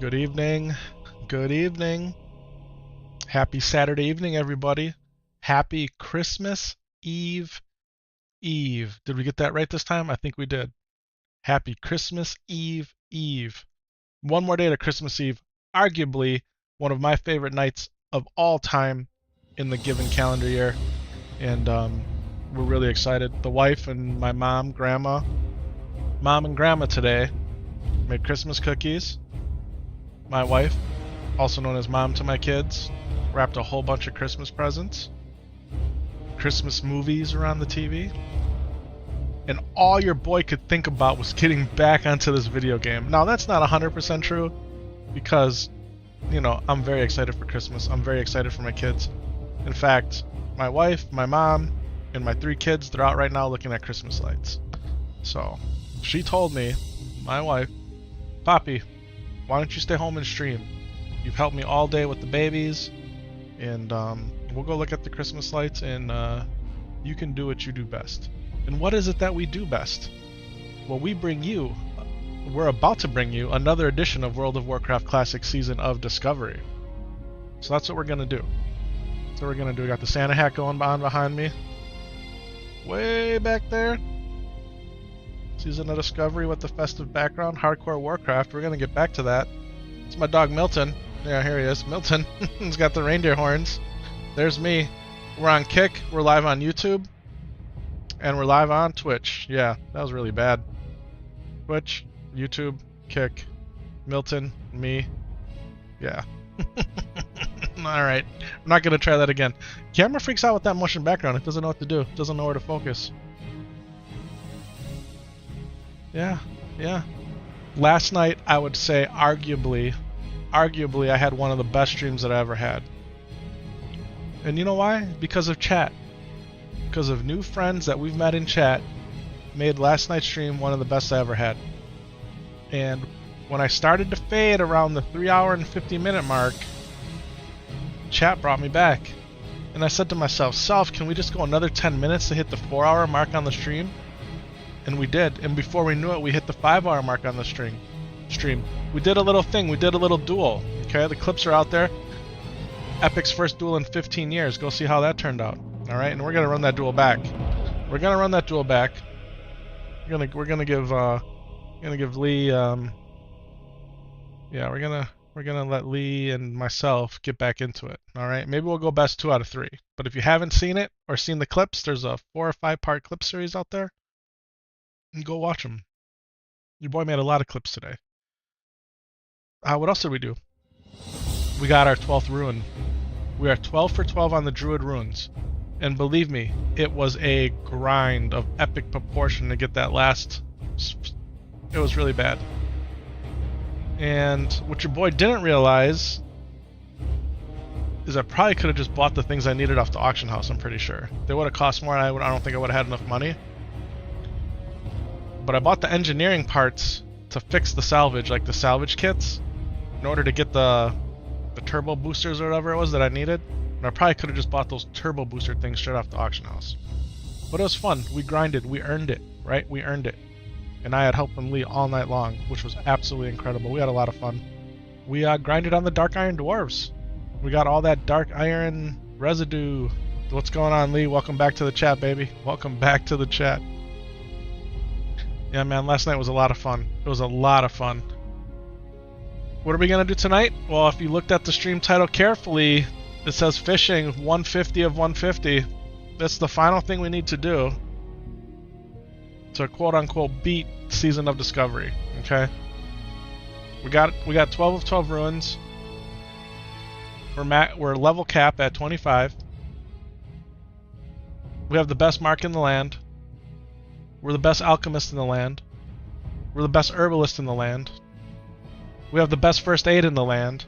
Good evening. Good evening. Happy Saturday evening, everybody. Happy Christmas Eve Eve. Did we get that right this time? I think we did. Happy Christmas Eve Eve. One more day to Christmas Eve. Arguably one of my favorite nights of all time in the given calendar year. And we're really excited. The wife and my mom and grandma today made Christmas cookies. My wife, also known as mom to my kids, wrapped a whole bunch of Christmas presents. Christmas movies were on the TV. And all your boy could think about was getting back onto this video game. Now, that's not 100% true because, you know, I'm very excited for Christmas. I'm very excited for my kids. In fact, my wife, my mom, and my 3 kids, they're out right now looking at Christmas lights. So, she told me, my wife, Poppy, why don't you stay home and stream? You've helped me all day with the babies, and we'll go look at the Christmas lights, and you can do what you do best. And what is it that we do best? Well, we're about to bring you another edition of World of Warcraft Classic Season of Discovery. So that's what we're going to do. That's what we're going to do. We got the Santa hat going on behind me. Way back there. Season of Discovery with the festive background. Hardcore Warcraft. We're going to get back to that. It's my dog Milton. Yeah, here he is. Milton. He's got the reindeer horns. There's me. We're on Kick. We're live on YouTube. And we're live on Twitch. Yeah, that was really bad. Twitch, YouTube, Kick, Milton, me. Yeah. Alright. I'm not going to try that again. Camera freaks out with that motion background. It doesn't know what to do. It doesn't know where to focus. Yeah. Last night, I would say arguably, I had one of the best streams that I ever had. And you know why? Because of chat. Because of new friends that we've met in chat, made last night's stream one of the best I ever had. And when I started to fade around the 3-hour and 50-minute mark, chat brought me back. And I said to myself, can we just go another 10 minutes to hit the 4-hour mark on the stream? And we did. And before we knew it, we hit the 5-hour mark on the stream. We did a little thing. We did a little duel. Okay, the clips are out there. Epic's first duel in 15 years. Go see how that turned out. All right, and we're gonna run that duel back. We're gonna give Lee. Yeah, we're gonna let Lee and myself get back into it. All right, maybe we'll go best 2 out of 3. But if you haven't seen it or seen the clips, there's a 4 or 5-part clip series out there. And go watch them. Your boy made a lot of clips today. What else did we do? We got our 12th rune. We are 12 for 12 on the Druid runes. And believe me, it was a grind of epic proportion to get that last. It was really bad. And what your boy didn't realize is I probably could have just bought the things I needed off the auction house, I'm pretty sure. They would have cost more, and I don't think I would have had enough money. But I bought the engineering parts to fix the salvage, like the salvage kits, in order to get the turbo boosters or whatever it was that I needed. And I probably could have just bought those turbo booster things straight off the auction house. But it was fun. We grinded. We earned it, right? We earned it. And I had helped from Lee all night long, which was absolutely incredible. We had a lot of fun. We grinded on the Dark Iron Dwarves. We got all that Dark Iron residue. What's going on, Lee? Welcome back to the chat, baby. Welcome back to the chat. Yeah, man, last night was a lot of fun. It was a lot of fun. What are we going to do tonight? Well, if you looked at the stream title carefully, it says fishing 150 of 150. That's the final thing we need to do to quote-unquote beat Season of Discovery, okay? We got 12 of 12 runes. We're level cap at 25. We have the best mark in the land. We're the best alchemist in the land. We're the best herbalist in the land. We have the best first aid in the land.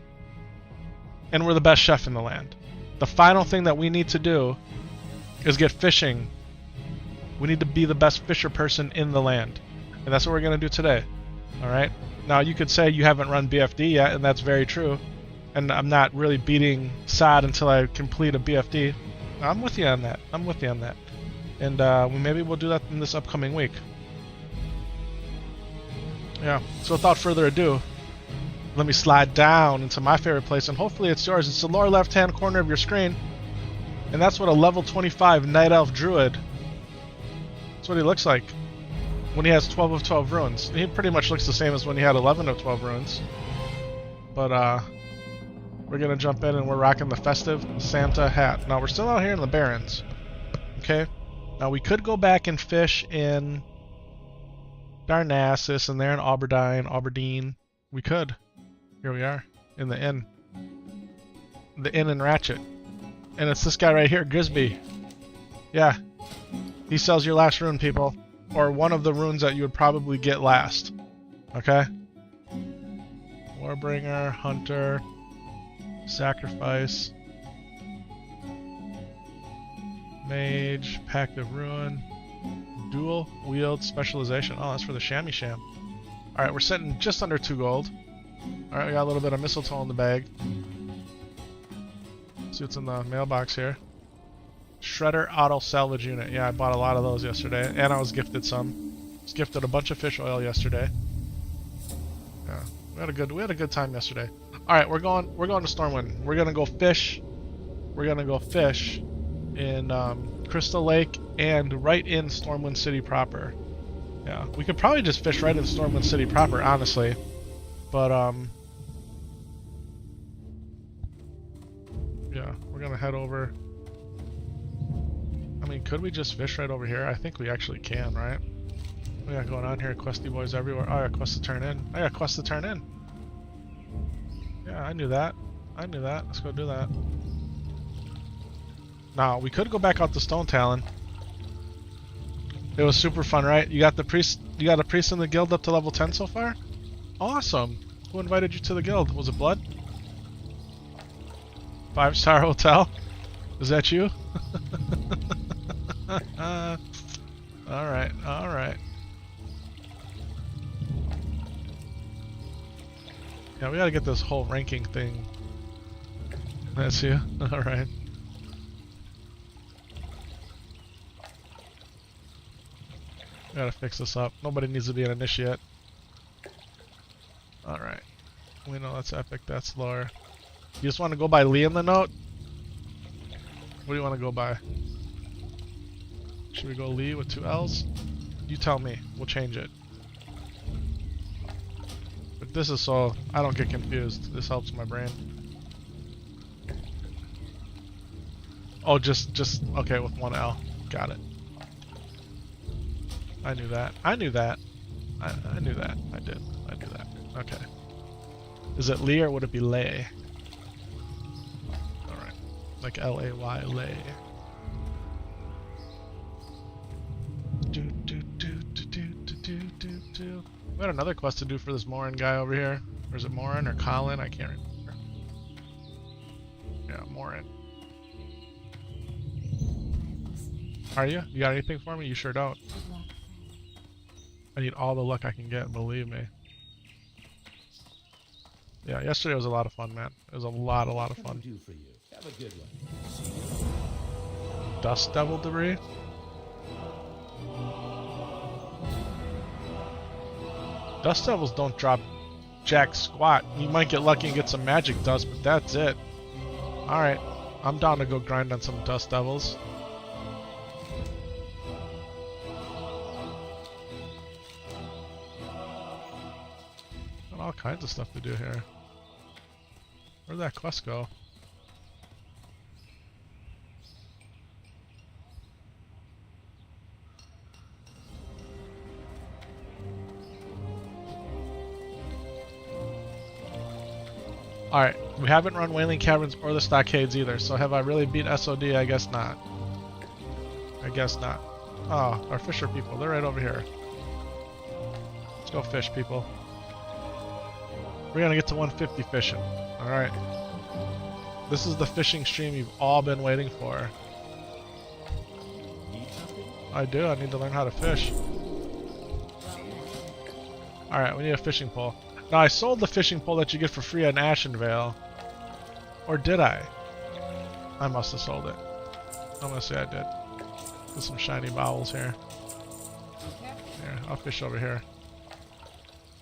And we're the best chef in the land. The final thing that we need to do is get fishing. We need to be the best fisher person in the land. And that's what we're going to do today. Alright? Now, you could say you haven't run BFD yet, and that's very true. And I'm not really beating SOD until I complete a BFD. I'm with you on that. And maybe we'll do that in this upcoming week. Yeah, so without further ado, Let me slide down into my favorite place, and hopefully it's yours. It's the lower left-hand corner of your screen. And that's what a level 25 Night Elf Druid. That's what he looks like when he has 12 of 12 runes. He pretty much looks the same as when he had 11 of 12 runes. But, we're gonna jump in and we're rocking the festive Santa hat. Now, we're still out here in the Barrens. Okay? Now, we could go back and fish in Darnassus and there in Aberdeen. We could. Here we are, in the inn. The inn in Ratchet. And it's this guy right here, Grisby. Yeah. He sells your last rune, people. Or one of the runes that you would probably get last. Okay? Warbringer, Hunter, Sacrifice, Mage, Pact of Ruin, Dual Wield Specialization. Oh, that's for the Shammy Sham. Alright, we're sitting just under 2 gold. Alright, we got a little bit of mistletoe in the bag. See what's in the mailbox here. Shredder Auto Salvage Unit. Yeah, I bought a lot of those yesterday, and I was gifted some. Was gifted a bunch of fish oil yesterday. Yeah, we had a good time yesterday. All right, we're going to Stormwind. We're gonna go fish. We're gonna go fish in Crystal Lake and right in Stormwind City proper. Yeah, we could probably just fish right in Stormwind City proper, honestly, but yeah, we're gonna head over. I mean, could we just fish right over here? I think we actually can, right? We got going on here, questy boys everywhere. Oh, I got quests to turn in. I got quests to turn in. Yeah, I knew that. I knew that. Let's go do that. Now, we could go back out to Stone Talon. It was super fun, right? You got the priest. You got a priest in the guild up to level 10 so far? Awesome. Who invited you to the guild? Was it Blood? 5-star hotel? Is that you? Alright, alright. Yeah, we gotta get this whole ranking thing. That's you? Alright. Gotta fix this up. Nobody needs to be an initiate. Alright. We know that's epic, that's lore. You just want to go by Lee in the note? What do you want to go by? Should we go Lee with 2 L's? You tell me. We'll change it. But this is so I don't get confused. This helps my brain. Oh, just okay with 1 L. Got it. I knew that. I knew that. I knew that. I did. I knew that. Okay. Is it Lee or would it be Lay? Alright. Like L-A-Y, Lay. We had another quest to do for this Morin guy over here. Or is it Morin or Colin? I can't remember. Yeah, Morin. Are you? You got anything for me? You sure don't. I need all the luck I can get, believe me. Yeah, yesterday was a lot of fun, man. It was a lot of fun. Have a good one. Dust Devil debris? Dust Devils don't drop jack squat. You might get lucky and get some magic dust, but that's it. Alright, I'm down to go grind on some Dust Devils. Got all kinds of stuff to do here. Where'd that quest go? Alright, we haven't run Wailing Caverns or the Stockades either, so have I really beat SOD? I guess not. I guess not. Oh, our fisher people, they're right over here. Let's go fish, people. We're gonna get to 150 fishing. Alright. This is the fishing stream you've all been waiting for. I do, I need to learn how to fish. Alright, we need a fishing pole. Now, I sold the fishing pole that you get for free at Ashenvale. Or did I? I must have sold it. I'm gonna say I did. Get some shiny bowels here. Here, I'll fish over here.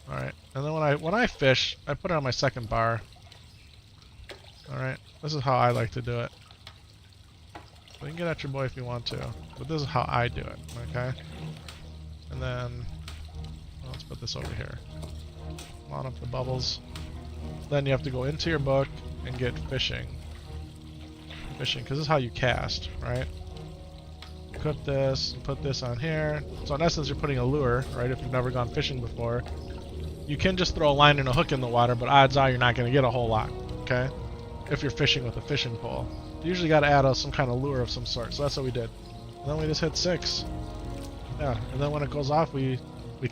All right, and then when I fish, I put it on my second bar. All right, this is how I like to do it. You can get at your boy if you want to, but this is how I do it. Okay, and then let's put this over here. On up the bubbles. Then you have to go into your book and get fishing. Fishing, because this is how you cast, right? Put this and put this on here. So in essence, you're putting a lure, right? If you've never gone fishing before, you can just throw a line and a hook in the water, but odds are you're not going to get a whole lot, okay? If you're fishing with a fishing pole, you usually got to add some kind of lure of some sort. So that's what we did. And then we just hit 6. Yeah, and then when it goes off, we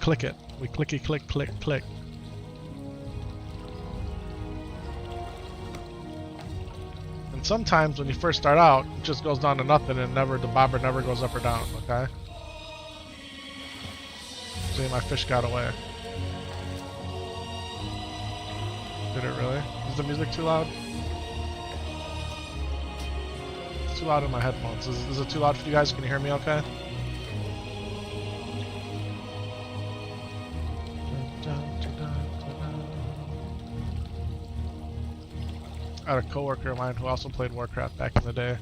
click it. We clicky click click click. And sometimes when you first start out, it just goes down to nothing, and the bobber never goes up or down. Okay. See, my fish got away. Did it really? Is the music too loud? It's too loud in my headphones. Is it too loud for you guys? Can you hear me okay? I had a coworker of mine who also played Warcraft back in the day.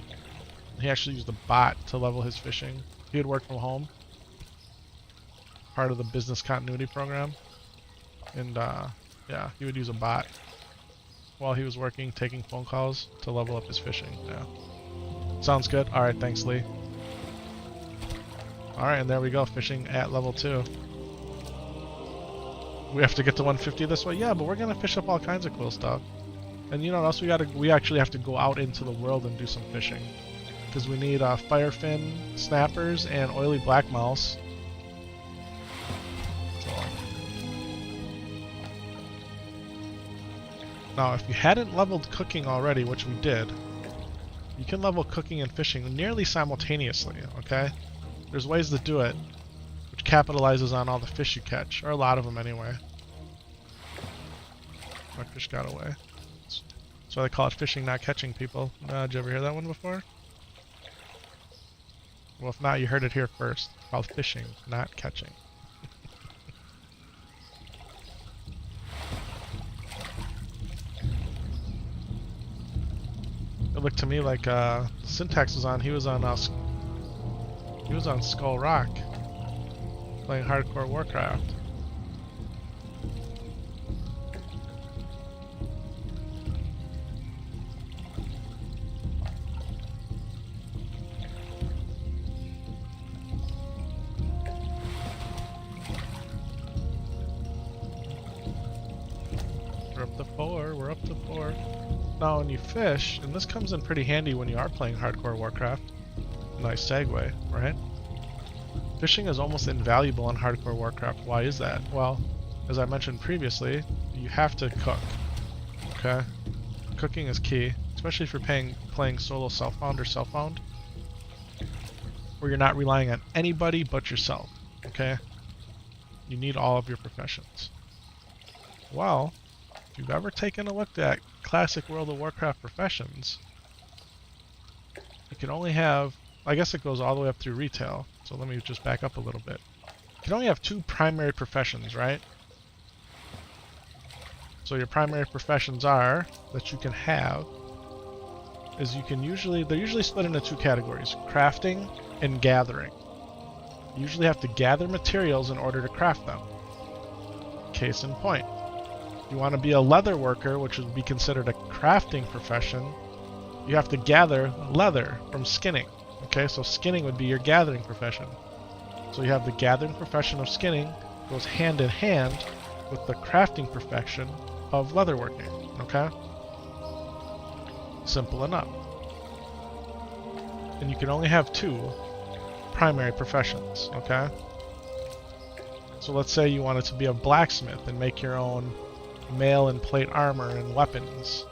He actually used a bot to level his fishing. He would work from home, part of the business continuity program, and yeah, he would use a bot while he was working, taking phone calls to level up his fishing. Yeah, sounds good. All right, thanks, Lee. All right, and there we go, fishing at level 2. We have to get to 150 this way. Yeah, but we're gonna fish up all kinds of cool stuff. And you know what else we actually have to go out into the world and do some fishing. Because we need firefin snappers and oily black mouse. So. Now if you hadn't leveled cooking already, which we did, you can level cooking and fishing nearly simultaneously, okay? There's ways to do it, which capitalizes on all the fish you catch, or a lot of them anyway. My fish got away. So they call it fishing, not catching, people. Did you ever hear that one before? Well, if not, you heard it here first. It's called fishing, not catching. It looked to me like Syntax was on. He was on Skull Rock, playing hardcore Warcraft. We're up to 4. Now when you fish, and this comes in pretty handy when you are playing hardcore Warcraft. Nice segue, right? Fishing is almost invaluable in hardcore Warcraft. Why is that? Well, as I mentioned previously, you have to cook. Okay? Cooking is key, especially if you're playing solo self-found or self-found, where you're not relying on anybody but yourself. Okay? You need all of your professions. Well, if you've ever taken a look at classic World of Warcraft professions, you can only have, I guess it goes all the way up through retail, so let me just back up a little bit. You can only have 2 primary professions, right? So your primary professions are, that you can have, is they're usually split into 2 categories, crafting and gathering. You usually have to gather materials in order to craft them. Case in point. You want to be a leather worker, which would be considered a crafting profession, you have to gather leather from skinning. Okay, so skinning would be your gathering profession. So you have the gathering profession of skinning, goes hand in hand with the crafting profession of leatherworking. Okay? Simple enough. And you can only have 2 primary professions. Okay? So let's say you wanted to be a blacksmith and make your own mail and plate armor and weapons.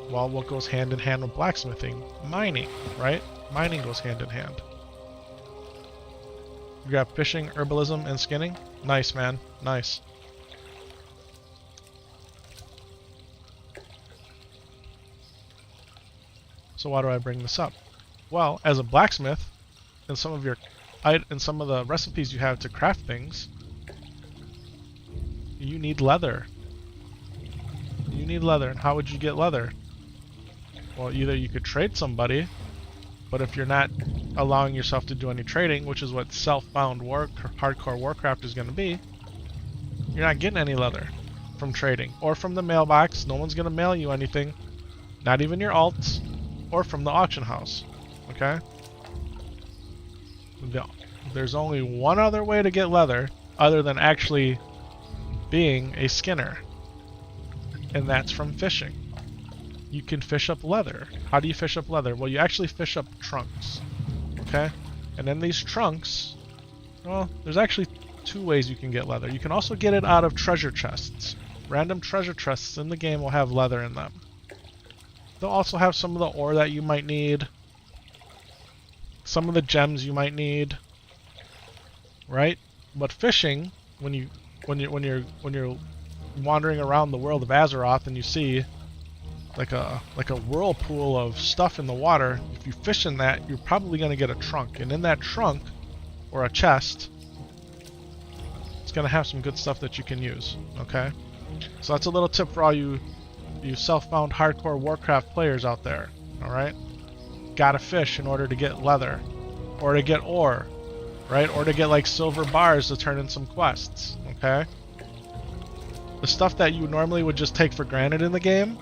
Well, what goes hand in hand with blacksmithing? Mining, right? Mining goes hand in hand. You got fishing, herbalism, and skinning? Nice, man. Nice. So why do I bring this up? Well, as a blacksmith, in some of the recipes you have to craft things, You need leather. You need leather. And how would you get leather? Well, either you could trade somebody, but if you're not allowing yourself to do any trading, which is what self-bound hardcore Warcraft is going to be, you're not getting any leather from trading or from the mailbox. No one's going to mail you anything, not even your alts, or from the auction house. Okay? There's only one other way to get leather other than actually being a skinner, and that's from fishing. You can fish up leather. How do you fish up leather? Well, you actually fish up trunks. Okay? And then these trunks, well, there's actually two ways you can get leather. You can also get it out of treasure chests. Random treasure chests in the game will have leather in them. They'll also have some of the ore that you might need, some of the gems you might need, right? But fishing, when you're wandering around the world of Azeroth and you see like a whirlpool of stuff in the water, if you fish in that, you're probably going to get a trunk, and in that trunk or a chest, it's going to have some good stuff that you can use. Okay, so that's a little tip for all you self-bound hardcore Warcraft players out there. All right, gotta fish in order to get leather, or to get ore, right, or to get like silver bars to turn in some quests. Okay, the stuff that you normally would just take for granted in the game,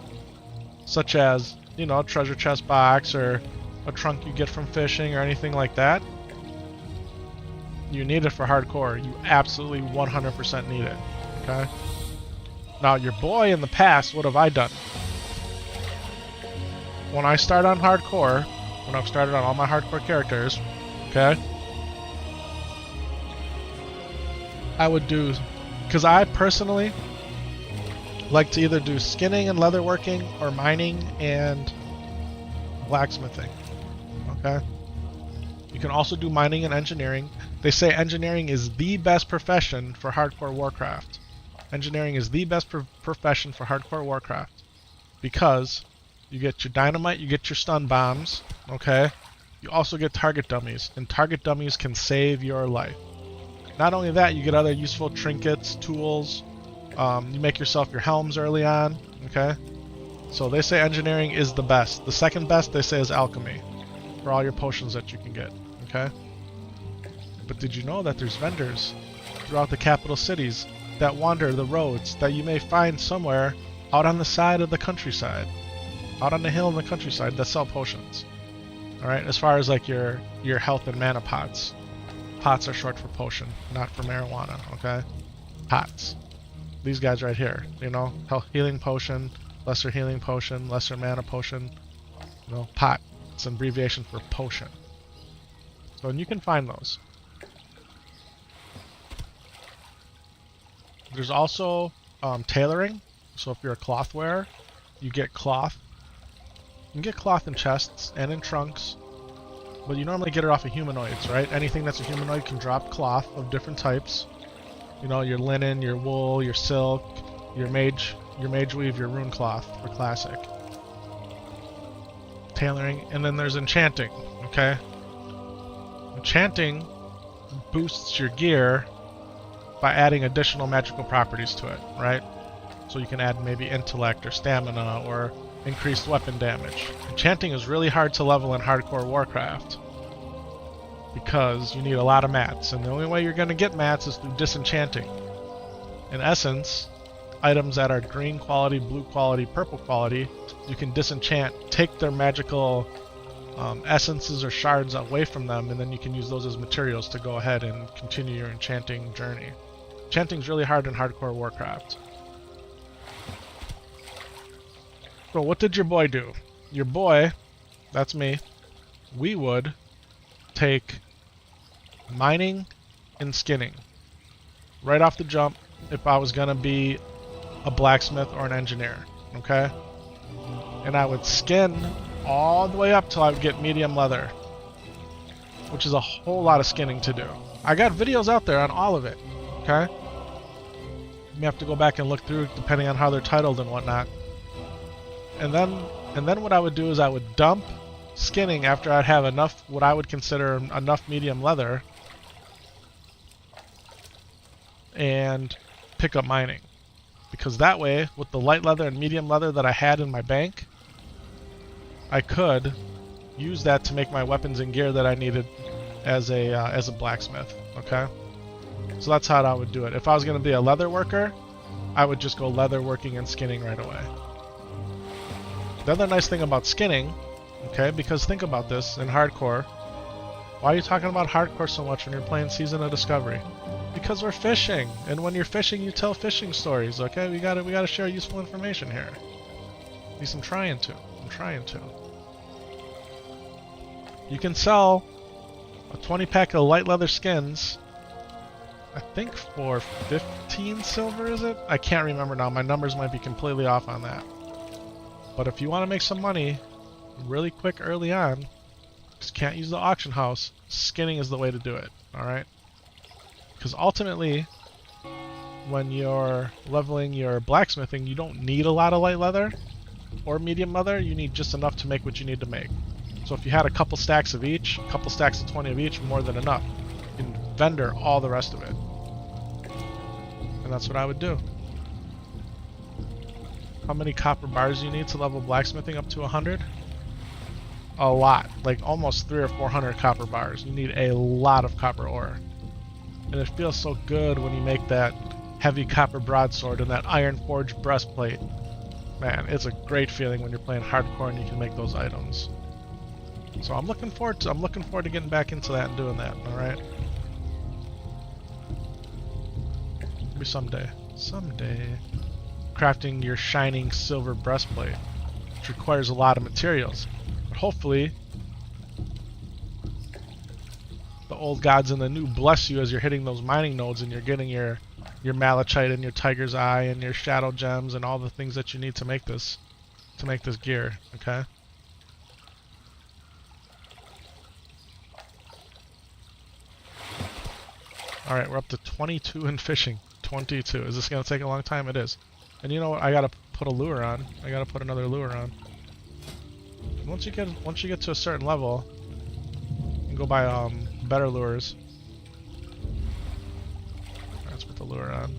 such as, you know, a treasure chest box or a trunk you get from fishing or anything like that, you need it for hardcore. You absolutely 100% need it. Okay? Now, your boy in the past, what have I done? When I start on hardcore, when I've started on all my hardcore characters, okay, I would do, because I personally like to either do skinning and leatherworking or mining and blacksmithing. Okay? You can also do mining and engineering. They say engineering is the best profession for hardcore Warcraft. Engineering is the best profession for hardcore Warcraft because you get your dynamite, you get your stun bombs, okay? You also get target dummies, and target dummies can save your life. Not only that, you get other useful trinkets, tools. You make yourself your helms early on, okay? So they say engineering is the best. The second best, they say, is alchemy for all your potions that you can get, okay? But did you know that there's vendors throughout the capital cities that wander the roads that you may find somewhere out on the side of the countryside, out on the hill in the countryside, that sell potions? All right, as far as like your health and mana pots. Pots are short for potion, not for marijuana, okay? Pots. These guys right here, you know, health healing potion, lesser healing potion, lesser mana potion, you know, pot. It's an abbreviation for potion. So, and you can find those. There's also tailoring. So if you're a cloth wearer, you get cloth. You can get cloth in chests and in trunks, but you normally get it off of humanoids, right? Anything that's a humanoid can drop cloth of different types. You know, your linen, your wool, your silk, your mage weave, your rune cloth for classic. Tailoring, and then there's enchanting, okay? Enchanting boosts your gear by adding additional magical properties to it, right? So you can add maybe intellect or stamina or increased weapon damage. Enchanting is really hard to level in hardcore Warcraft because you need a lot of mats, and the only way you're going to get mats is through disenchanting. In essence, items that are green quality, blue quality, purple quality, you can disenchant, take their magical essences or shards away from them, and then you can use those as materials to go ahead and continue your enchanting journey. Enchanting's really hard in hardcore Warcraft. So what did your boy do? Your boy, that's me, we would take mining and skinning. Right off the jump, if I was going to be a blacksmith or an engineer, okay? And I would skin all the way up till I would get medium leather, which is a whole lot of skinning to do. I got videos out there on all of it, okay? You have to go back and look through depending on how they're titled and whatnot. And then what I would do is I would dump skinning after I'd have enough, what I would consider enough medium leather, and pick up mining. Because that way, with the light leather and medium leather that I had in my bank, I could use that to make my weapons and gear that I needed as a blacksmith. Okay, so that's how I would do it. If I was going to be a leather worker, I would just go leather working and skinning right away. The other nice thing about skinning, okay, because think about this in hardcore. Why are you talking about hardcore so much when you're playing Season of Discovery? Because we're fishing, and when you're fishing, you tell fishing stories. Okay, we gotta share useful information here. At least I'm trying to. You can sell a 20-pack of light leather skins, I think for 15 silver, is it? I can't remember now. My numbers might be completely off on that. But if you want to make some money really quick early on, just can't use the auction house, skinning is the way to do it. Alright? Because ultimately, when you're leveling your blacksmithing, you don't need a lot of light leather or medium leather. You need just enough to make what you need to make. So if you had a couple stacks of each, a couple stacks of 20 of each, more than enough. You can vendor all the rest of it. And that's what I would do. How many copper bars do you need to level blacksmithing up to 100? A lot. Like almost 300 or 400 copper bars. You need a lot of copper ore. And it feels so good when you make that heavy copper broadsword and that iron forged breastplate. Man, it's a great feeling when you're playing hardcore and you can make those items. So I'm looking forward to getting back into that and doing that, alright? Maybe someday. Crafting your shining silver breastplate, which requires a lot of materials. But hopefully, the old gods and the new bless you as you're hitting those mining nodes and you're getting your malachite and your tiger's eye and your shadow gems and all the things that you need to make this gear, okay? Alright, we're up to 22 in fishing. 22. Is this going to take a long time? It is. And you know what? I got to put a lure on. I got to put another lure on. Once you get to a certain level, you can go buy better lures. Alright, let's put the lure on.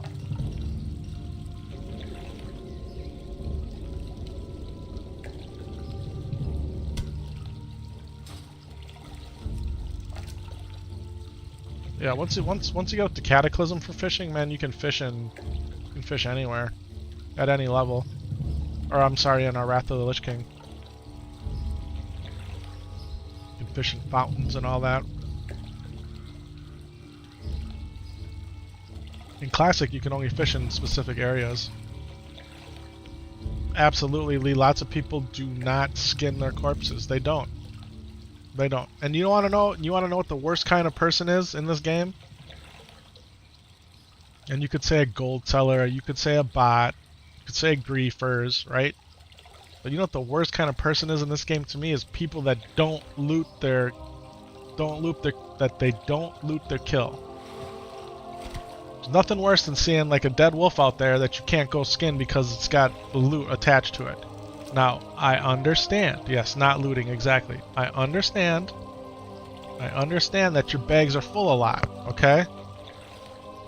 Yeah, once you get up to Cataclysm for fishing, man, you can fish anywhere, at any level. Or I'm sorry, in our Wrath of the Lich King. You can fish in fountains and all that. In Classic, you can only fish in specific areas. Absolutely, Lee. Lots of people do not skin their corpses. They don't. They don't. And you want to know? You want to know what the worst kind of person is in this game? And you could say a gold seller, you could say a bot, you could say griefers, right? But you know what the worst kind of person is in this game to me is people that don't loot their kill. There's nothing worse than seeing like a dead wolf out there that you can't go skin because it's got loot attached to it. Now, I understand. Yes, not looting, exactly. I understand that your bags are full a lot, okay?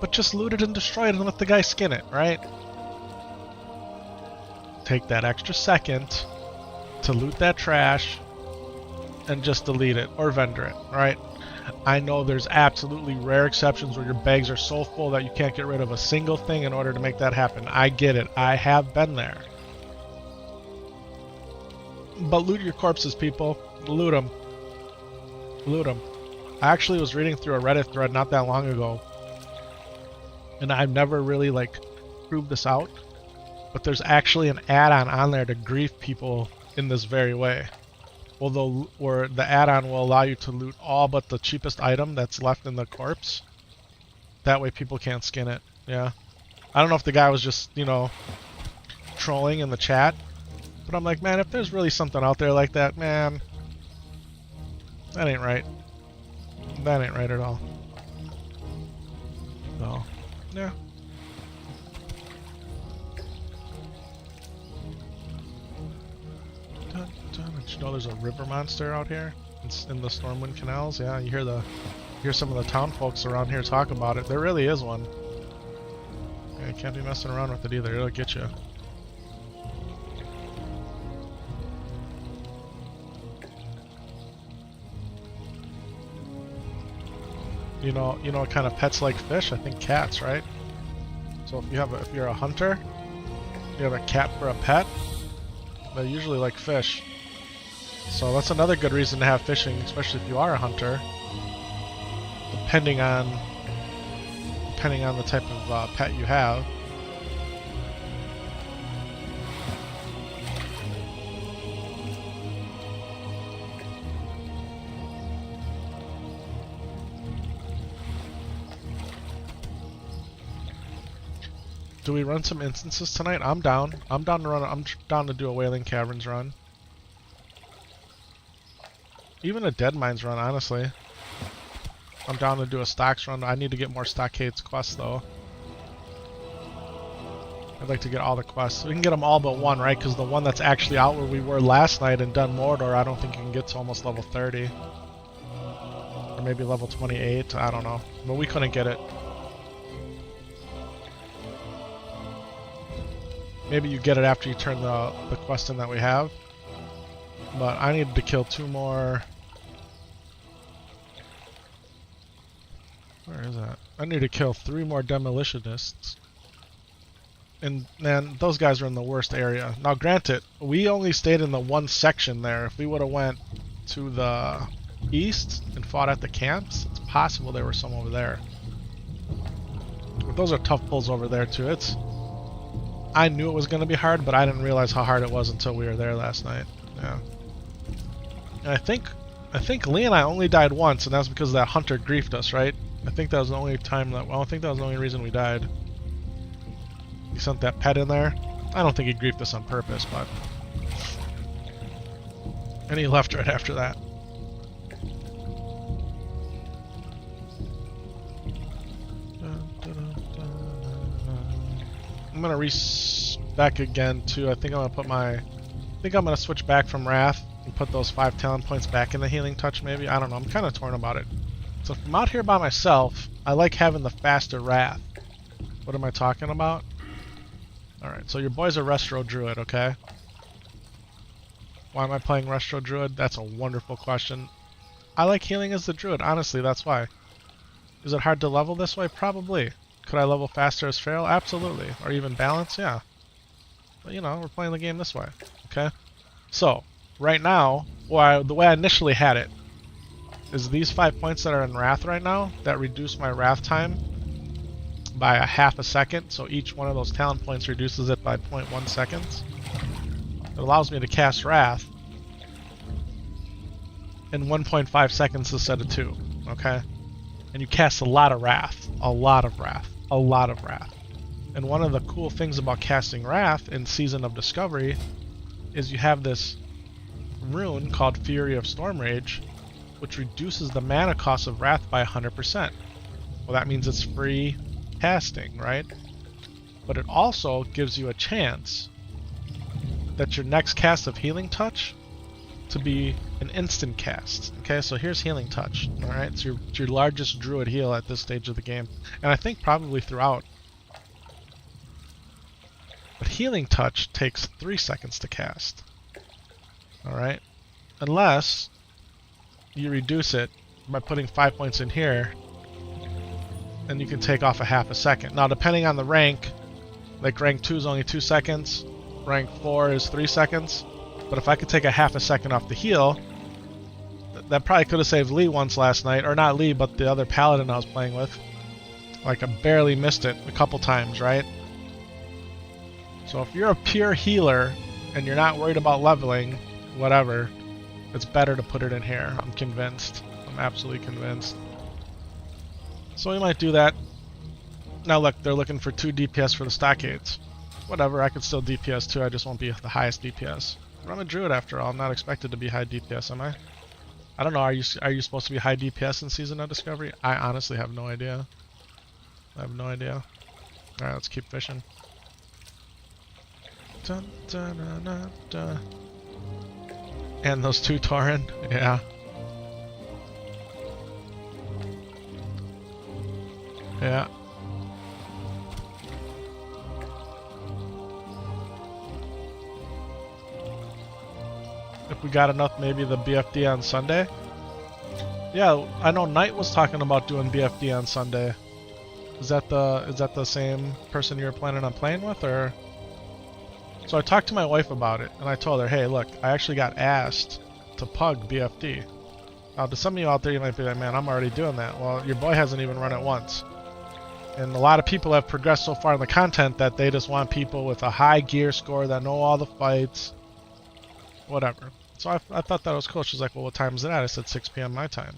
But just loot it and destroy it and let the guy skin it, right? Take that extra second to loot that trash and just delete it or vendor it, right? I know there's absolutely rare exceptions where your bags are so full that you can't get rid of a single thing in order to make that happen. I get it. I have been there. But loot your corpses, people. Loot them. Loot them. I actually was reading through a Reddit thread not that long ago, and I've never really proved this out, but there's actually an add-on on there to grief people in this very way. Where the add-on will allow you to loot all but the cheapest item that's left in the corpse. That way people can't skin it. Yeah. I don't know if the guy was just, trolling in the chat. But I'm like, man, if there's really something out there like that, man, that ain't right. That ain't right at all. So, yeah. Did you know there's a river monster out here in the Stormwind canals? Yeah, you hear some of the town folks around here talk about it. There really is one. Okay, can't be messing around with it either. It'll get you. You know what kind of pets like fish? I think cats, right? So if you're a hunter, you have a cat for a pet, they usually like fish. So that's another good reason to have fishing, especially if you are a hunter. Depending on the type of pet you have. Do we run some instances tonight? I'm down. I'm down to do a Wailing Caverns run. Even a Dead Mines run, honestly. I'm down to do a Stocks run. I need to get more Stockades quests, though. I'd like to get all the quests. We can get them all but one, right? Because the one that's actually out where we were last night in Dun Mordor, I don't think you can get to almost level 30. Or maybe level 28, I don't know. But we couldn't get it. Maybe you get it after you turn the quest in that we have. But I need to kill 2 more... Where is that? I need to kill 3 more demolitionists. And man, those guys are in the worst area. Now granted, we only stayed in the one section there. If we would have went to the east and fought at the camps, it's possible there were some over there. But those are tough pulls over there too. I knew it was going to be hard, but I didn't realize how hard it was until we were there last night. Yeah. And I think Lee and I only died once, and that's because that hunter griefed us, right? I think that was the only time that... Well, I think that was the only reason we died. He sent that pet in there. I don't think he griefed us on purpose, but... And he left right after that. I'm gonna respec again too. I think I'm gonna switch back from Wrath and put those 5 talent points back in the Healing Touch maybe. I don't know. I'm kind of torn about it. So if I'm out here by myself, I like having the faster Wrath. What am I talking about? Alright, so your boy's a Restro Druid, okay? Why am I playing Restro Druid? That's a wonderful question. I like healing as the Druid, honestly, that's why. Is it hard to level this way? Probably. Could I level faster as Feral? Absolutely. Or even balance? Yeah. But you know, we're playing the game this way, okay? So, right now, the way I initially had it, is these 5 points that are in Wrath right now, that reduce my Wrath time by a half a second, so each one of those talent points reduces it by 0.1 seconds. It allows me to cast Wrath in 1.5 seconds instead of 2, okay? And you cast a lot of Wrath, a lot of Wrath, a lot of Wrath. And one of the cool things about casting Wrath in Season of Discovery is you have this rune called Fury of Stormrage, which reduces the mana cost of Wrath by 100%. Well, that means it's free casting, right? But it also gives you a chance that your next cast of Healing Touch to be an instant cast. Okay, so here's Healing Touch. Alright, it's your largest Druid heal at this stage of the game. And I think probably throughout. But Healing Touch takes 3 seconds to cast. Alright? Unless you reduce it by putting 5 points in here, and you can take off a half a second. Now, depending on the rank, like rank 2 is only 2 seconds, rank 4 is 3 seconds, but if I could take a half a second off the heal, that probably could have saved Lee once last night, or not Lee, but the other paladin I was playing with. Like, I barely missed it a couple times, right? So if you're a pure healer, and you're not worried about leveling, whatever, it's better to put it in here. I'm convinced. I'm absolutely convinced. So we might do that. Now look, they're looking for 2 DPS for the Stockades. Whatever, I could still DPS too, I just won't be the highest DPS. But I'm a Druid after all, I'm not expected to be high DPS, am I? I don't know, are you supposed to be high DPS in Season of Discovery? I honestly have no idea. I have no idea. Alright, let's keep fishing. Dun, dun, dun, dun, dun. And those 2 Tauren, yeah. Yeah. If we got enough, maybe the BFD on Sunday. Yeah, I know Knight was talking about doing BFD on Sunday. Is that the same person you were planning on playing with, or? So I talked to my wife about it, and I told her, hey, look, I actually got asked to pug BFD. Now, to some of you out there, you might be like, man, I'm already doing that. Well, your boy hasn't even run it once. And a lot of people have progressed so far in the content that they just want people with a high gear score that know all the fights, whatever. So I thought that was cool. She's like, well, what time is it at? I said 6 p.m. my time.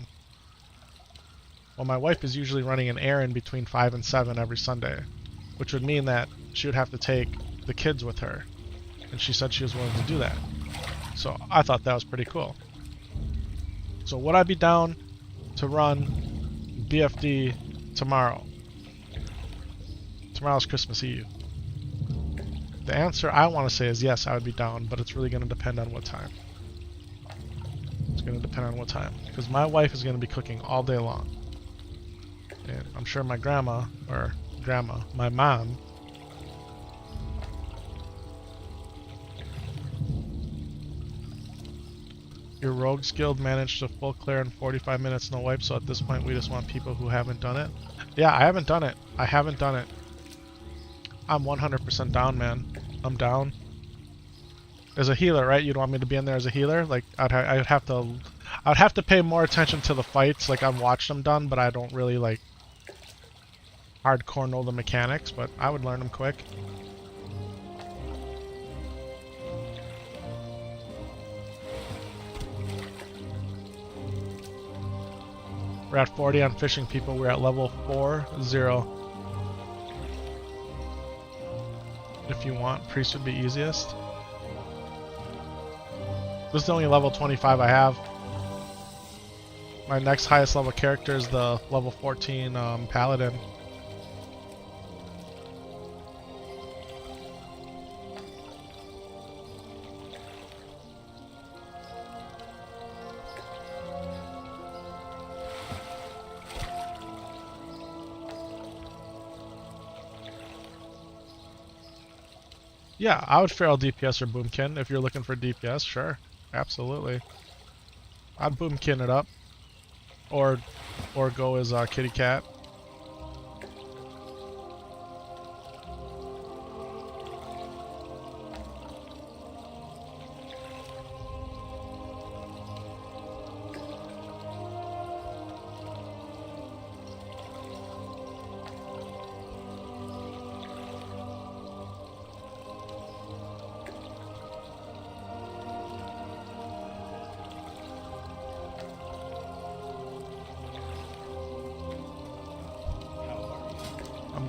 Well, my wife is usually running an errand between 5 and 7 every Sunday, which would mean that she would have to take the kids with her. And she said she was willing to do that. So I thought that was pretty cool. So would I be down to run BFD tomorrow? Tomorrow's Christmas Eve. The answer I want to say is yes, I would be down, but it's really going to depend on what time. It's going to depend on what time. Because my wife is going to be cooking all day long. And I'm sure my my mom, your Rogues Guild managed to full clear in 45 minutes, no wipe, so at this point we just want people who haven't done it. Yeah, I haven't done it. I haven't done it. I'm 100% down, man. I'm down. As a healer, right? You'd want me to be in there as a healer? Like, I'd have to pay more attention to the fights. Like, I've watched them done, but I don't really, like, hardcore know the mechanics, but I would learn them quick. We're at 40 on fishing people. We're at level 4-0. If you want, priest would be easiest. This is the only level 25 I have. My next highest level character is the level 14 paladin. Yeah, I would feral DPS or boomkin if you're looking for DPS, sure. Absolutely. I'd boomkin it up. Or go as kitty cat.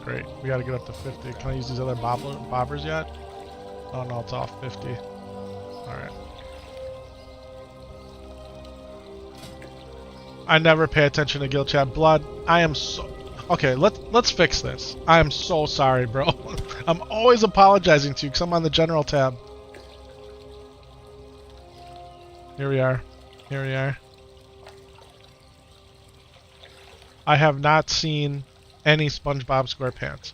Great. We gotta get up to 50. Can I use these other bobbers yet? Oh no, it's off 50. Alright. I never pay attention to guild chat. Blood, I am so... Okay, let's fix this. I am so sorry, bro. I'm always apologizing to you because I'm on the general tab. Here we are. Here we are. I have not seen any SpongeBob SquarePants,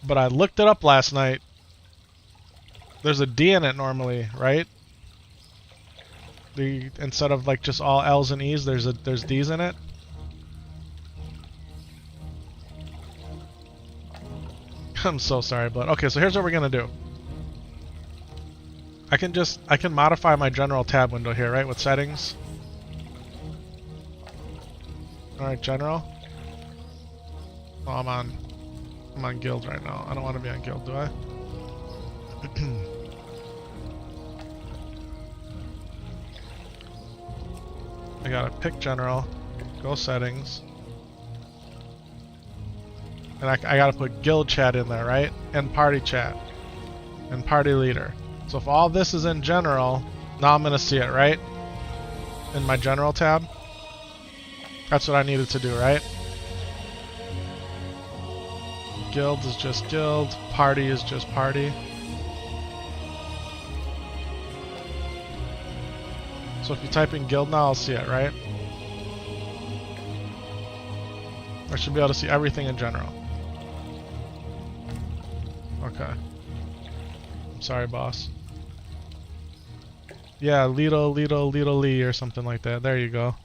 but I looked it up last night. There's a D in it normally, right? Instead of like just all L's and E's, there's D's in it. I'm so sorry, but okay, so here's what we're gonna do. I can modify my general tab window here, right, with settings. Alright, general. Oh, I'm on guild right now. I don't want to be on guild, do I? I gotta pick general, go settings, and I gotta put guild chat in there, right? And party chat, and party leader. So if all this is in general, now I'm gonna see it, right? In my general tab. That's what I needed to do, right? Guild is just guild, party is just party. So if you type in guild now, I'll see it, right? I should be able to see everything in general. Okay. I'm sorry, boss. Yeah, Lido Lee or something like that. There you go.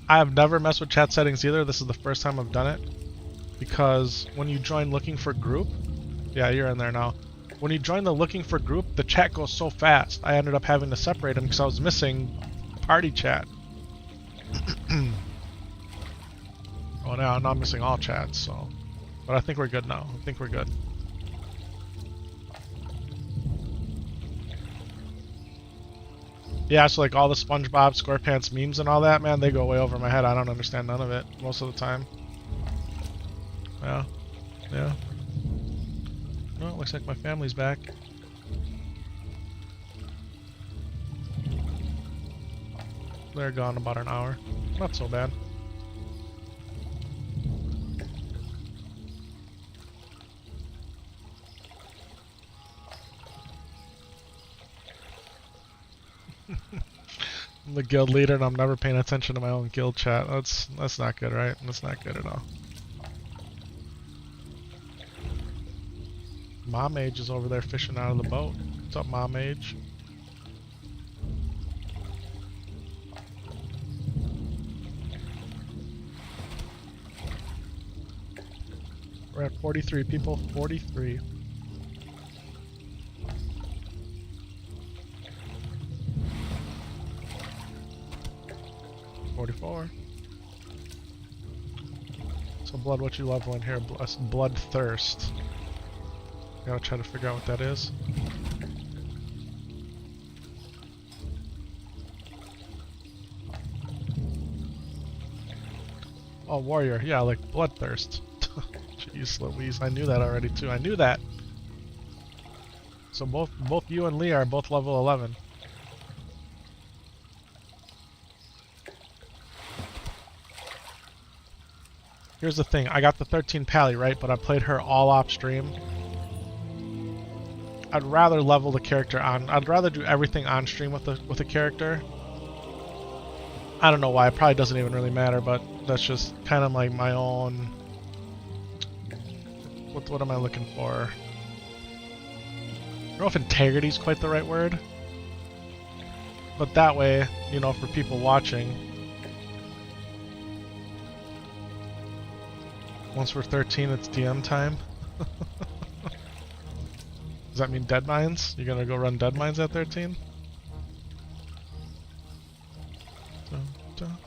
I have never messed with chat settings either. This is the first time I've done it. Because when you join looking for group, yeah, you're in there now. When you join the looking for group, the chat goes so fast. I ended up having to separate them because I was missing party chat. Oh, now I'm not missing all chats, so. But I think we're good now. I think we're good. Yeah, so like all the SpongeBob SquarePants memes and all that, man, they go way over my head. I don't understand none of it most of the time. Yeah. Yeah. No, it looks like my family's back. They're gone about an hour. Not so bad. I'm the guild leader and I'm never paying attention to my own guild chat. That's not good, right? That's not good at all. Mom Age is over there fishing out of the boat. What's up, Mom Age? We're at 43 people. 43. So blood, what you level in here? Bloodthirst. Gotta try to figure out what that is. Oh, warrior. Yeah, like bloodthirst. Jeez Louise, I knew that already too. I knew that. So both you and Lee are both level 11. Here's the thing, I got the 13 Pally, right? But I played her all off stream. I'd rather level the character on. I'd rather do everything on stream with a character. I don't know why. It probably doesn't even really matter, but that's just kind of like my own. What am I looking for? I don't know if integrity is quite the right word, but that way, you know, for people watching. Once we're 13, it's DM time. Does that mean dead mines? You're gonna go run dead mines at 13? Dun, dun.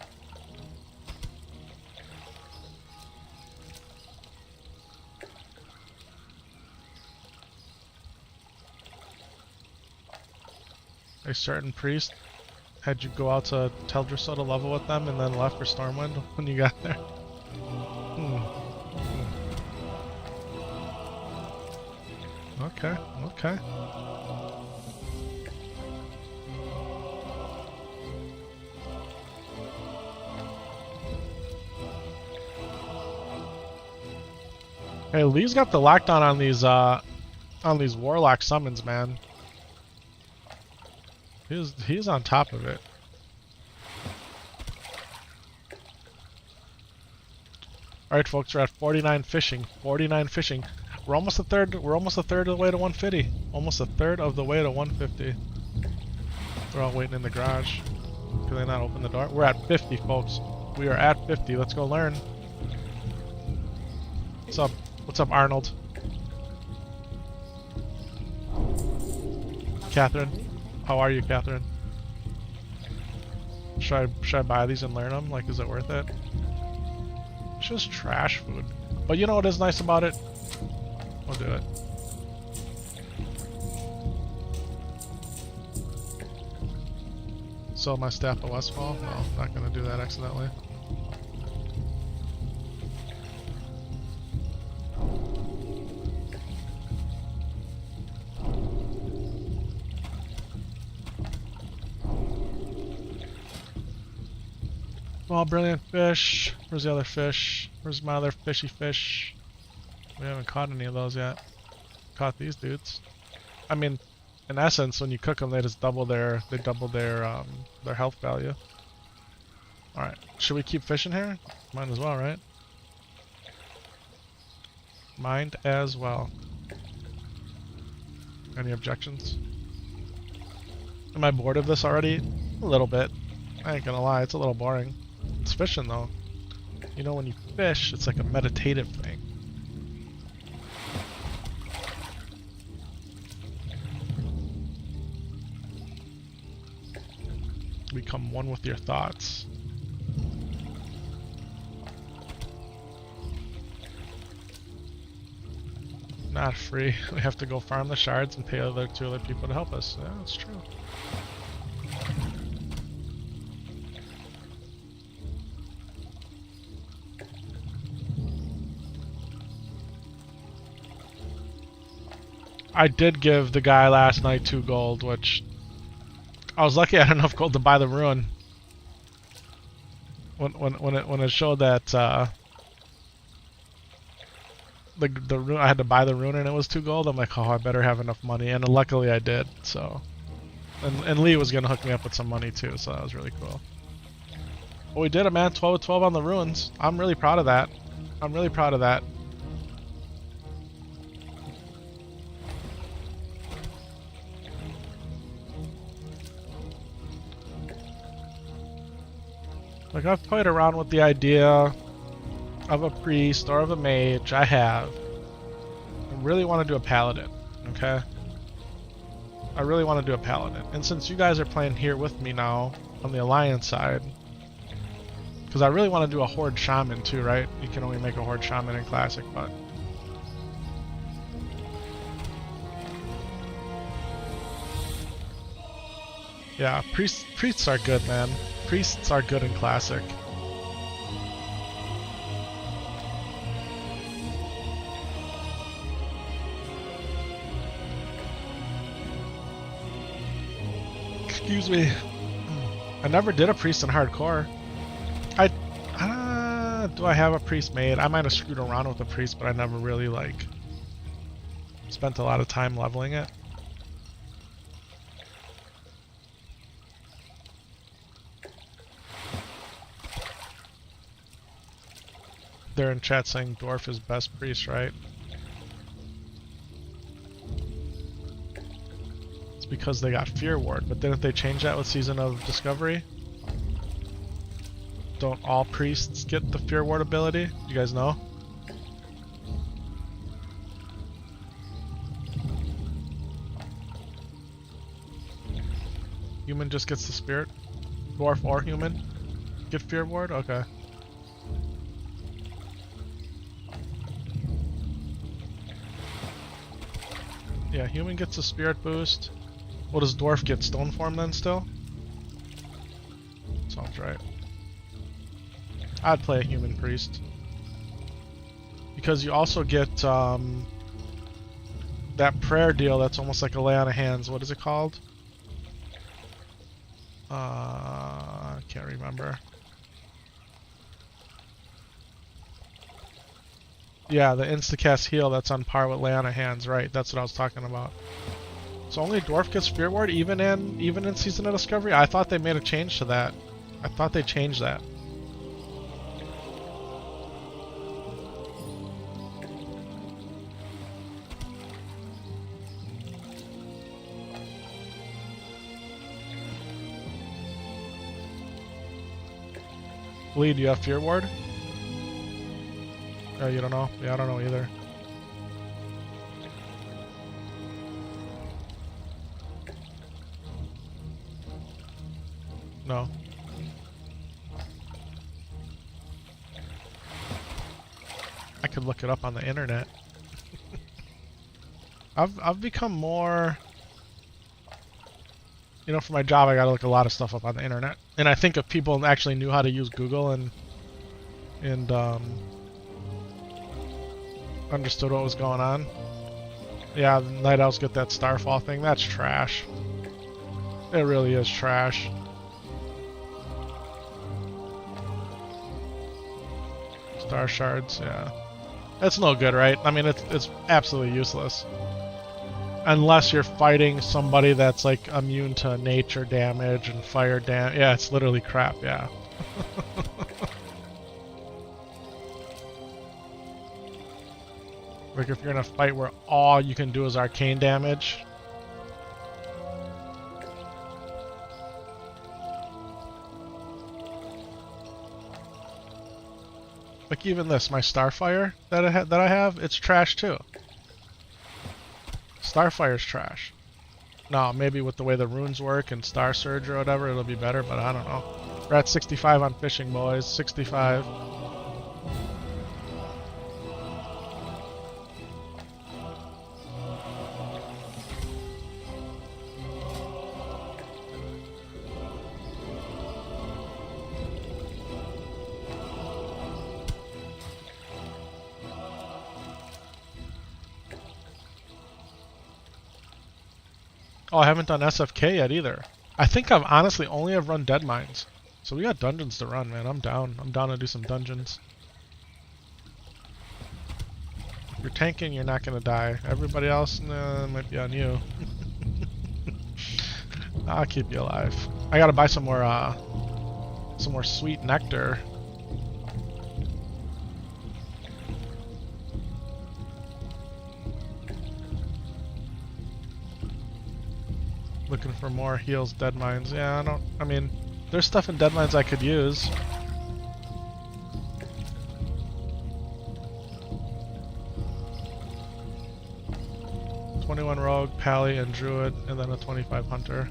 A certain priest had you go out to Teldrassil to level with them and then left for Stormwind when you got there. Okay, okay. Hey, Lee's got the lockdown on these warlock summons, man. He's on top of it. Alright folks, we're at 49 fishing. 49 fishing. We're almost a third of the way to 150. Almost a third of the way to 150. They're all waiting in the garage. Can they not open the door? We're at 50, folks. We are at 50. Let's go learn. What's up? What's up, Arnold? Catherine? How are you, Catherine? Should I buy these and learn them? Like, is it worth it? It's just trash food. But you know what is nice about it? We'll do it. Sell my staff at Westfall? No, I'm not gonna do that accidentally. Small brilliant fish. Where's the other fish? Where's my other fishy fish? We haven't caught any of those yet. Caught these dudes. I mean, in essence, when you cook them, they just double their health value. All right, should we keep fishing here? Might as well, right? Might as well. Any objections? Am I bored of this already? A little bit. I ain't gonna lie, it's a little boring. It's fishing though. You know, when you fish, it's like a meditative thing. Become one with your thoughts. Not free. We have to go farm the shards and pay two other people to help us. Yeah, that's true. I did give the guy last night 2 gold, which I was lucky I had enough gold to buy the rune. When it showed that the rune, I had to buy the rune and it was 2 gold, I'm like, oh, I better have enough money, and luckily I did. So, and Lee was gonna hook me up with some money too, so that was really cool. But we did it, man. 12 of 12 on the runes. I'm really proud of that. I'm really proud of that. Like, I've played around with the idea of a priest or of a mage. I have. I really want to do a paladin, okay? I really want to do a paladin. And since you guys are playing here with me now on the alliance side, because I really want to do a horde shaman too, right? You can only make a horde shaman in classic, but yeah, priests are good, man. Priests are good in classic. Excuse me. I never did a priest in hardcore. Do I have a priest made? I might have screwed around with a priest, but I never really like spent a lot of time leveling it. They're in chat saying dwarf is best priest, right? It's because they got Fear Ward, but didn't they change that with Season of Discovery? Don't all priests get the Fear Ward ability? You guys know? Human just gets the spirit? Dwarf or human get Fear Ward? Okay. Yeah, human gets a spirit boost. What does dwarf get? Stone form then still? Sounds right. I'd play a human priest. Because you also get that prayer deal that's almost like a lay on of hands. What is it called? I can't remember. Yeah, the instacast heal that's on par with lay on of hands, right? That's what I was talking about. So only dwarf gets Fear Ward even in Season of Discovery? I thought they made a change to that. I thought they changed that. Lee, do you have Fear Ward? Oh, you don't know? Yeah, I don't know either. No. I could look it up on the internet. I've become more, you know, for my job I gotta look a lot of stuff up on the internet. And I think if people actually knew how to use Google and understood what was going on. Yeah, the Night Owls get that Starfall thing. That's trash. It really is trash. Star Shards, yeah. That's no good, right? I mean, it's absolutely useless. Unless you're fighting somebody that's like immune to nature damage and fire damage. Yeah, it's literally crap, yeah. Like if you're in a fight where all you can do is arcane damage. Like even this, my Starfire that I have, it's trash too. Starfire's trash. No, maybe with the way the runes work and Star Surge or whatever, it'll be better, but I don't know. We're at 65 on fishing, boys. 65. Oh, I haven't done SFK yet either. I think I've honestly only have run Dead Mines. So we got dungeons to run, man. I'm down. I'm down to do some dungeons. If you're tanking, you're not gonna die. Everybody else, nah, it might be on you. I'll keep you alive. I gotta buy some more sweet nectar. Looking for more heals, Dead Mines. Yeah, I mean, there's stuff in Dead Mines I could use. $21 Rogue, Pally, and Druid, and then a 25 Hunter.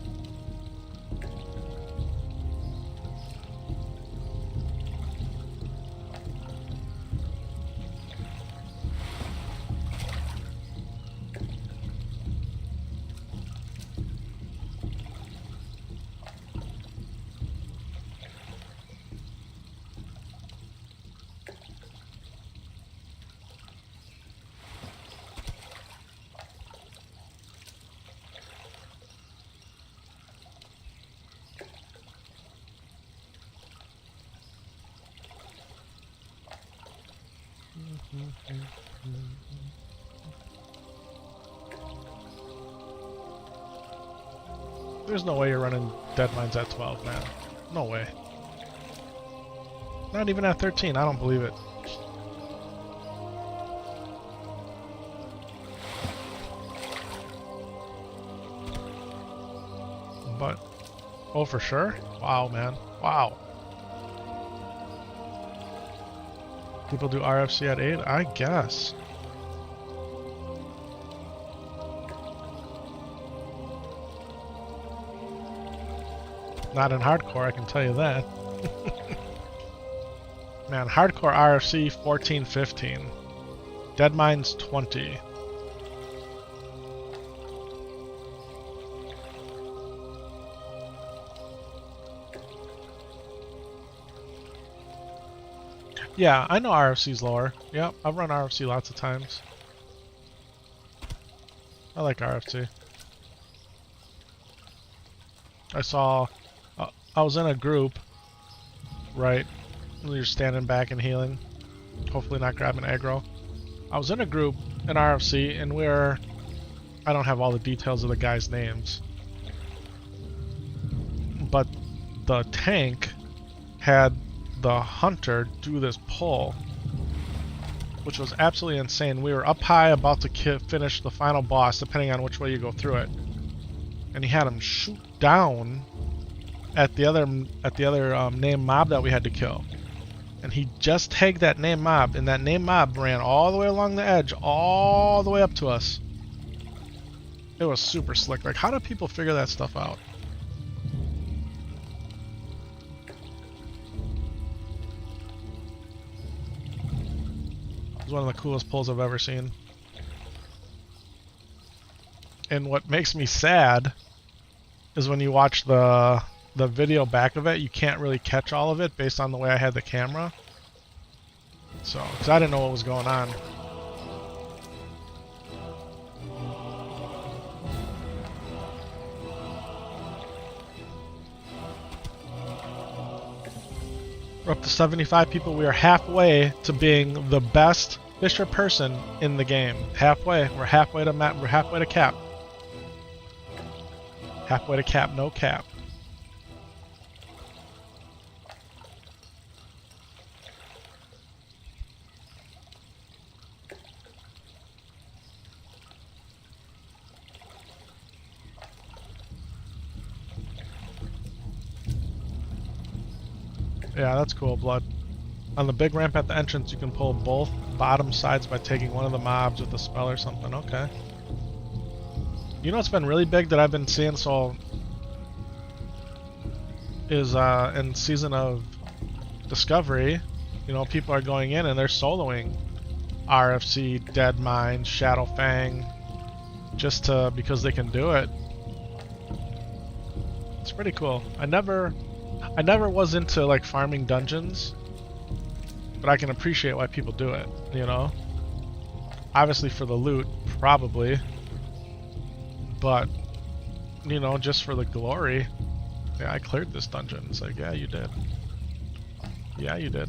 There's no way you're running Dead Mines at 12, man. No way. Not even at 13, I don't believe it. But, oh, for sure? Wow, man. Wow. People do RFC at 8? I guess. Not in hardcore, I can tell you that. Man, hardcore RFC 14, 15. Dead Mines 20. Yeah, I know RFC's lower. Yep, I've run RFC lots of times. I like RFC. I was in a group, right? You're standing back and healing. Hopefully not grabbing aggro. I was in a group in RFC and I don't have all the details of the guys' names. But the tank had the hunter do this pull, which was absolutely insane. We were up high about to finish the final boss, depending on which way you go through it. And he had him shoot down at the other named mob that we had to kill. And he just tagged that named mob, and that named mob ran all the way along the edge, all the way up to us. It was super slick. Like, how do people figure that stuff out? It was one of the coolest pulls I've ever seen. And what makes me sad is when you watch the video back of it, you can't really catch all of it based on the way I had the camera. So, because I didn't know what was going on. We're up to 75 people. We are halfway to being the best fisher person in the game. Halfway. We're halfway to We're halfway to cap. Halfway to cap, no cap. Yeah, that's cool, Blood. On the big ramp at the entrance, you can pull both bottom sides by taking one of the mobs with a spell or something. Okay. You know what's been really big that I've been seeing is in Season of Discovery, you know, people are going in and they're soloing RFC, Deadmine, Shadowfang, just because they can do it. It's pretty cool. I never was into like farming dungeons, but I can appreciate why people do it, you know? Obviously for the loot, probably. But, you know, just for the glory. Yeah, I cleared this dungeon. It's like, yeah, you did. Yeah, you did.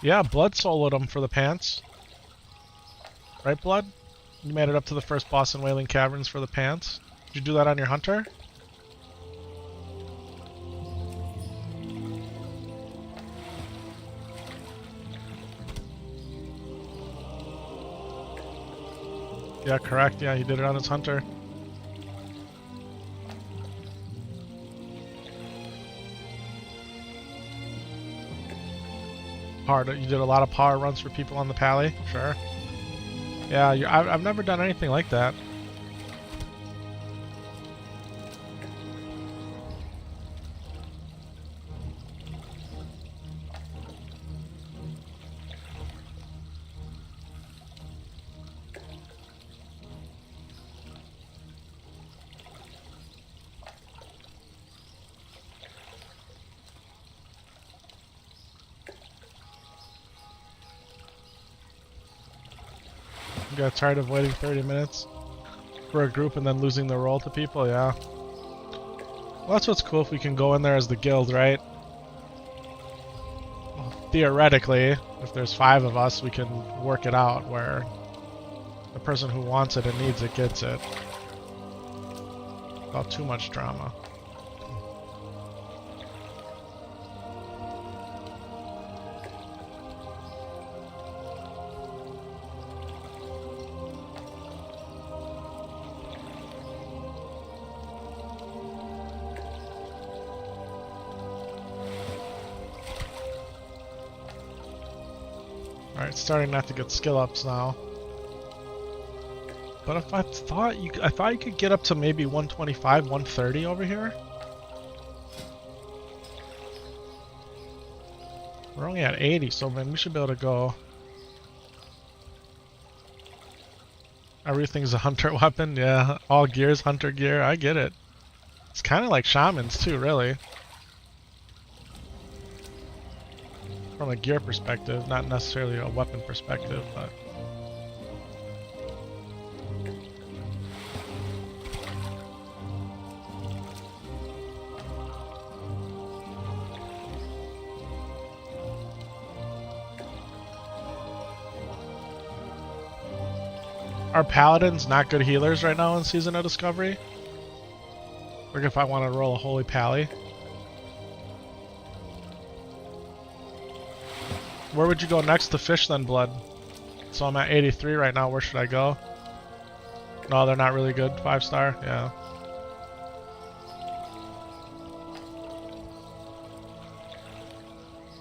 Yeah, Blood soloed him for the pants. Right, Blood? You made it up to the first boss in Wailing Caverns for the pants. Did you do that on your hunter? Yeah, correct. Yeah, he did it on his hunter. You did a lot of power runs for people on the pally? Sure. Yeah, I've never done anything like that. You got tired of waiting 30 minutes for a group and then losing the role to people? Yeah. Well, that's what's cool if we can go in there as the guild, right? Well, theoretically, if there's 5 of us, we can work it out where the person who wants it and needs it gets it. Without too much drama. Alright, starting not to get skill ups now. But if I thought you could get up to maybe 125, 130 over here. We're only at 80, so man, we should be able to go. Everything's a hunter weapon, yeah. All gear's hunter gear, I get it. It's kind of like shamans too, really. From a gear perspective, not necessarily a weapon perspective, but... Are paladins not good healers right now in Season of Discovery? Like if I want to roll a holy pally? Where would you go next to fish then, Blood? So I'm at 83 right now, where should I go? No, they're not really good. 5-star, yeah.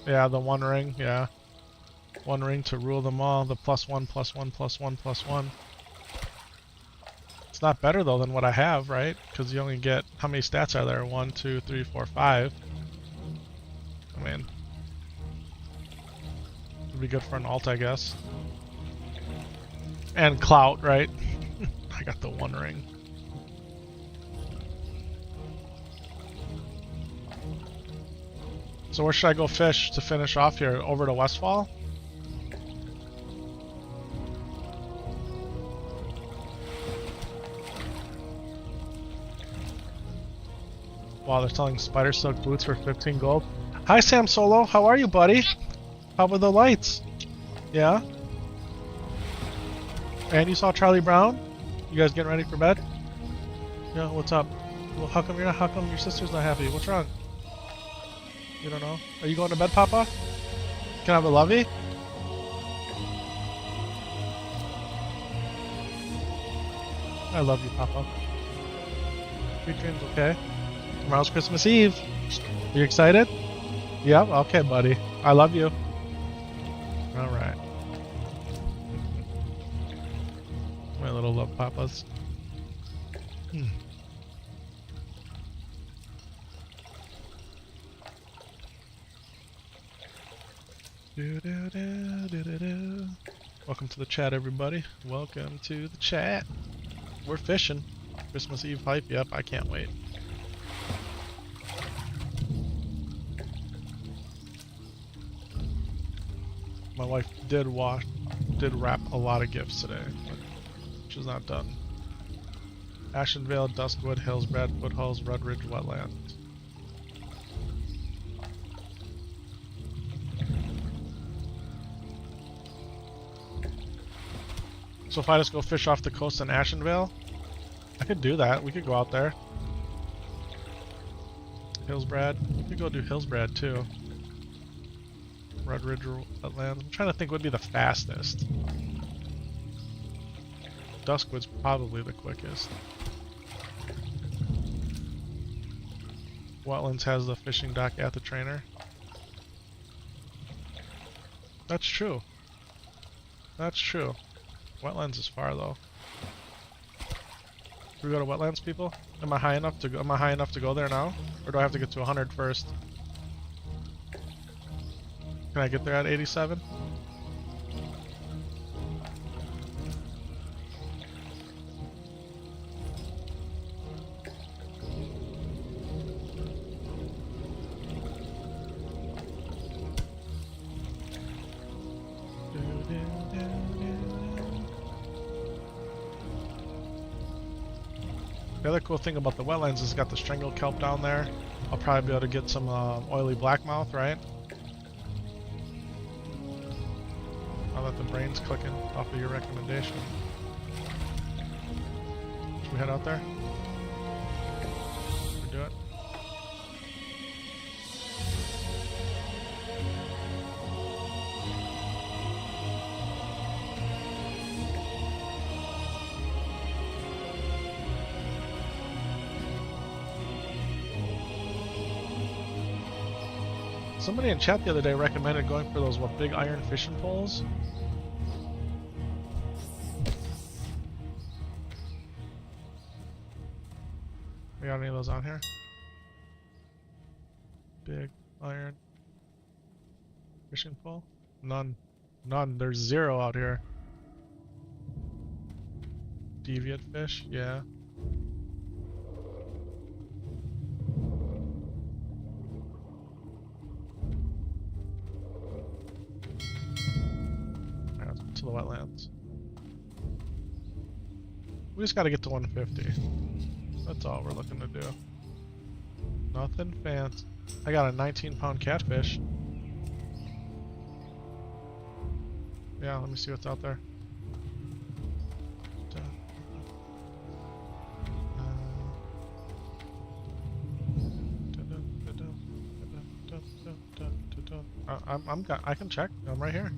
Yeah, the 1 ring, yeah. 1 ring to rule them all, the +1, +1, +1, +1. It's not better though than what I have, right? Because you only get, how many stats are there? 1, 2, 3, 4, 5. I mean, would be good for an alt, I guess. And clout, right? I got the 1 ring. So where should I go fish to finish off here? Over to Westfall? Wow, they're selling spider silk boots for 15 gold. Hi Sam Solo, how are you, buddy? How were the lights? Yeah? And you saw Charlie Brown? You guys getting ready for bed? Yeah, what's up? Well, how come your sister's not happy? What's wrong? You don't know? Are you going to bed, Papa? Can I have a lovey? I love you, Papa. Sweet dreams, okay? Tomorrow's Christmas Eve. Are you excited? Yep, okay, buddy. I love you. Alright. My little love papas. Welcome to the chat, everybody. Welcome to the chat. We're fishing. Christmas Eve hype. Yep, I can't wait. My wife did wrap a lot of gifts today, but she's not done. Ashenvale, Duskwood, Hillsbrad, Foothills, Rudridge, Wetlands. So if I just go fish off the coast in Ashenvale, I could do that. We could go out there. Hillsbrad. We could go do Hillsbrad too. Rudridge or Wetlands. I'm trying to think what would be the fastest. Duskwood's probably the quickest. Wetlands has the fishing dock at the trainer. That's true. That's true. Wetlands is far though. Do we go to Wetlands, people? Am I high enough to go there now? Or do I have to get to 100 first? Can I get there at 87? The other cool thing about the wetlands is it's got the strangle kelp down there. I'll probably be able to get some oily blackmouth, right? Now that the brain's clicking off of your recommendation. Should we head out there? Should we do it? Somebody in chat the other day recommended going for those, what, big iron fishing poles? We got any of those on here? Big iron fishing pole? None. None. There's 0 out here. Deviate fish? Yeah. To the wetlands. We just gotta get to 150. That's all we're looking to do. Nothing fancy. I got a 19-pound catfish. Yeah, let me see what's out there. I can check. I'm right here.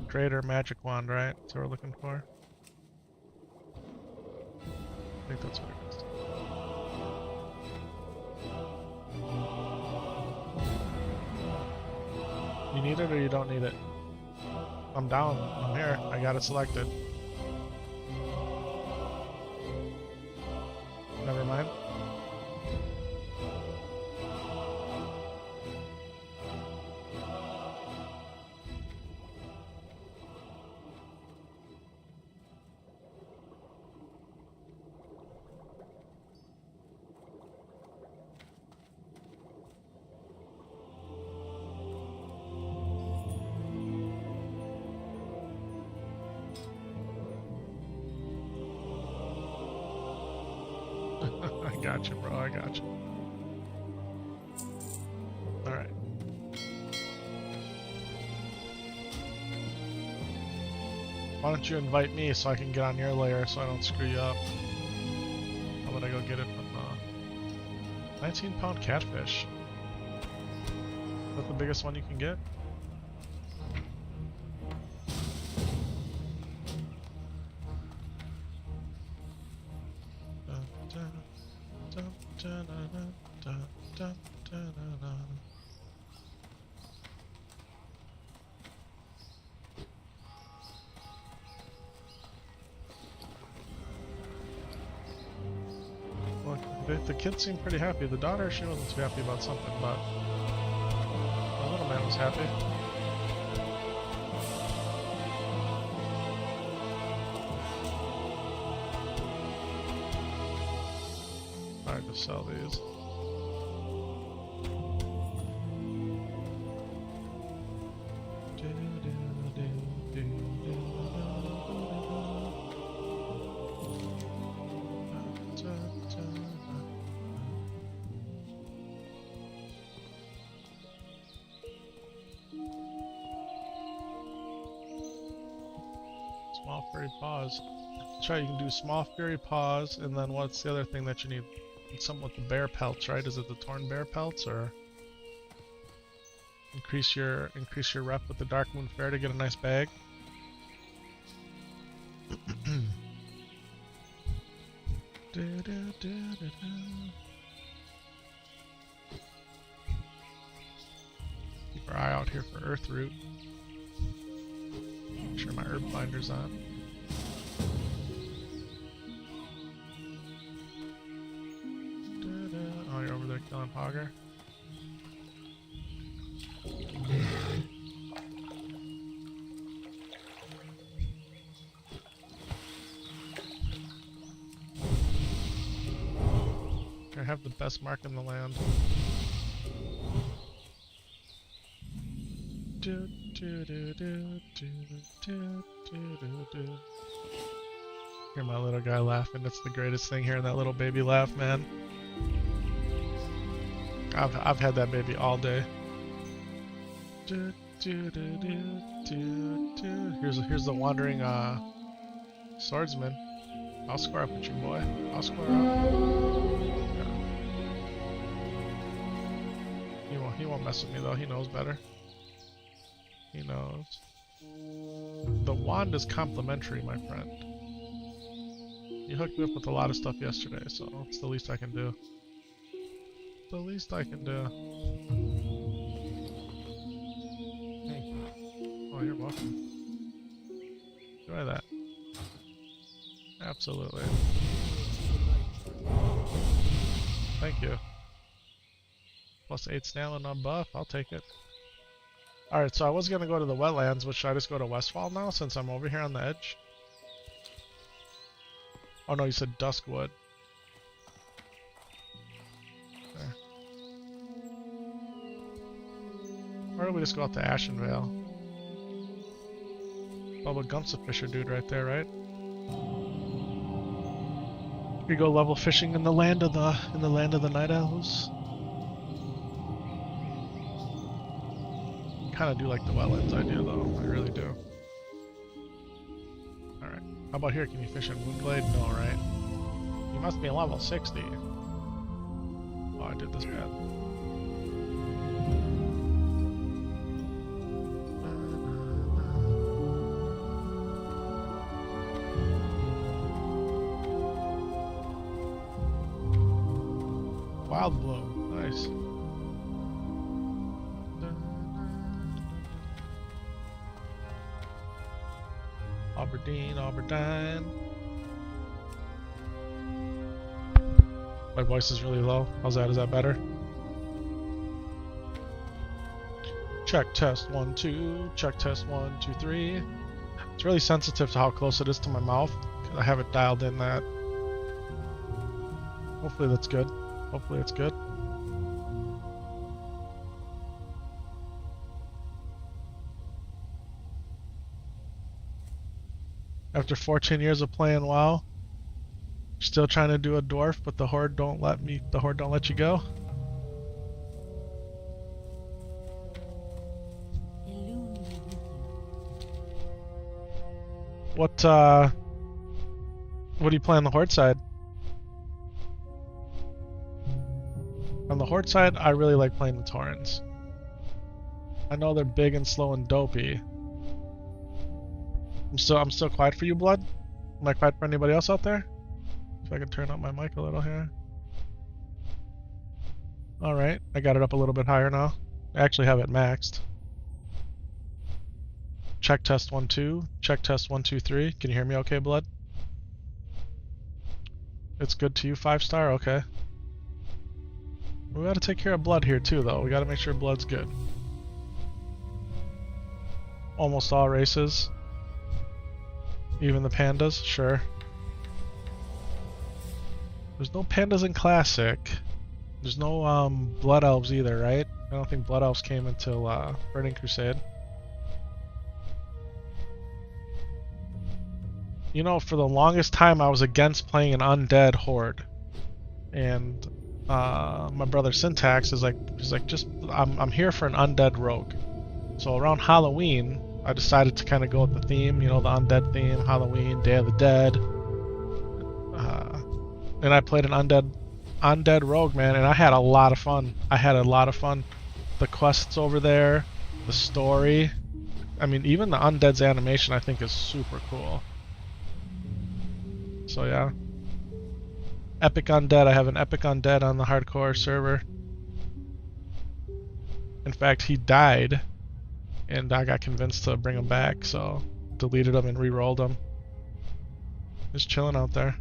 Greater magic wand, right? That's what we're looking for. I think that's what it is. You need it or you don't need it? I'm down. I'm here. I got it selected. Never mind. I got you, bro. I got you. Alright. Why don't you invite me so I can get on your layer so I don't screw you up? How would I go get it from 19-pound catfish? Is that the biggest one you can get? The kids seemed pretty happy. The daughter, she wasn't too happy about something, but the little man was happy. Alright, just sell these. Small furry paws. Try, you can do small furry paws, and then what's the other thing that you need? Something with the bear pelts, right? Is it the torn bear pelts, or increase your rep with the Dark Moon Fair to get a nice bag? Keep our eye out here for Earth Root. Make sure my herb binder's on. Oh, you're over there killing Hogger. I have the best mark in the land. Hear my little guy laughing. It's the greatest thing hearing that little baby laugh, man. I've had that baby all day. Here's the wandering swordsman. I'll square up with you, boy. I'll square up. Yeah. He won't mess with me though. He knows better. He knows. The wand is complimentary, my friend. You hooked me up with a lot of stuff yesterday, so it's the least I can do. The least I can do. Hey. Oh, you're welcome. Enjoy that. Absolutely. Thank you. Plus 8 snail and on buff, I'll take it. Alright, so I was gonna go to the wetlands, but should I just go to Westfall now since I'm over here on the edge? Oh no, you said Duskwood. There. Or do we just go out to Ashenvale? Bubba Gump's a fisher dude right there, right? We go level fishing in the land of the night owls. Kinda do like the wetlands idea though, I really do. Alright. How about here? Can you fish in Woodglade? No, right? You must be level 60. Oh, I did this bad. Wild Bloom, nice. Aberdeen. My voice is really low. How's that? Is that better? Check test 1 2. Check test 1 2 3. It's really sensitive to how close it is to my mouth. I have it dialed in that. Hopefully that's good. Hopefully it's good. After 14 years of playing WoW, still trying to do a dwarf, but the horde don't let you go. What do you play on the Horde side? On the Horde side, I really like playing the Taurens. I know they're big and slow and dopey. I'm still quiet for you, Blood? Am I quiet for anybody else out there? If I can turn up my mic a little here. Alright, I got it up a little bit higher now. I actually have it maxed. Check test 1 2. Check test 1 2 3. Can you hear me okay, Blood? It's good to you, 5-star? Okay. We gotta take care of Blood here too, though. We gotta make sure Blood's good. Almost all races. Even the pandas? Sure. There's no pandas in Classic. There's no Blood Elves either, right? I don't think Blood Elves came until Burning Crusade. You know, for the longest time I was against playing an undead horde. And my brother Syntax is like, just I'm here for an undead rogue. So around Halloween, I decided to kind of go with the theme, you know, the undead theme, Halloween, Day of the Dead. And I played an undead rogue, man, and I had a lot of fun. The quests over there, the story. I mean, even the undead's animation I think is super cool. So yeah. Epic Undead, I have an Epic Undead on the hardcore server. In fact, he died, and I got convinced to bring him back, so deleted him and re-rolled him. Just chilling out there.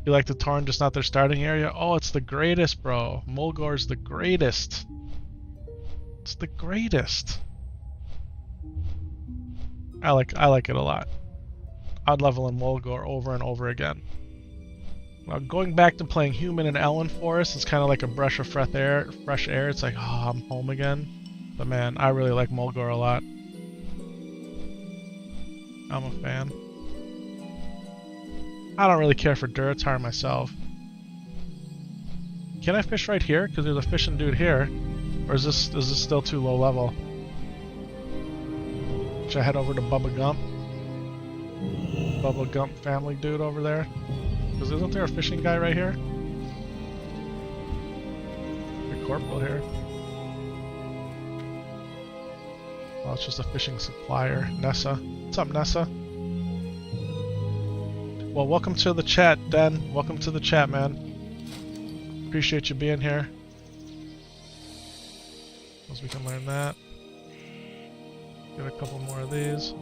You like the Tauren, just not their starting area? Oh, it's the greatest, bro. Mulgor's the greatest. It's the greatest. I like it a lot. I'd level in Mulgor over and over again. Now, going back to playing Human in Elven Forest is kind of like a breath of fresh air. It's like, oh, I'm home again. But man, I really like Mulgor a lot. I'm a fan. I don't really care for Durotar myself. Can I fish right here? Because there's a fishing dude here. Or is this still too low level? Should I head over to Bubba Gump? Bubba Gump family dude over there? Because isn't there a fishing guy right here? A corporal here. Oh, it's just a fishing supplier. Nessa. What's up, Nessa? Well, welcome to the chat, Den. Welcome to the chat, man. Appreciate you being here. As we can learn that. Get a couple more of these.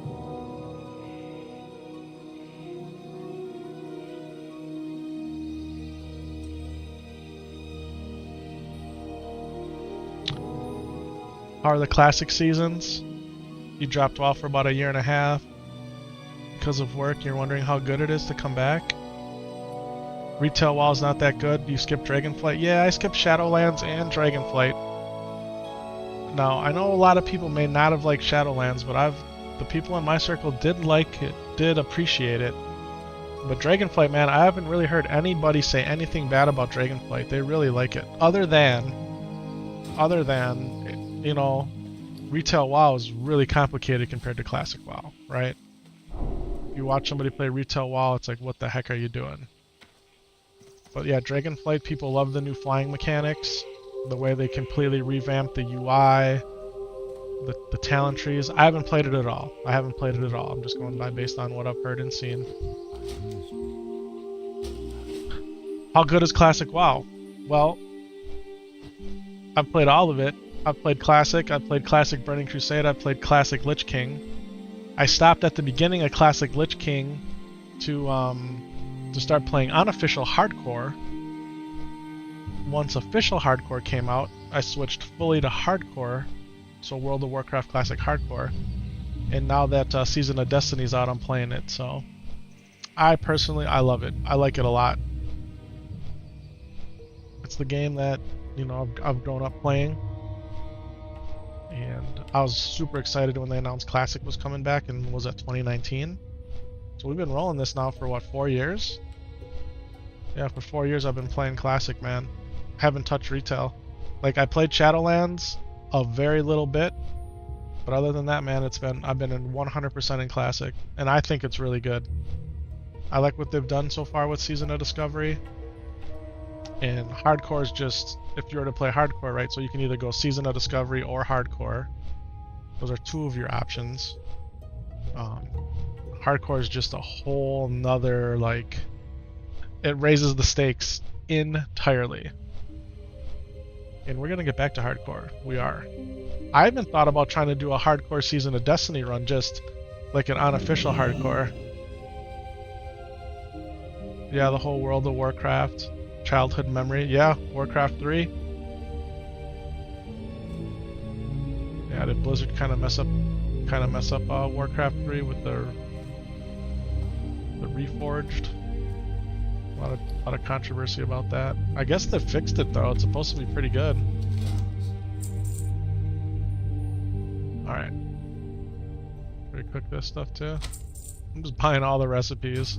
How are the classic seasons? You dropped off for about a year and a half. Because of work, you're wondering how good it is to come back? Retail WoW's not that good. You skip Dragonflight? Yeah, I skipped Shadowlands and Dragonflight. Now, I know a lot of people may not have liked Shadowlands, but the people in my circle did like it, did appreciate it. But Dragonflight, man, I haven't really heard anybody say anything bad about Dragonflight. They really like it. Other than, you know, Retail WoW is really complicated compared to Classic WoW, right? If you watch somebody play Retail WoW, it's like, what the heck are you doing? But yeah, Dragonflight, people love the new flying mechanics, the way they completely revamped the UI, the talent trees. I haven't played it at all. I'm just going by based on what I've heard and seen. How good is Classic WoW? Well, I've played all of it. I've played Classic Burning Crusade, I've played Classic Lich King. I stopped at the beginning of Classic Lich King to start playing unofficial hardcore. Once official hardcore came out, I switched fully to hardcore, so World of Warcraft Classic Hardcore. And now that Season of Destiny's out, I'm playing it, so I love it. I like it a lot. It's the game that, you know, I've grown up playing. And I was super excited when they announced Classic was coming back, and was that 2019? So we've been rolling this now for what, 4 years? Yeah, for 4 years I've been playing Classic, man. Haven't touched retail. Like, I played Shadowlands a very little bit, But other than that, man, I've been in 100% in Classic, and I think it's really good. I like what they've done so far with Season of Discovery. And Hardcore is just, if you were to play Hardcore, right, so you can either go Season of Discovery or Hardcore. Those are two of your options. Hardcore is just a whole nother, like, it raises the stakes entirely. And we're gonna get back to Hardcore. We are. I even thought about trying to do a Hardcore Season of Destiny run, just like an unofficial Hardcore. Yeah, the whole World of Warcraft, childhood memory. Yeah, Warcraft 3. Yeah, did Blizzard kind of mess up Warcraft 3 with the Reforged? A lot of controversy about that. I guess they fixed it though. It's supposed to be pretty good. All right. Should we cook this stuff too? I'm just buying all the recipes.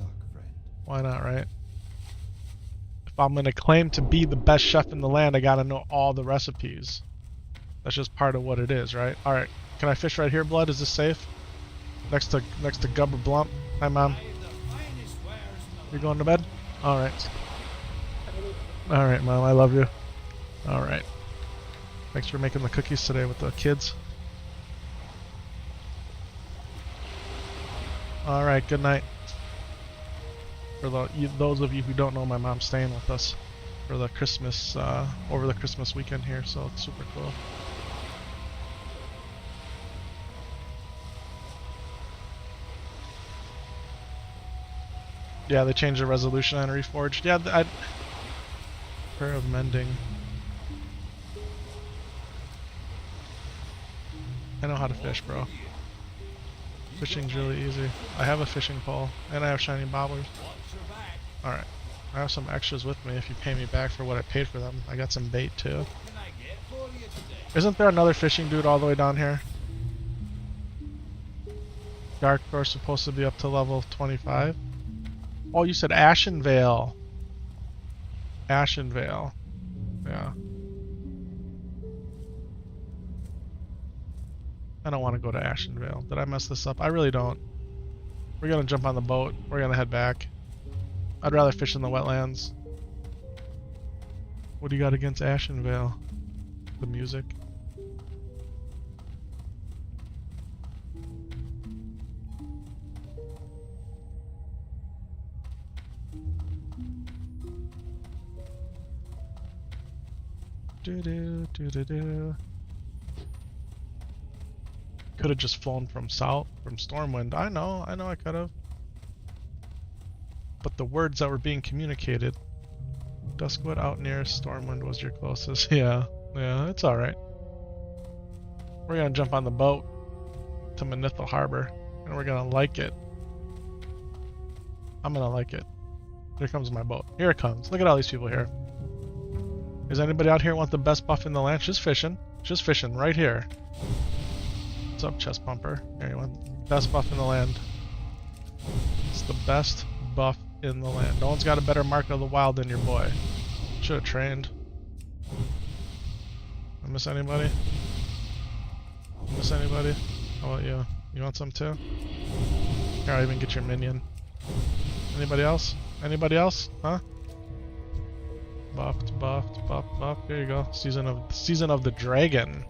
Why not, right? If I'm gonna claim to be the best chef in the land, I gotta know all the recipes. That's just part of what it is, right? All right. Can I fish right here, Blood? Is this safe? Next to Gubber Blump. Hi, Mom. You going to bed? All right. All right, Mom. I love you. All right. Thanks for making the cookies today with the kids. All right. Good night. For those of you who don't know, my mom's staying with us for the Christmas over the Christmas weekend here, so it's super cool. Yeah, they changed the resolution on Reforged. Yeah, prayer of mending. I know how to fish, bro. Fishing's really easy. I have a fishing pole, and I have shiny bobblers. Alright. I have some extras with me if you pay me back for what I paid for them. I got some bait, too. Isn't there another fishing dude all the way down here? Dark Door's supposed to be up to level 25. Oh, you said Ashenvale. Ashenvale. Yeah. I don't want to go to Ashenvale. Did I mess this up? I really don't. We're gonna jump on the boat. We're gonna head back. I'd rather fish in the wetlands. What do you got against Ashenvale? The music. Do-do-do-do-do. Could have just flown from Stormwind. I know I could have. But the words that were being communicated. Duskwood out near Stormwind was your closest. Yeah, it's alright. We're gonna jump on the boat to Manithal Harbor, and we're gonna like it. I'm gonna like it. Here comes my boat. Here it comes. Look at all these people here. Does anybody out here want the best buff in the land? Just fishing. Just fishing right here. What's up, chest bumper? Here you want best buff in the land. It's the best buff in the land. No one's got a better mark of the wild than your boy. Should have trained. I miss anybody? Miss anybody? How about you? You want some too? Here, I'll even get your minion. Anybody else? Anybody else? Huh? Buffed. Here you go. Season of the Dragon.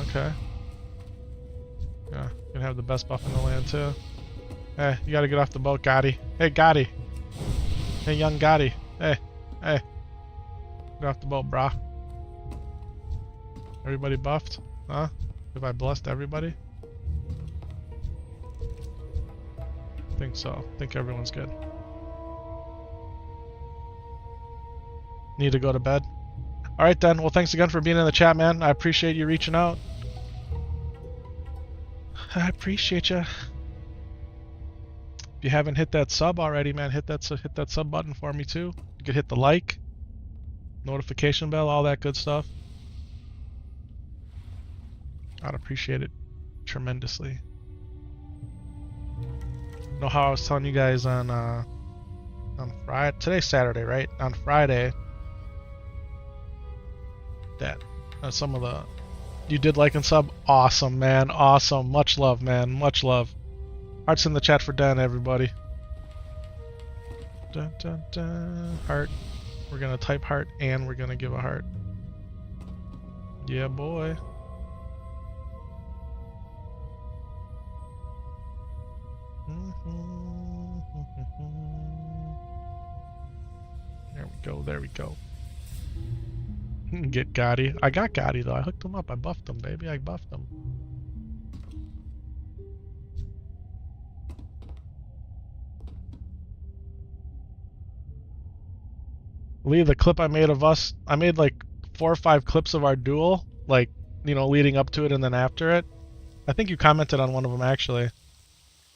Okay. Yeah, you can have the best buff in the land too. Hey, you gotta get off the boat, Gotti. Hey, Gotti. Hey, young Gotti. Hey. Get off the boat, brah. Everybody buffed? Huh? Have I blessed everybody? I think so. I think everyone's good. Need to go to bed? Alright then, well thanks again for being in the chat, man. I appreciate you reaching out. I appreciate you. If you haven't hit that sub already, man, hit that sub button for me too. You could hit the like, notification bell, all that good stuff. I'd appreciate it tremendously. You know how I was telling you guys on Friday? Today's Saturday, right? On Friday, that some of the You did like and sub? Awesome, man. Awesome. Much love, man. Much love. Hearts in the chat for Dan, everybody. Dun, dun, dun. Heart. We're gonna type heart and we're gonna give a heart. Yeah, boy. There we go, there we go. Get Gotti. I got Gotti though. I hooked him up. I buffed him, baby. I buffed him. Lee, the clip I made of us, I made like 4 or 5 clips of our duel, like, you know, leading up to it and then after it. I think you commented on one of them actually.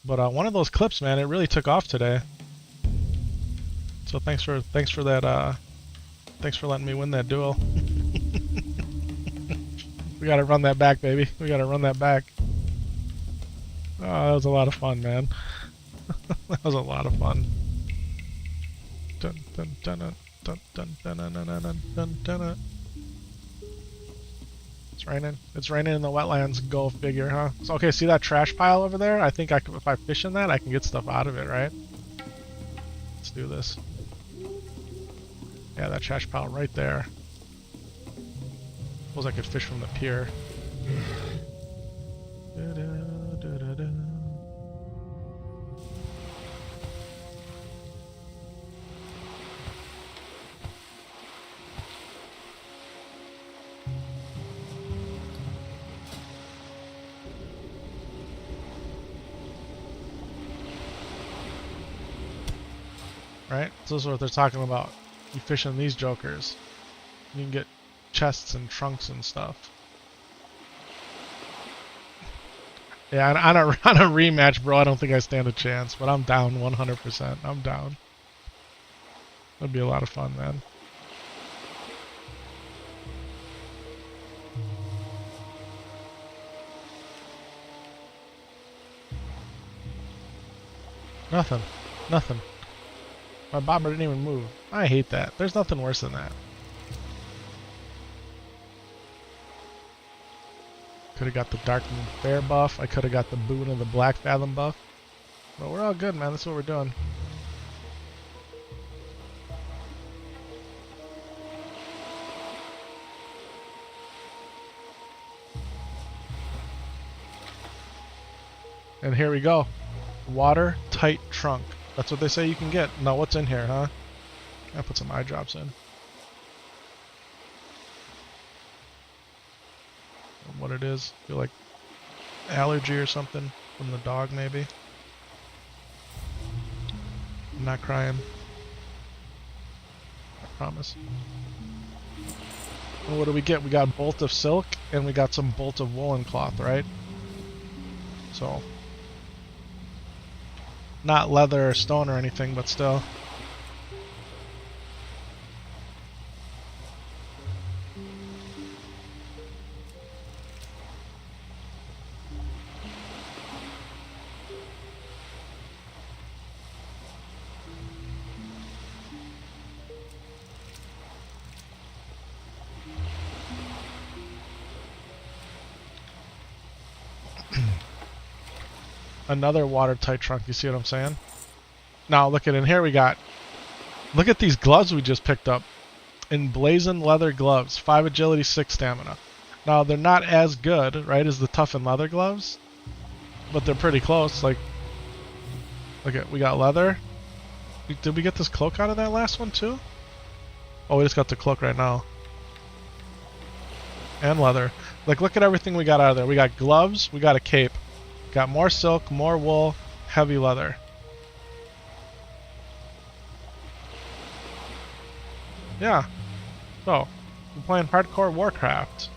But one of those clips, man, it really took off today. So thanks for that. Thanks for letting me win that duel. We gotta run that back, baby. We gotta run that back. Oh, that was a lot of fun, man. That was a lot of fun. Dun, dun, dun, dun, dun, dun, dun, dun, dun, dun, dun, dun. It's raining. It's raining in the wetlands. Go figure, huh? So, okay, see that trash pile over there? I think if I fish in that, I can get stuff out of it, right? Let's do this. Yeah, that trash pile right there. Suppose I could fish from the pier. Right? So this is what they're talking about. You fish in these jokers. You can get chests and trunks and stuff. Yeah, on a rematch, bro, I don't think I stand a chance, but I'm down 100%. I'm down. That'd be a lot of fun, man. Nothing. Nothing. My bobber didn't even move. I hate that. There's nothing worse than that. Could have got the Darkened Fair buff. I could have got the Boon of the Black Fathom buff. But we're all good, man. That's what we're doing. And here we go. Watertight trunk. That's what they say you can get. Now what's in here, huh? I put some eye drops in. What it is. Feel like allergy or something from the dog, maybe. I'm not crying. I promise. And what do we get? We got Bolt of Silk and we got some Bolt of Woolen Cloth, right? So, not leather or stone or anything, but still. Another watertight trunk, you see what I'm saying? Now look at in here we got, look at these gloves we just picked up. Emblazoned leather gloves, 5 agility, 6 stamina. Now they're not as good, right, as the toughened leather gloves, but they're pretty close. Like, look at, we got leather. Did we get this cloak out of that last one too? Oh, we just got the cloak right now. And leather. Like, look at everything we got out of there. We got gloves, we got a cape. Got more silk, more wool, heavy leather. Yeah. So, we're playing hardcore Warcraft.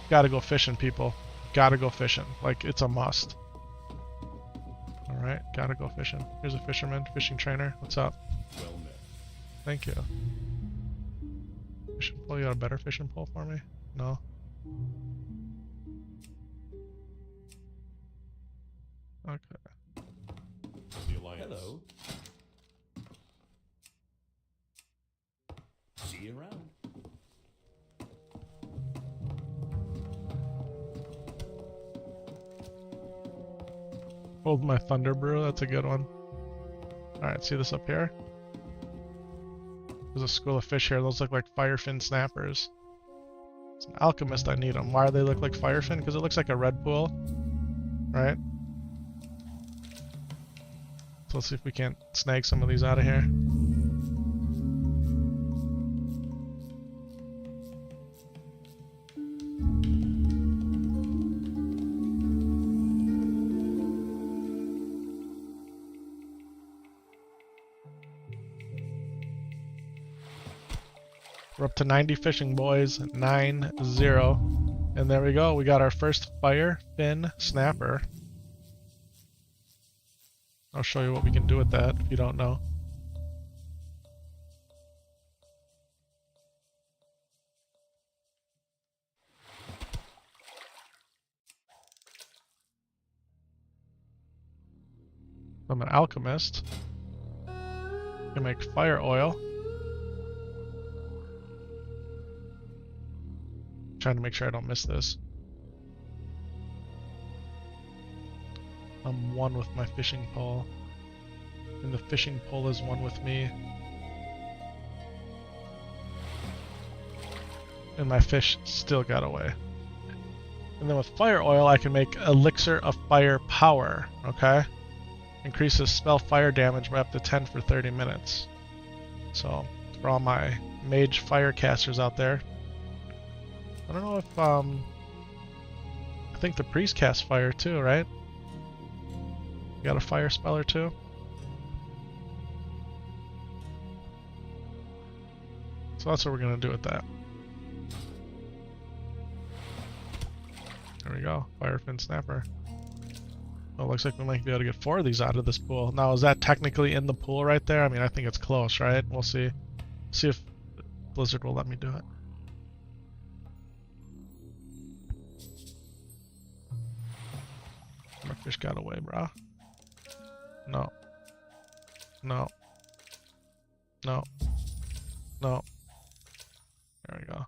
Gotta go fishing, people. Gotta go fishing. Like, it's a must. Alright, gotta go fishing. Here's a fisherman, fishing trainer. What's up? Well met. Thank you. Fishing pole, you got a better fishing pole for me? No? Okay. The Alliance. Hello. See you around. Hold my thunder brew, that's a good one. Alright, see this up here? There's a school of fish here. Those look like firefin snappers. It's an alchemist, I need them. Why do they look like firefin? Because it looks like a red pool. Right? So let's see if we can't snag some of these out of here. We're up to 90 fishing, boys. 9-0. And there we go. We got our first fire fin snapper. I'll show you what we can do with that if you don't know. I'm an alchemist. I can make fire oil. Trying to make sure I don't miss this. I'm one with my fishing pole. And the fishing pole is one with me. And my fish still got away. And then with fire oil, I can make elixir of fire power. Okay? Increases spell fire damage by up to 10 for 30 minutes. So, for all my mage fire casters out there, I don't know if, I think the priest casts fire too, right? You got a fire spell or two? So that's what we're gonna do with that. There we go, firefin snapper. Well, looks like we might be able to get 4 of these out of this pool. Now, is that technically in the pool right there? I mean, I think it's close, right? We'll see. See if Blizzard will let me do it. My fish got away, bro. No. No. No. No. There we go.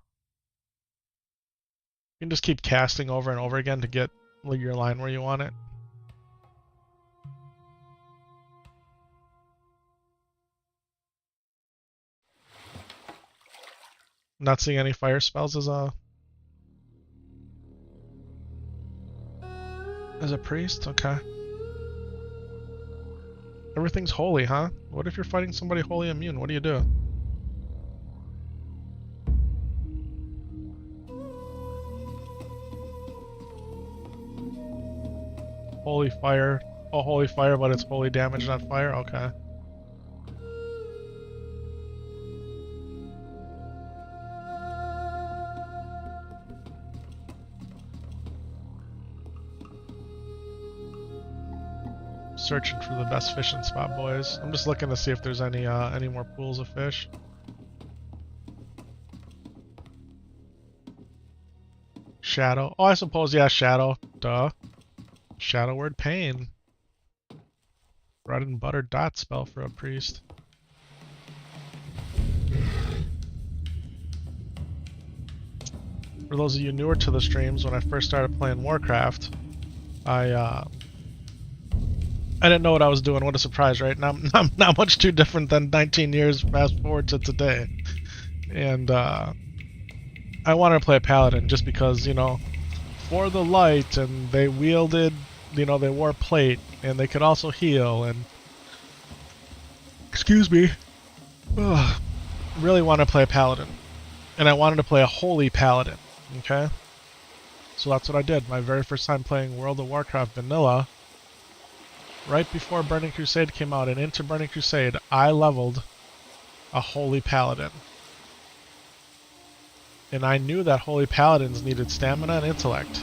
You can just keep casting over and over again to get your line where you want it. Not seeing any fire spells as a priest? Okay. Everything's holy, huh? What if you're fighting somebody holy immune? What do you do? Holy fire. Oh, holy fire, but it's holy damage, not fire? Okay. Searching for the best fishing spot, boys. I'm just looking to see if there's any more pools of fish. Shadow. Oh, I suppose, yeah, shadow. Duh. Shadow word pain. Bread and butter dot spell for a priest. For those of you newer to the streams, when I first started playing Warcraft, I didn't know what I was doing. What a surprise, right? Not much too different than 19 years fast forward to today. And I wanted to play a paladin just because, you know, for the light, and they wielded, you know, they wore plate, and they could also heal, and excuse me, really wanted to play a paladin. And I wanted to play a holy paladin, okay? So that's what I did. My very first time playing World of Warcraft Vanilla, right before Burning Crusade came out and into Burning Crusade, I leveled a Holy Paladin. And I knew that Holy Paladins needed stamina and intellect.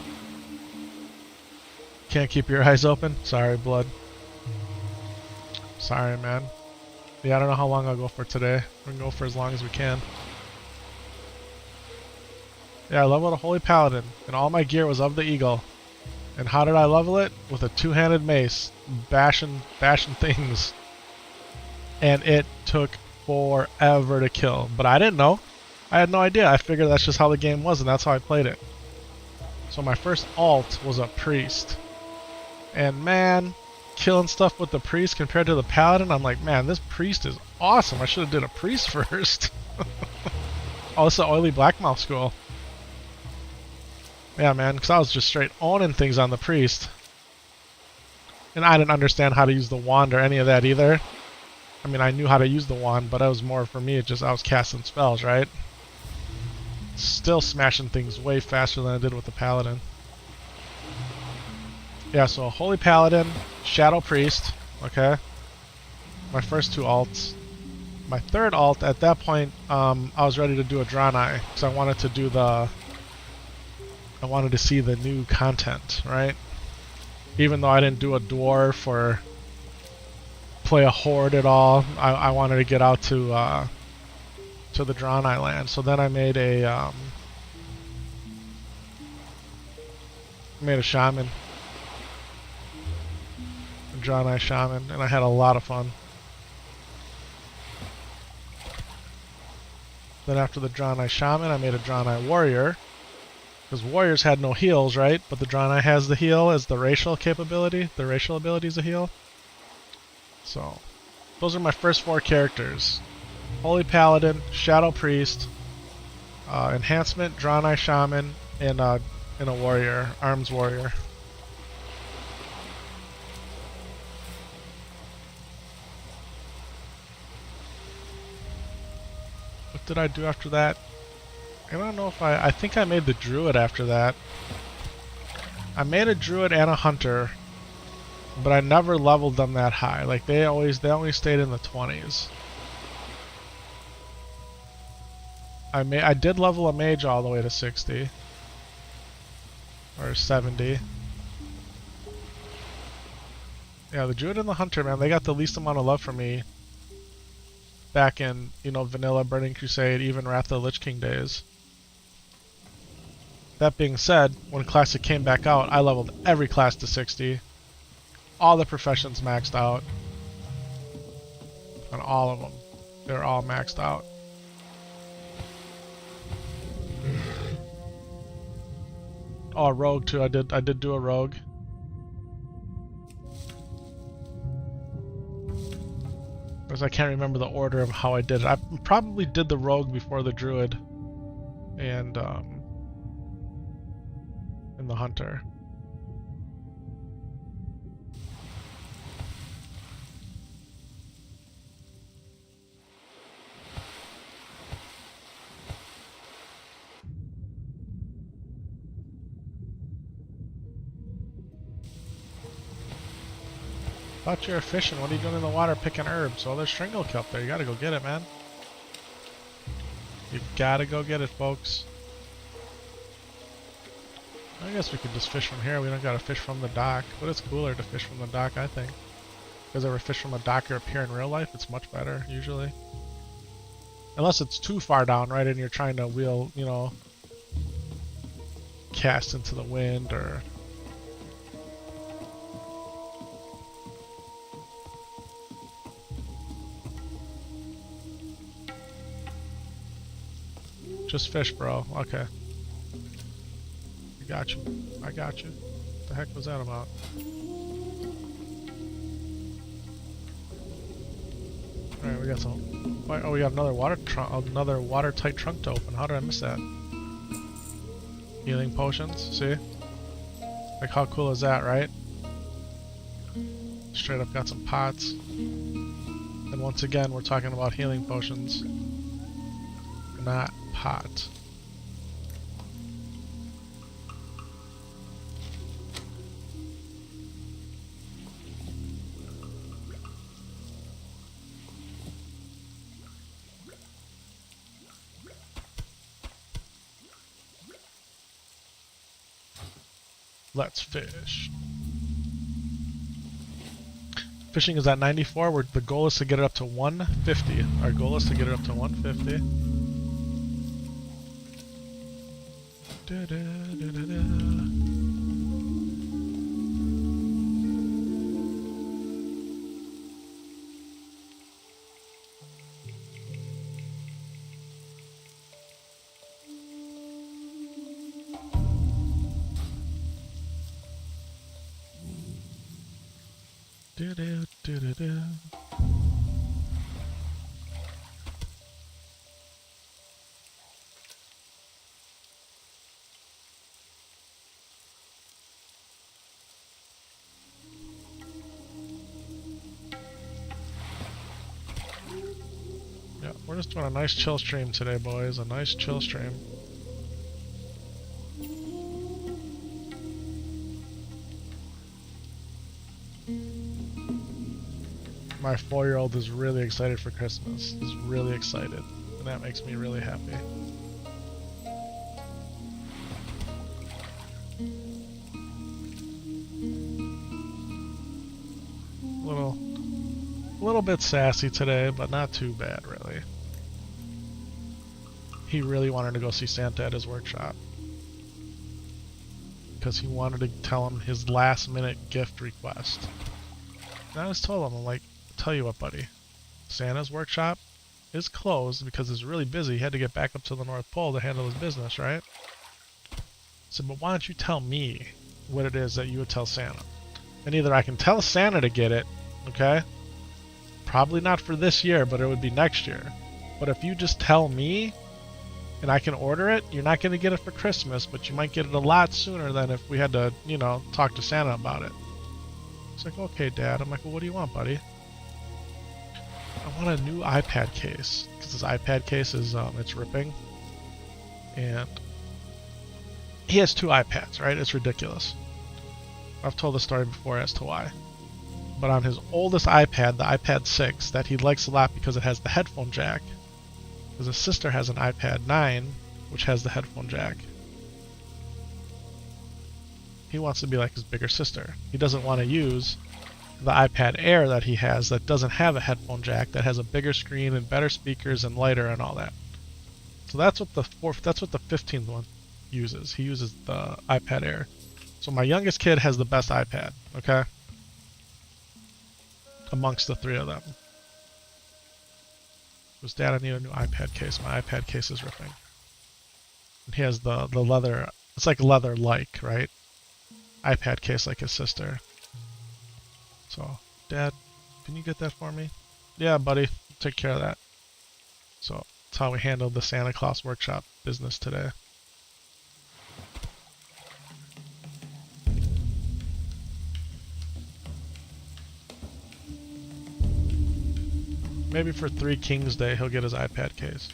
Can't keep your eyes open? Sorry, blood. Sorry, man. Yeah, I don't know how long I'll go for today. We can go for as long as we can. Yeah, I leveled a Holy Paladin, and all my gear was of the Eagle. And how did I level it? With a two-handed mace, bashing things. And it took forever to kill. But I didn't know. I had no idea. I figured that's just how the game was, and that's how I played it. So my first alt was a priest. And man, killing stuff with the priest compared to the paladin. I'm like, man, this priest is awesome. I should have did a priest first. Oh, this is the oily blackmouth school. Yeah, man, because I was just straight owning things on the priest. And I didn't understand how to use the wand or any of that either. I mean, I knew how to use the wand, but it was more for me, it just I was casting spells, right? Still smashing things way faster than I did with the paladin. Yeah, so Holy Paladin, Shadow Priest, okay? My first two alts. My third alt, at that point, I was ready to do a Draenei, because I wanted to do the... I wanted to see the new content, right? Even though I didn't do a Dwarf or play a Horde at all, I wanted to get out to the Draenei land. So then I made a shaman. A Draenei shaman, and I had a lot of fun. Then after the Draenei shaman, I made a Draenei warrior. Because warriors had no heals, right? But the Draenei has the heal as the racial capability. The racial ability is a heal. So, those are my first four characters. Holy Paladin, Shadow Priest, Enhancement, Draenei Shaman, and a warrior, Arms Warrior. What did I do after that? I don't know if I think I made the Druid after that. I made a Druid and a Hunter, but I never leveled them that high. Like they always stayed in the 20s. I did level a Mage all the way to 60 or 70. Yeah, the Druid and the Hunter, man, they got the least amount of love for me back in, you know, vanilla, Burning Crusade, even Wrath of the Lich King days. That being said, when Classic came back out, I leveled every class to 60. All the professions maxed out. On all of them. They're all maxed out. Oh, a rogue too. I did do a rogue. Because I can't remember the order of how I did it. I probably did the rogue before the druid and the hunter. Thought you were fishing. What are you doing in the water picking herbs? Oh, there's Stringle Kelp there. You gotta go get it, man. You gotta go get it, folks. I guess we could just fish from here. We don't gotta fish from the dock. But it's cooler to fish from the dock, I think. Because ever fish from a dock or up here in real life, it's much better, usually. Unless it's too far down, right? And you're trying to wheel, you know, cast into the wind or... Just fish, bro. Okay. I got you. I got you. What the heck was that about? Alright, we got some... Oh, we got another watertight trunk to open. How did I miss that? Healing potions, see? Like, how cool is that, right? Straight up got some pots. And once again, we're talking about healing potions. Not pot. Let's fish. Fishing is at 94. The goal is to get it up to 150. Our goal is to get it up to 150. Da, da, da, da, da. Do-do-do-do-do. Yeah, we're just doing a nice chill stream today, boys. A nice chill stream. My 4-year-old is really excited for Christmas. He's really excited. And that makes me really happy. A little bit sassy today, but not too bad, really. He really wanted to go see Santa at his workshop. Because he wanted to tell him his last-minute gift request. And I just told him, I'm like, tell you what, buddy. Santa's workshop is closed because he's really busy. He had to get back up to the North Pole to handle his business, right? I said, but why don't you tell me what it is that you would tell Santa? And either I can tell Santa to get it, okay? Probably not for this year, but it would be next year. But if you just tell me and I can order it, you're not going to get it for Christmas, but you might get it a lot sooner than if we had to, you know, talk to Santa about it. It's like, okay, Dad. I'm like, well, what do you want, buddy? I want a new iPad case, because this iPad case is, it's ripping. And he has 2 iPads, right? It's ridiculous. I've told the story before as to why. But on his oldest iPad, the iPad 6, that he likes a lot because it has the headphone jack, because his sister has an iPad 9, which has the headphone jack. He wants to be like his bigger sister. He doesn't want to use the iPad Air that he has that doesn't have a headphone jack, that has a bigger screen and better speakers and lighter and all that. So that's what the 15th one uses. He uses the iPad Air. So my youngest kid has the best iPad, okay? Amongst the 3 of them. He goes, Dad, I need a new iPad case. My iPad case is ripping. And he has the leather, it's like leather-like, right? iPad case like his sister. So, Dad, can you get that for me? Yeah, buddy, take care of that. So, that's how we handled the Santa Claus workshop business today. Maybe for 3 Kings Day, he'll get his iPad case.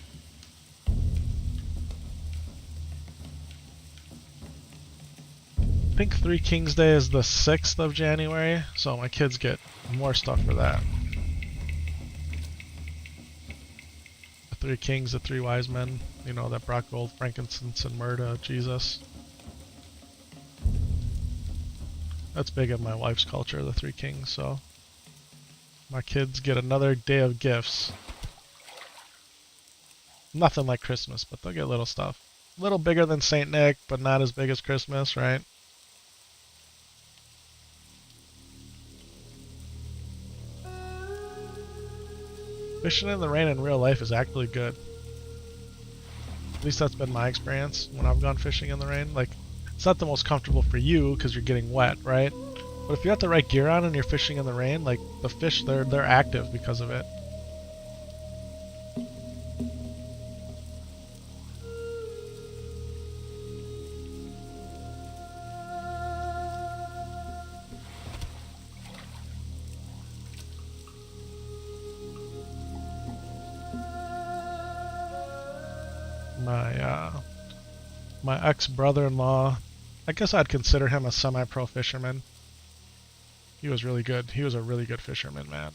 I think 3 Kings Day is the 6th of January, so my kids get more stuff for that. The 3 kings, the 3 wise men, you know, that brought gold, frankincense, and myrrh to Jesus. That's big in my wife's culture, the 3 kings, so my kids get another day of gifts. Nothing like Christmas, but they'll get little stuff. A little bigger than St. Nick, but not as big as Christmas, right? Fishing in the rain in real life is actually good. At least that's been my experience when I've gone fishing in the rain. Like, it's not the most comfortable for you because you're getting wet, right? But if you have the right gear on and you're fishing in the rain, like, the fish, they're active because of it. My ex-brother-in-law, I guess I'd consider him a semi-pro fisherman. He was really good. He was a really good fisherman, man.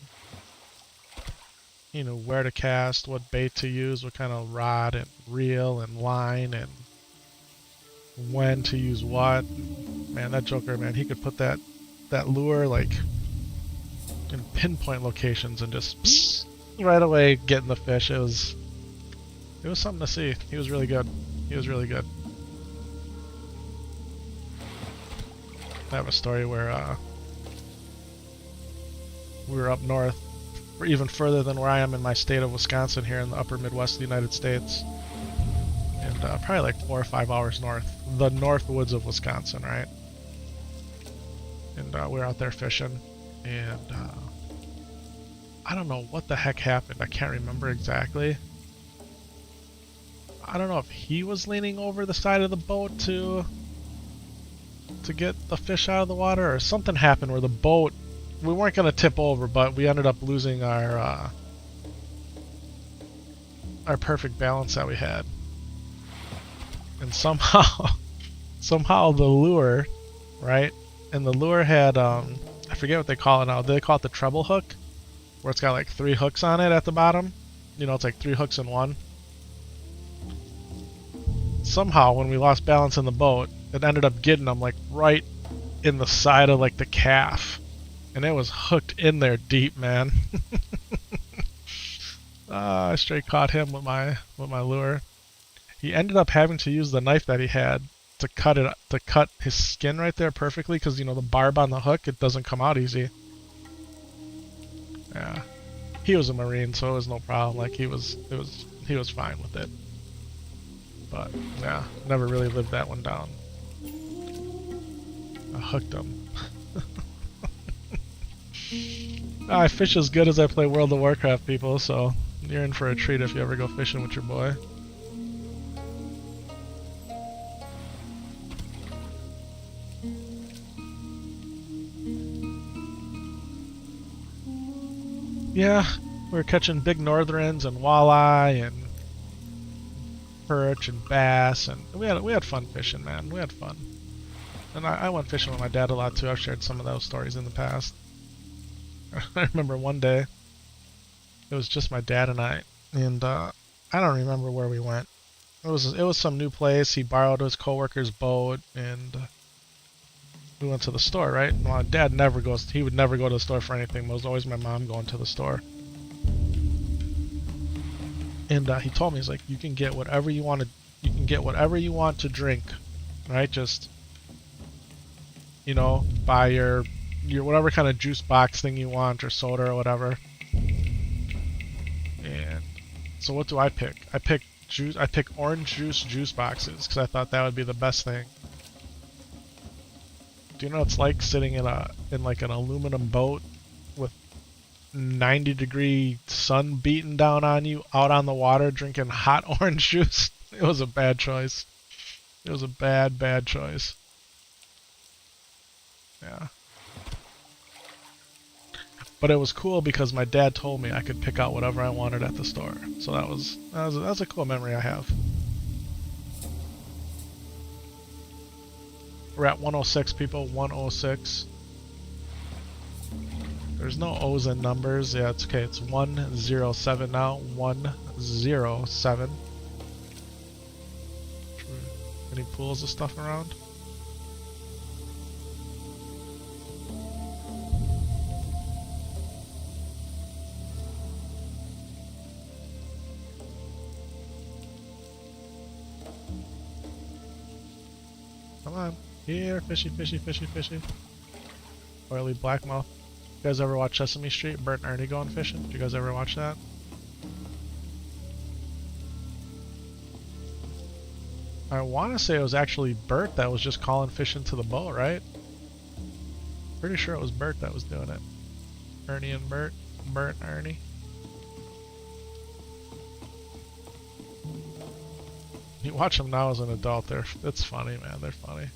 He knew where to cast, what bait to use, what kind of rod and reel and line, and when to use what. Man, that joker, man, he could put that lure like in pinpoint locations and just right away getting the fish. It was something to see. He was really good. He was really good. I have a story where we were up north, or even further than where I am in my state of Wisconsin, here in the upper Midwest of the United States, and probably like 4 or 5 hours north, the north woods of Wisconsin, right? And we were out there fishing, And I don't know what the heck happened. I can't remember exactly. I don't know if he was leaning over the side of the boat to get the fish out of the water, or something happened where the boat, we weren't going to tip over, but we ended up losing our perfect balance that we had. And somehow the lure, right? And the lure had I forget what they call it now. They call it the treble hook, where it's got like 3 hooks on it at the bottom. You know, it's like 3 hooks in one. Somehow, when we lost balance in the boat, it ended up getting them like right in the side of like the calf, and it was hooked in there deep, man. I straight caught him with my lure. He ended up having to use the knife that he had to cut his skin right there perfectly, because you know the barb on the hook, it doesn't come out easy. Yeah, he was a Marine, so it was no problem. Like he was fine with it. But yeah, never really lived that one down. I hooked him. I fish as good as I play World of Warcraft, people, so you're in for a treat if you ever go fishing with your boy. Yeah, we were catching big northerns and walleye and perch and bass, and we had fun fishing, man. We had fun. And I went fishing with my dad a lot too. I've shared some of those stories in the past. I remember one day, it was just my dad and I don't remember where we went. It was some new place. He borrowed his coworker's boat, and we went to the store, right? And my dad never goes. He would never go to the store for anything. It was always my mom going to the store. And he told me, he's like, you can get whatever you want to. You can get whatever you want to drink, right? Just, you know, buy your whatever kind of juice box thing you want, or soda or whatever. And so what do I pick? I pick orange juice boxes, because I thought that would be the best thing. Do you know what it's like sitting in like an aluminum boat with 90-degree sun beating down on you out on the water drinking hot orange juice? It was a bad choice. It was a bad choice. Yeah. But it was cool because my dad told me I could pick out whatever I wanted at the store. So that was a cool memory I have. We're at 106, people. 106. There's no O's in numbers. Yeah, it's okay. It's 107 now. 107. Any pools of stuff around? Come on. Here, fishy. Oily blackmouth. You guys ever watch Sesame Street? Bert and Ernie going fishing? Did you guys ever watch that? I want to say it was actually Bert that was just calling fish into the boat, right? Pretty sure it was Bert that was doing it. Ernie and Bert. Bert and Ernie. You watch them now as an adult, it's funny, man. They're funny.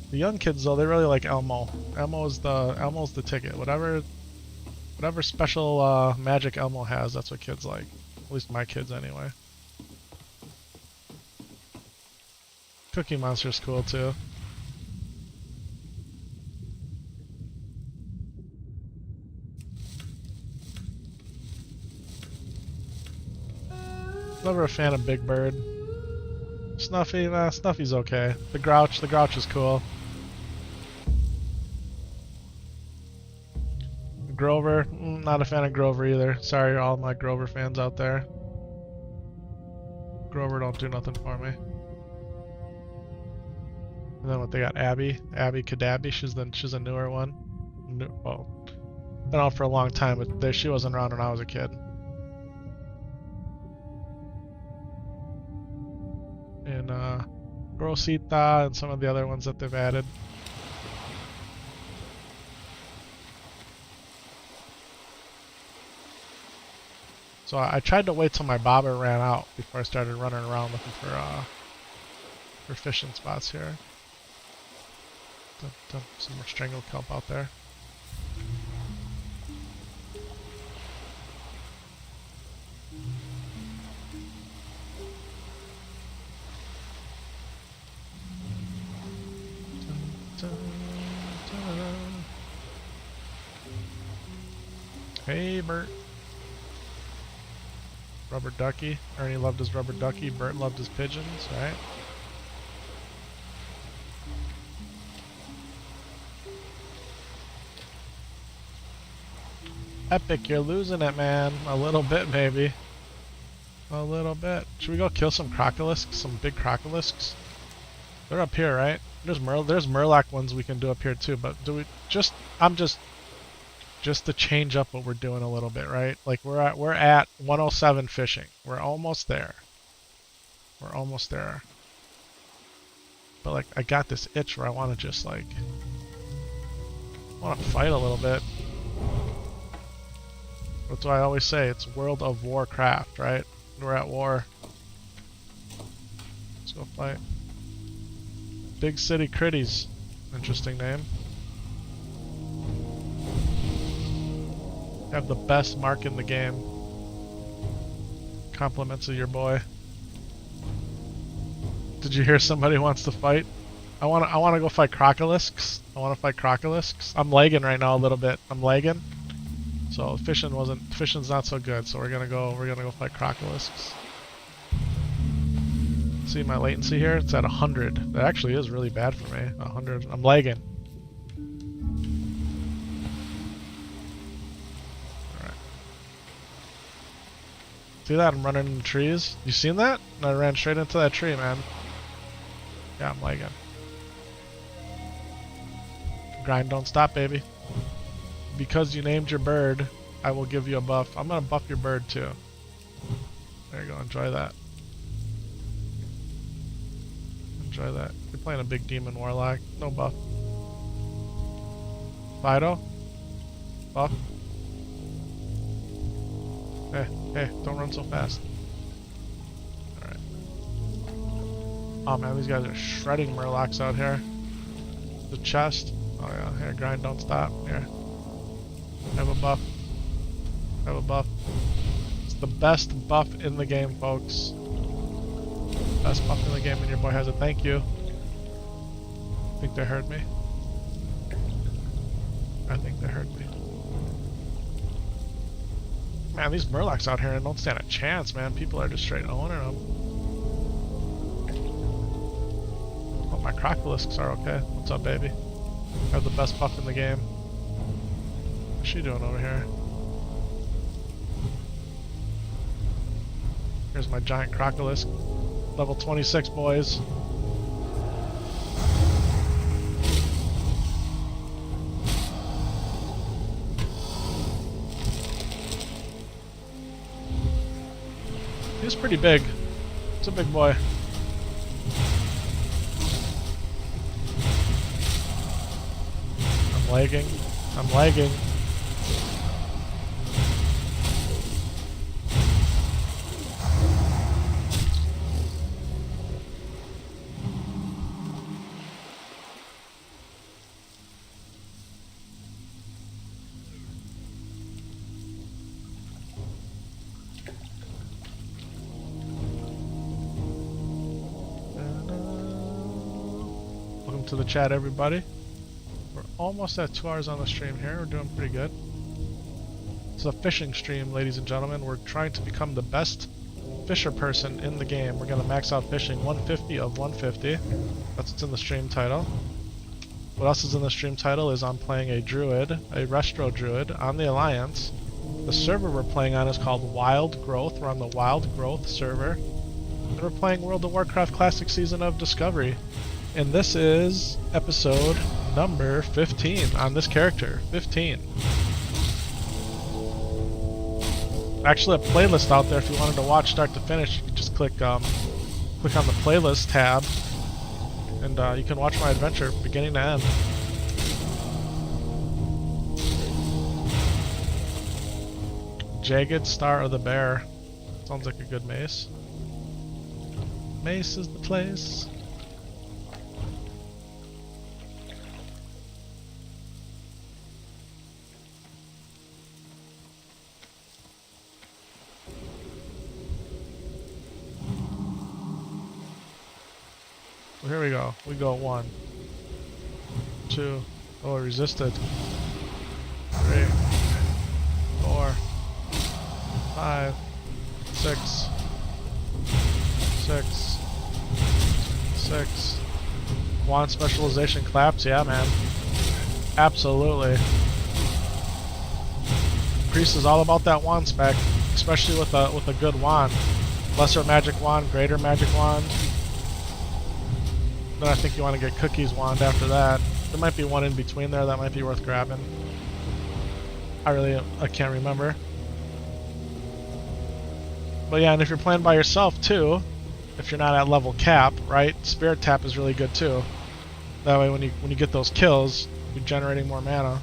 The young kids though, they really like Elmo. Elmo's the ticket. Whatever special magic Elmo has, that's what kids like. At least my kids anyway. Cookie Monster's cool too. Never a fan of Big Bird. Snuffy, nah, Snuffy's okay. The Grouch is cool. Grover, not a fan of Grover either. Sorry all my Grover fans out there. Grover don't do nothing for me. And then what they got? Abby Cadabby. She's a newer one. Well, been out for a long time, but she wasn't around when I was a kid. in Rosita and some of the other ones that they've added. So I tried to wait till my bobber ran out before I started running around looking for fishing spots here. Some more strangle kelp out there. Hey, Bert. Rubber ducky. Ernie loved his rubber ducky. Bert loved his pigeons, right? Epic, you're losing it, man. A little bit, maybe. A little bit. Should we go kill some crocolisks? Some big crocolisks? They're up here, right? There's Murloc ones we can do up here too, but do we just just to change up what we're doing a little bit, right? Like we're at 107 fishing. We're almost there. We're almost there. But like I got this itch where I want to just like want to fight a little bit. That's why I always say it's World of Warcraft, right? We're at war. Let's go fight. Big City Critties. Interesting name. Have the best mark in the game. Compliments of your boy. Did you hear somebody wants to fight? I wanna go fight crocolisks. I wanna fight crocolisks. I'm lagging right now a little bit. I'm lagging. So fishing's not so good, so we're gonna go fight crocolisks. See my latency here? It's at 100. That actually is really bad for me. 100. I'm lagging. Alright. See that? I'm running into trees. You seen that? I ran straight into that tree, man. Yeah, I'm lagging. Grind don't stop, baby. Because you named your bird, I will give you a buff. I'm gonna buff your bird too. There you go, enjoy that. Enjoy that. You're playing a big demon warlock. No buff. Fido? Buff? Hey, don't run so fast. Alright. Oh man, these guys are shredding Murlocs out here. The chest. Oh yeah, here, grind don't stop. Here. Have a buff. Have a buff. It's the best buff in the game, folks. Best buff in the game, and your boy has it. Thank you. I think they heard me. I think they heard me. Man, these Murlocs out here don't stand a chance, man. People are just straight owning them. Oh, my crocolisks are okay. What's up, baby? I have the best buff in the game. What's she doing over here? Here's my giant crocolisk. Level 26, boys. He's pretty big. It's a big boy. I'm lagging. I'm lagging. To the chat, everybody. We're almost at 2 hours on the stream here. We're doing pretty good. It's a fishing stream, ladies and gentlemen. We're trying to become the best fisher person in the game. We're going to max out fishing 150 of 150. That's what's in the stream title. What else is in the stream title is I'm playing a druid, a RESTRO druid on the Alliance. The server we're playing on is called Wild Growth. We're on the Wild Growth server. And we're playing World of Warcraft Classic Season of Discovery. And this is episode number 15 on this character. 15. Actually, a playlist out there if you wanted to watch start to finish. You can just click click on the playlist tab, and you can watch my adventure beginning to end. Jagged Star of the Bear. Sounds like a good mace. Mace is the place. Well, here we go. We go 1, 2. Oh, it resisted. 3, 4, 5, 6, 6, 6. Wand specialization claps, yeah, man. Absolutely. Priest is all about that wand spec, especially with a good wand. Lesser magic wand, greater magic wand. Then I think you want to get Cookie's wand after that. There might be one in between there that might be worth grabbing. I can't remember. But yeah, and if you're playing by yourself too, if you're not at level cap, right? Spirit tap is really good too. That way when you get those kills, you're generating more mana.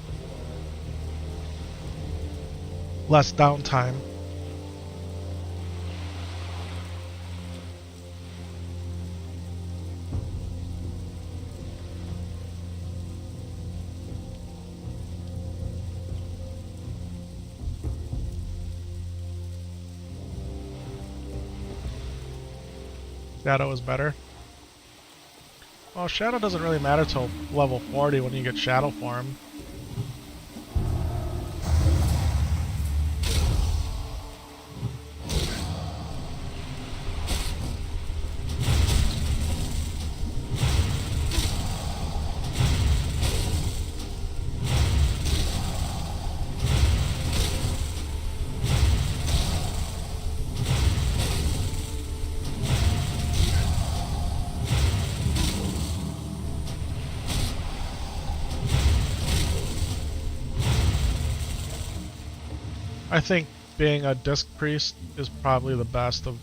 Less downtime. Shadow is better. Well, Shadow doesn't really matter till level 40 when you get Shadow form. I think being a Disc Priest is probably the best of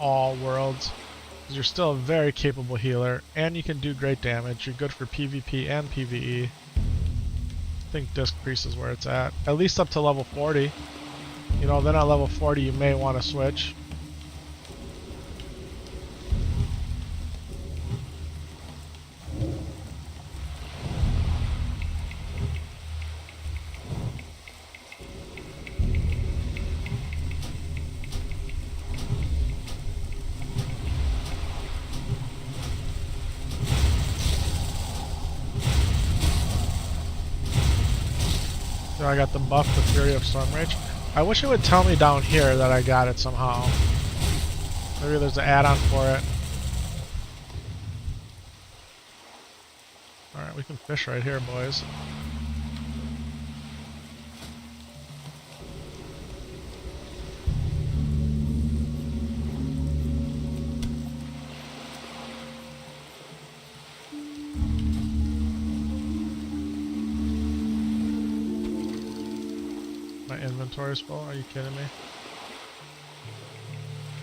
all worlds, because you're still a very capable healer, and you can do great damage. You're good for PvP and PvE. I think Disc Priest is where it's at least up to level 40. You know, then at level 40 you may want to switch. I got the buff, the Fury of Storm Rage. I wish it would tell me down here that I got it somehow. Maybe there's an add-on for it. Alright, we can fish right here, boys. My inventory's full? Are you kidding me?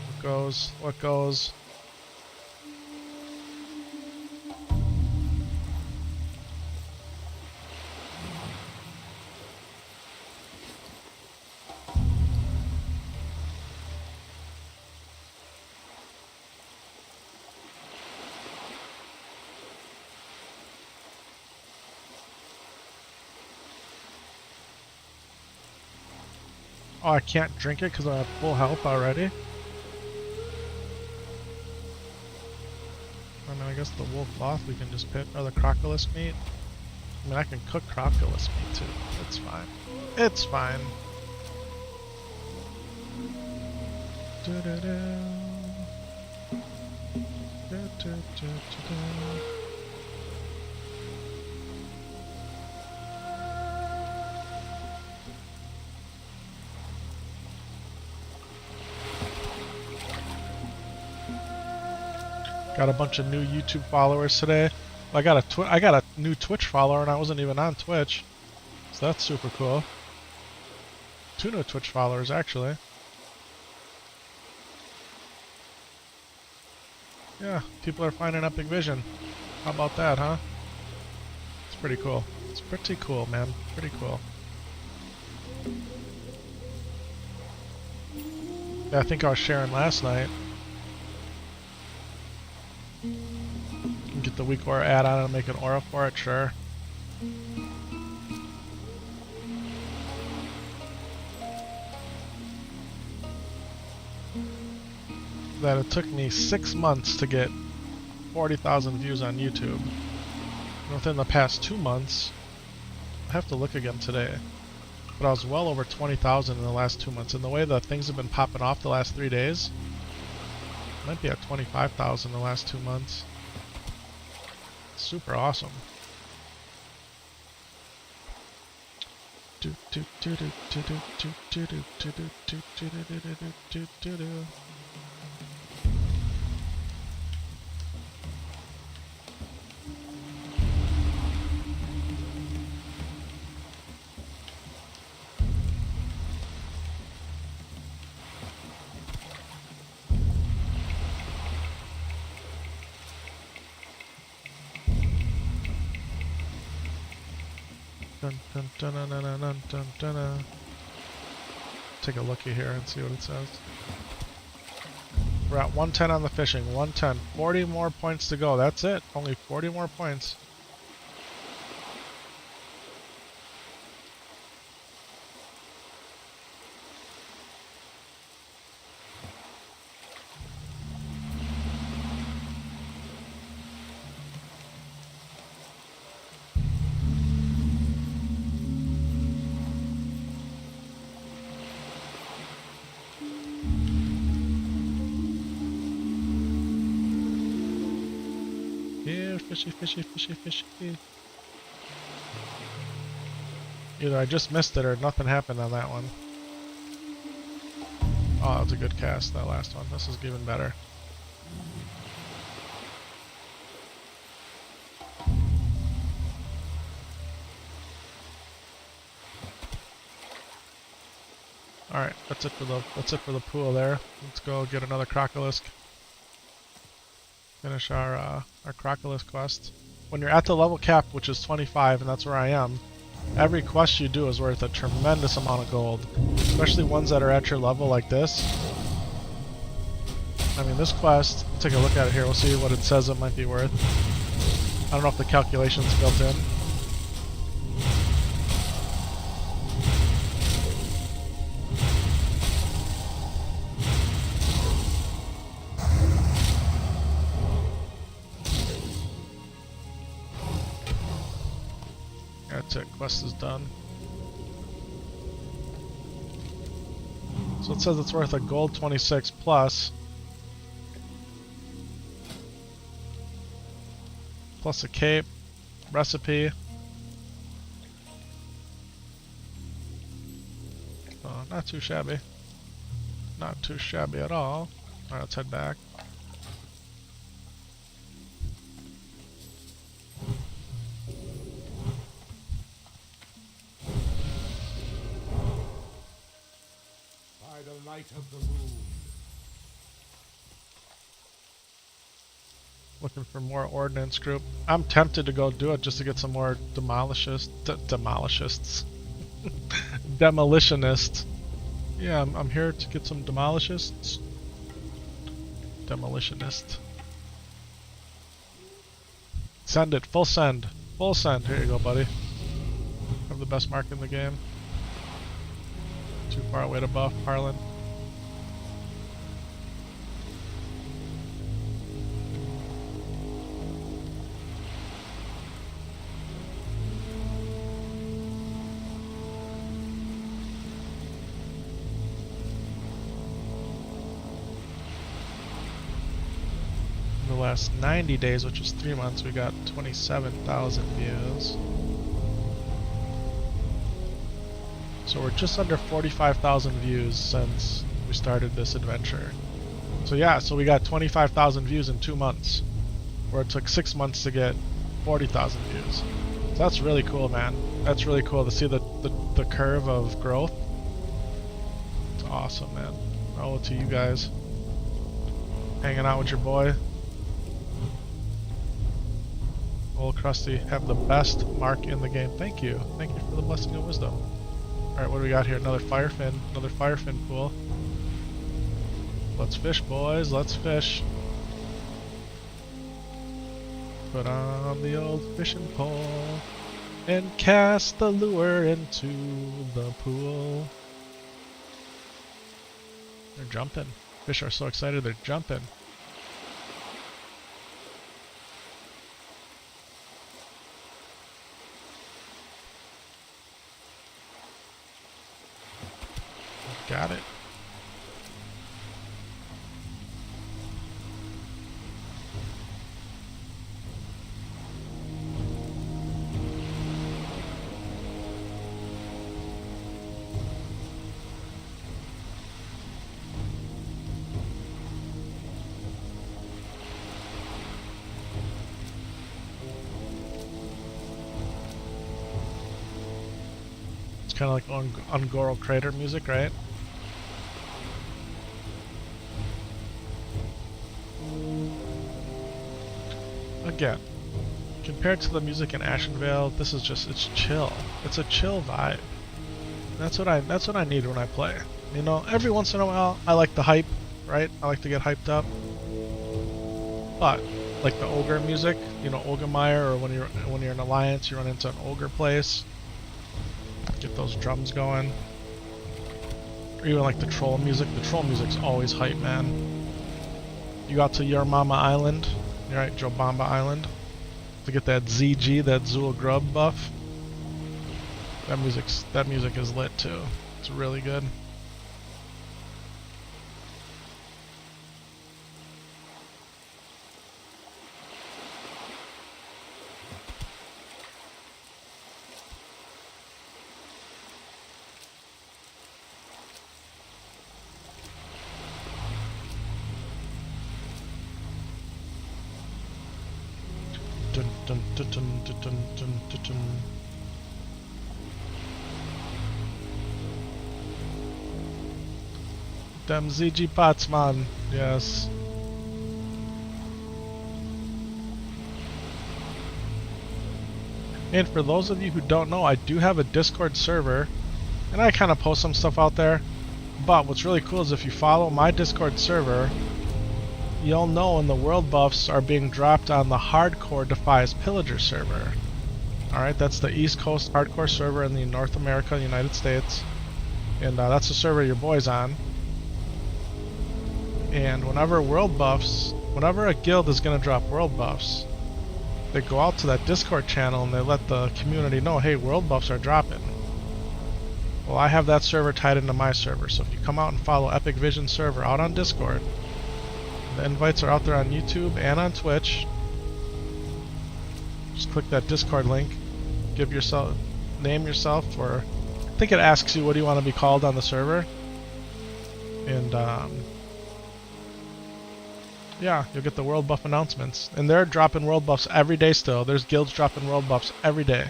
What goes? What goes? Oh, I can't drink it because I have full health already? I mean, I guess the wolf cloth we can just pit, or the crocodile meat. I mean, I can cook crocodile meat too. It's fine. It's fine. Got a bunch of new YouTube followers today. I got a new Twitch follower and I wasn't even on Twitch. So that's super cool. 2 new Twitch followers actually. Yeah, people are finding Epic Vision. How about that, huh? It's pretty cool. It's pretty cool, man. Pretty cool. Yeah, I think I was sharing last night. Get the weak aura add-on and make an aura for it, sure. That it took me 6 months to get 40,000 views on YouTube. And within the past 2 months, I have to look again today, but I was well over 20,000 in the last 2 months. And the way that things have been popping off the last 3 days, I might be at 25,000 in the last 2 months. Super awesome. Take a looky here and see what it says. We're at 110 on the fishing. 110. 40 more points to go. That's it. Only 40 more points. Here, fishy, fishy, fishy, fishy. Either I just missed it or nothing happened on that one. Oh, that was a good cast, that last one. This is even better. Alright, that's it for the pool there. Let's go get another crocolisk. Finish our crocolisk quest. When you're at the level cap, which is 25, and that's where I am, every quest you do is worth a tremendous amount of gold. Especially ones that are at your level like this. I mean, this quest, we'll take a look at it here, we'll see what it says it might be worth. I don't know if the calculation's built in. That's it, quest is done. So it says it's worth a gold 26 plus a cape, recipe. Oh, not too shabby. Not too shabby at all. Alright, let's head back. Light of the moon. Looking for more ordnance group. I'm tempted to go do it just to get some more demolishers. Demolitionists. Yeah, I'm here to get some demolishers. Demolitionist. Send it. Full send. Full send. Here you go, buddy. Have the best mark in the game. Too far away to buff, Harlan. In the last 90 days, which is 3 months, we got 27,000 views. So we're just under 45,000 views since we started this adventure. So yeah, so we got 25,000 views in 2 months, where it took 6 months to get 40,000 views. So that's really cool, man. That's really cool to see the curve of growth. It's awesome, man. I owe it to you guys. Hanging out with your boy. Cool, Krusty. Have the best mark in the game. Thank you. Thank you for the blessing of wisdom. Alright, what do we got here? Another firefin. Another firefin pool. Let's fish, boys. Let's fish. Put on the old fishing pole and cast the lure into the pool. They're jumping. Fish are so excited they're jumping. Got it. It's kind of like Ungoro Crater music, right? Again, compared to the music in Ashenvale, this is just, it's chill. It's a chill vibe. That's what I need when I play. You know, every once in a while I like the hype, right? I like to get hyped up. But like the ogre music, you know, Ogremeyer, or when you're in Alliance, you run into an ogre place. Get those drums going. Or even like the troll music. The troll music's always hype, man. You got to Your Mama Island. You're right, Jobamba Island. To get that ZG, that Zool Grub buff. That music is lit too. It's really good. Dun, dun, dun, dun, dun, dun, dun, dun, dun. Them ZG pots, man. Yes. And for those of you who don't know, I do have a Discord server, and I kind of post some stuff out there. But what's really cool is if you follow my Discord server, you'll know when the world buffs are being dropped on the Hardcore Defies Pillager server. Alright, that's the East Coast hardcore server in the North America, United States. And that's the server your boy's on. And whenever whenever a guild is going to drop world buffs, they go out to that Discord channel and they let the community know, hey, world buffs are dropping. Well, I have that server tied into my server, so if you come out and follow Epic Vision server out on Discord, the invites are out there on YouTube and on Twitch. Just click that Discord link, name yourself, or I think it asks you what do you want to be called on the server, and yeah, you'll get the world buff announcements. And they're dropping world buffs every day still. There's guilds dropping world buffs every day.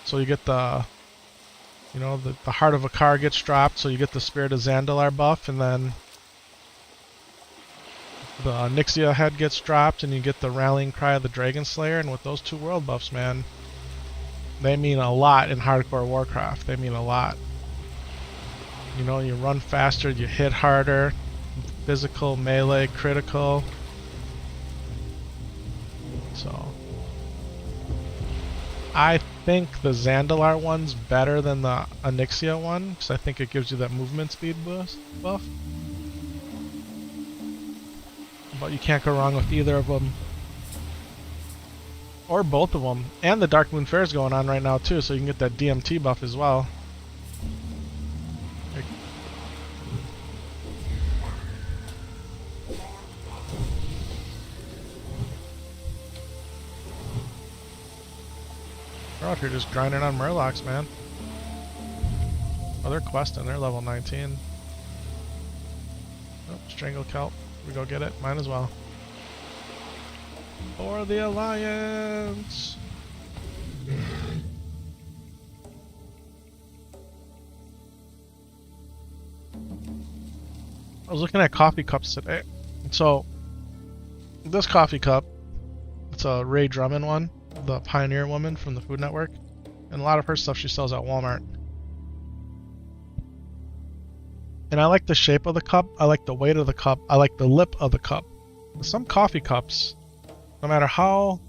So you get the, you know, the Heart of a Car gets dropped, so you get the Spirit of Zandalar buff, and then the Nyxia head gets dropped, and you get the Rallying Cry of the Dragon Slayer. And with those two world buffs, man, they mean a lot in hardcore Warcraft. They mean a lot. You know, you run faster, you hit harder. Physical, melee, critical. So I think the Zandalar one's better than the Nyxia one, because I think it gives you that movement speed buff. But you can't go wrong with either of them. Or both of them. And the Dark Moon Fair is going on right now too, so you can get that DMT buff as well. They're out here just grinding on Murlocs, man. Oh, they're questing. They're level 19. Oh, Strangle Kelp. We go get it. Might as well. For the Alliance! I was looking at coffee cups today. So, this coffee cup, it's a Ray Drummond one. the Pioneer woman from the Food Network, and a lot of her stuff she sells at Walmart. And I like the shape of the cup, I like the weight of the cup, I like the lip of the cup. Some coffee cups, no matter how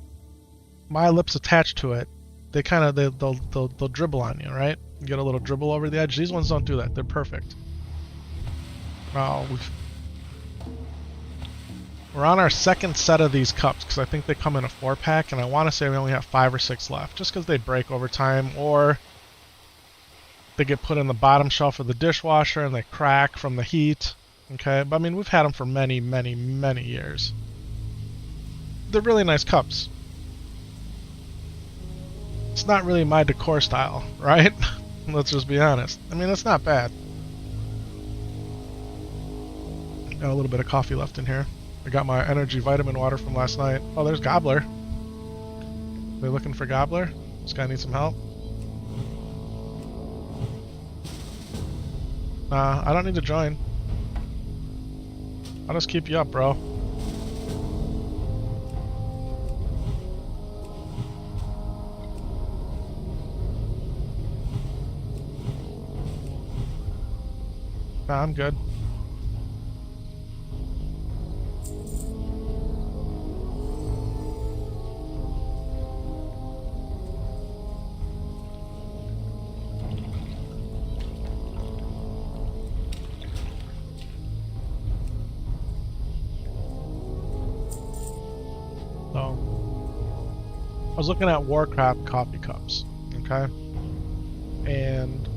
my lips attach to it, they kind of they'll dribble on you, right? You get a little dribble over the edge. These ones don't do that. They're perfect. Oh, we're on our second set of these cups because I think they come in a 4-pack, and I want to say we only have 5 or 6 left, just because they break over time, or they get put in the bottom shelf of the dishwasher and they crack from the heat. Okay, but I mean, we've had them for many, many, many years. They're really nice cups. It's not really my decor style, right? Let's just be honest. I mean, it's not bad. Got a little bit of coffee left in here. I got my energy vitamin water from last night. Oh, there's Gobbler. They looking for Gobbler? This guy needs some help. I don't need to join. I'll just keep you up, bro. Nah, I'm good. So, I was looking at Warcraft coffee cups, okay? And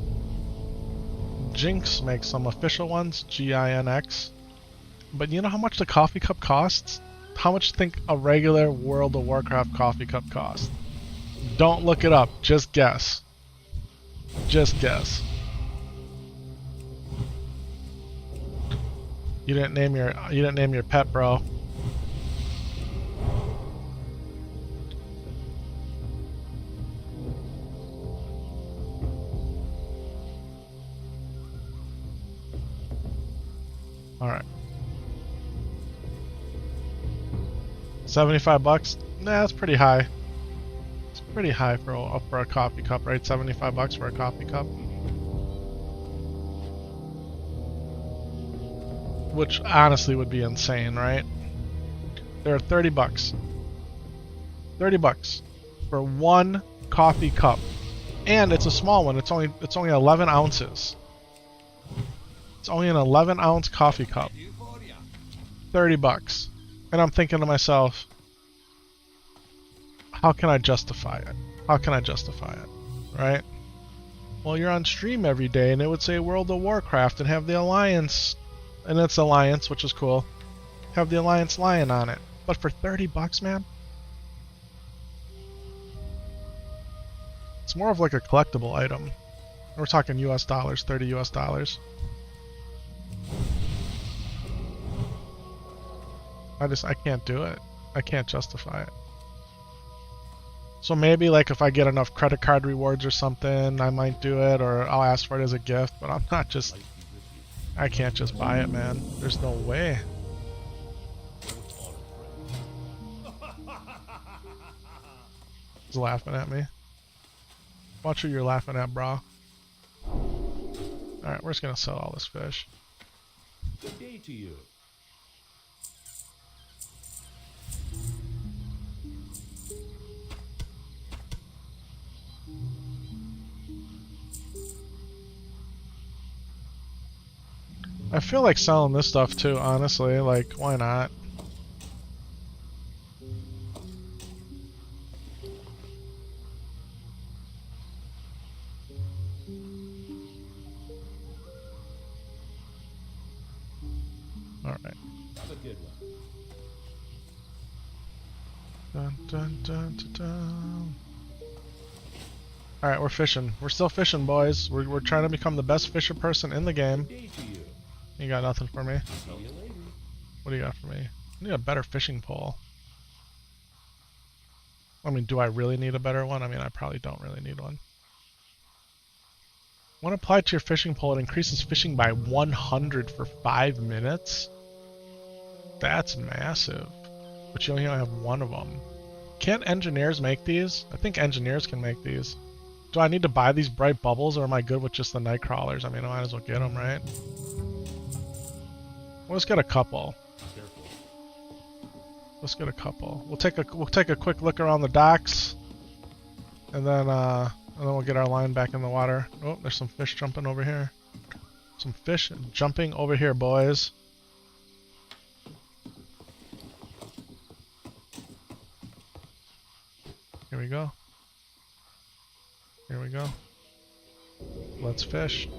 Jinx makes some official ones, G-I-N-X. But you know how much the coffee cup costs? How much do you think a regular World of Warcraft coffee cup costs? Don't look it up, just guess. Just guess. You didn't name your pet, bro. Alright. 75 bucks? Nah, that's pretty high. It's pretty high for a coffee cup, right? 75 bucks for a coffee cup. Which honestly would be insane, right? They're 30 bucks. 30 bucks for one coffee cup. And it's a small one. It's only 11 ounces. It's only an 11-ounce coffee cup. 30 bucks. And I'm thinking to myself, how can I justify it? How can I justify it? Right? Well, you're on stream every day and it would say World of Warcraft and have the Alliance, and it's Alliance, which is cool, have the Alliance lion on it. But for 30 bucks, man? It's more of like a collectible item. We're talking US dollars, 30 US dollars. I can't do it. I can't justify it. So maybe like if I get enough credit card rewards or something, I might do it, or I'll ask for it as a gift, but I'm not just... I can't just buy it, man. There's no way. He's laughing at me. Watch who you're laughing at, bro. Alright, we're just gonna sell all this fish. Good day to you. I feel like selling this stuff too, honestly. Like, why not? Alright. Have a good one. Dun, dun, dun, dun, dun. Alright, we're fishing. We're still fishing, boys. We're trying to become the best fisher person in the game. Good day to you. You got nothing for me? See you later. What do you got for me? I need a better fishing pole. I mean, do I really need a better one? I mean, I probably don't really need one. When applied to your fishing pole, it increases fishing by 100 for 5 minutes? That's massive. But you only have one of them. Can't engineers make these? I think engineers can make these. Do I need to buy these bright bubbles, or am I good with just the night crawlers? I mean, I might as well get them, right? Let's get a couple. Careful. Let's get a couple. We'll take a quick look around the docks, and then we'll get our line back in the water. Oh, there's some fish jumping over here. Some fish jumping over here, boys. Here we go. Here we go. Let's fish.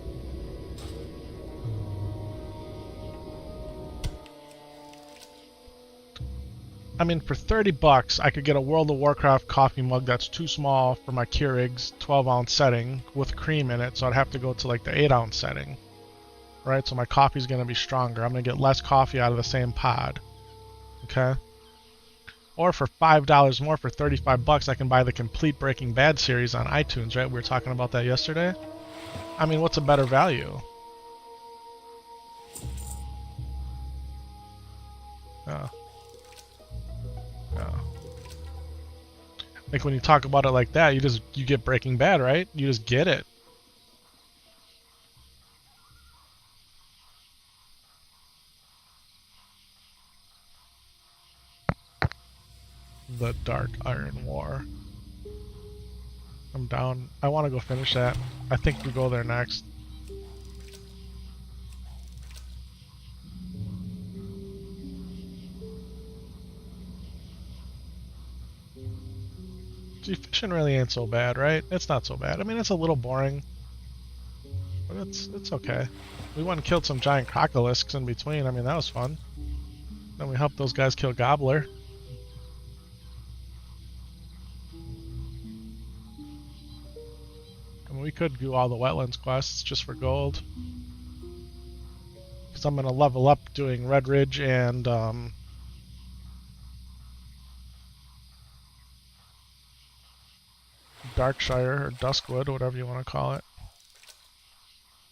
I mean, for 30 bucks, I could get a World of Warcraft coffee mug that's too small for my Keurig's 12-ounce setting with cream in it, so I'd have to go to like the 8-ounce setting. Right? So my coffee's going to be stronger. I'm going to get less coffee out of the same pod. Okay? Or for $5 more, for 35 bucks, I can buy the complete Breaking Bad series on iTunes, right? We were talking about that yesterday. I mean, what's a better value? Oh. Oh. Like when you talk about it like that, you get Breaking Bad, right? You just get it. The Dark Iron War. I'm down. I want to go finish that. I think we go there next. See, fishing really ain't so bad, right? It's not so bad. I mean, it's a little boring, but it's okay. We went and killed some giant crocolisks in between. I mean, that was fun. Then we helped those guys kill Gobbler. I mean, we could do all the wetlands quests just for gold. Because I'm going to level up doing Red Ridge and Darkshire, or Duskwood, whatever you want to call it.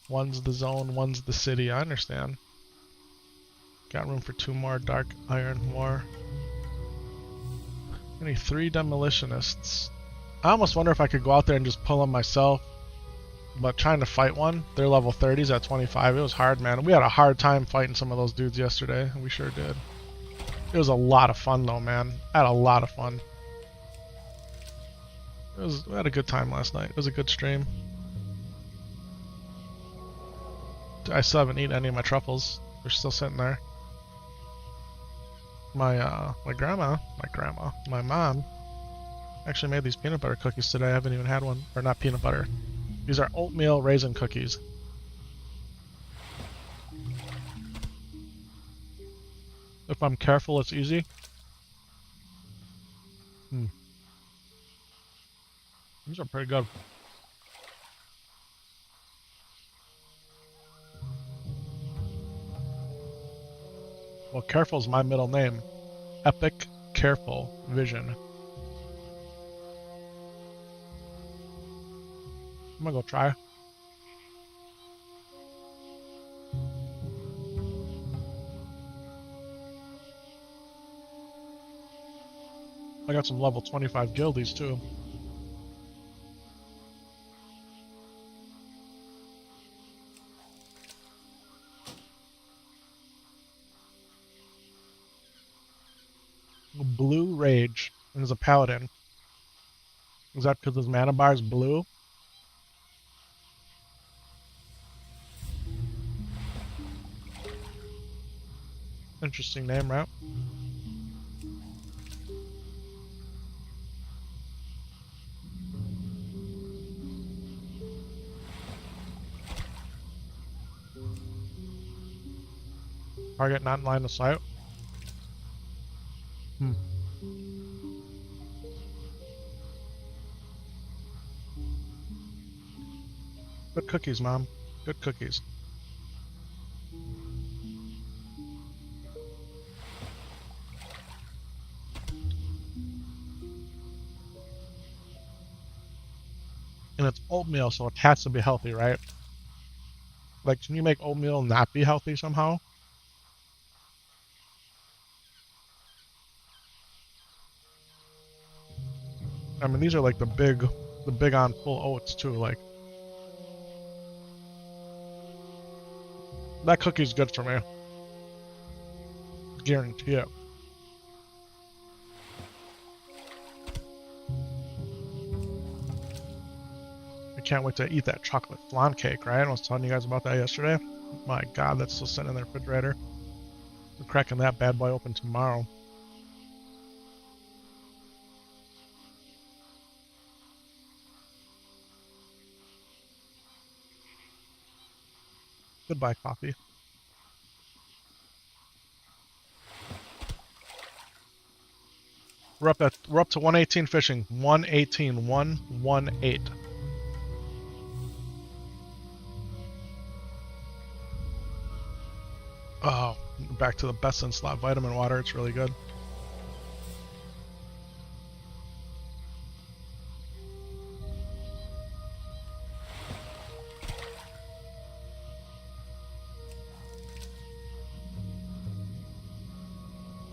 One's the zone, one's the city, I understand. Got room for 2 more Dark Iron War. I need 3 demolitionists. I almost wonder if I could go out there and just pull them myself. But trying to fight one, they're level 30s at 25. It was hard, man. We had a hard time fighting some of those dudes yesterday. We sure did. It was a lot of fun, though, man. I had a lot of fun. We had a good time last night. It was a good stream. I still haven't eaten any of my truffles. They're still sitting there. My mom actually made these peanut butter cookies today. I haven't even had one. Or not peanut butter. These are oatmeal raisin cookies. If I'm careful, it's easy. These are pretty good. Well, Careful is my middle name. Epic Careful Vision. I'm gonna go try. I got some level 25 guildies too. Blue Rage is a paladin. Is that because his mana bar is blue? Interesting name, right? Target not in line of sight. Good cookies, Mom. Good cookies. And it's oatmeal, so it has to be healthy, right? Like, can you make oatmeal not be healthy somehow? I mean, these are like the big on full oats too. Like that cookie's good for me. Guarantee it. I can't wait to eat that chocolate flan cake, right? I was telling you guys about that yesterday. My God, that's still sitting in the refrigerator. We're cracking that bad boy open tomorrow. Goodbye, coffee. We're up to 118 fishing. 118. 118. Oh, back to the best in slot vitamin water. It's really good.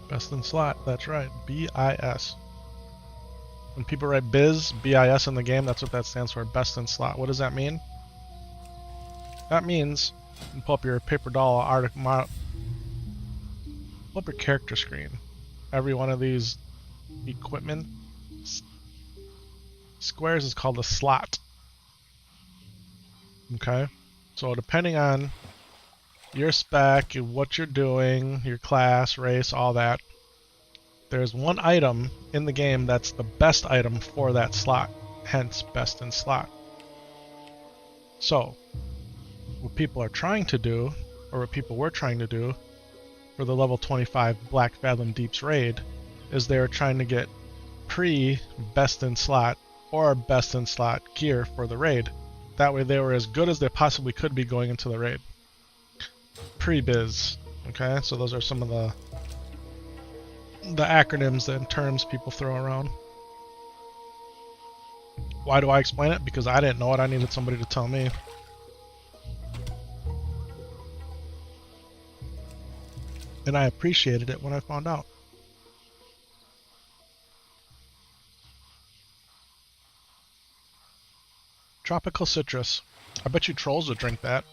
Best in slot. That's right. BIS. When people write BIS in the game, that's what that stands for. Best in slot. What does that mean? That means you pull up your paper doll article. Pull up your character screen. Every one of these equipment squares is called a slot. Okay? So depending on your spec, what you're doing, your class, race, all that, there's one item in the game that's the best item for that slot. Hence, best in slot. So, what people are trying to do, or what people were trying to do, for the level 25 Black Fathom Deeps raid, is they were trying to get pre-best in slot or best in slot gear for the raid. That way they were as good as they possibly could be going into the raid. Pre-biz. Okay, so those are some of the acronyms and terms people throw around. Why do I explain it? Because I didn't know it. I needed somebody to tell me. And I appreciated it when I found out. Tropical citrus. I bet you trolls would drink that.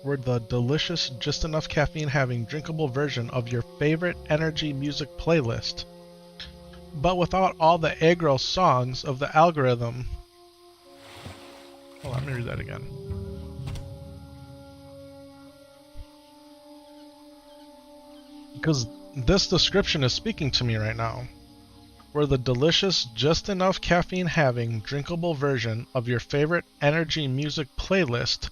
We're the delicious, just enough caffeine having drinkable version of your favorite energy music playlist, but without all the aggro songs of the algorithm. Hold on, let me read that again. Because this description is speaking to me right now. We're the delicious, just enough caffeine having drinkable version of your favorite energy music playlist,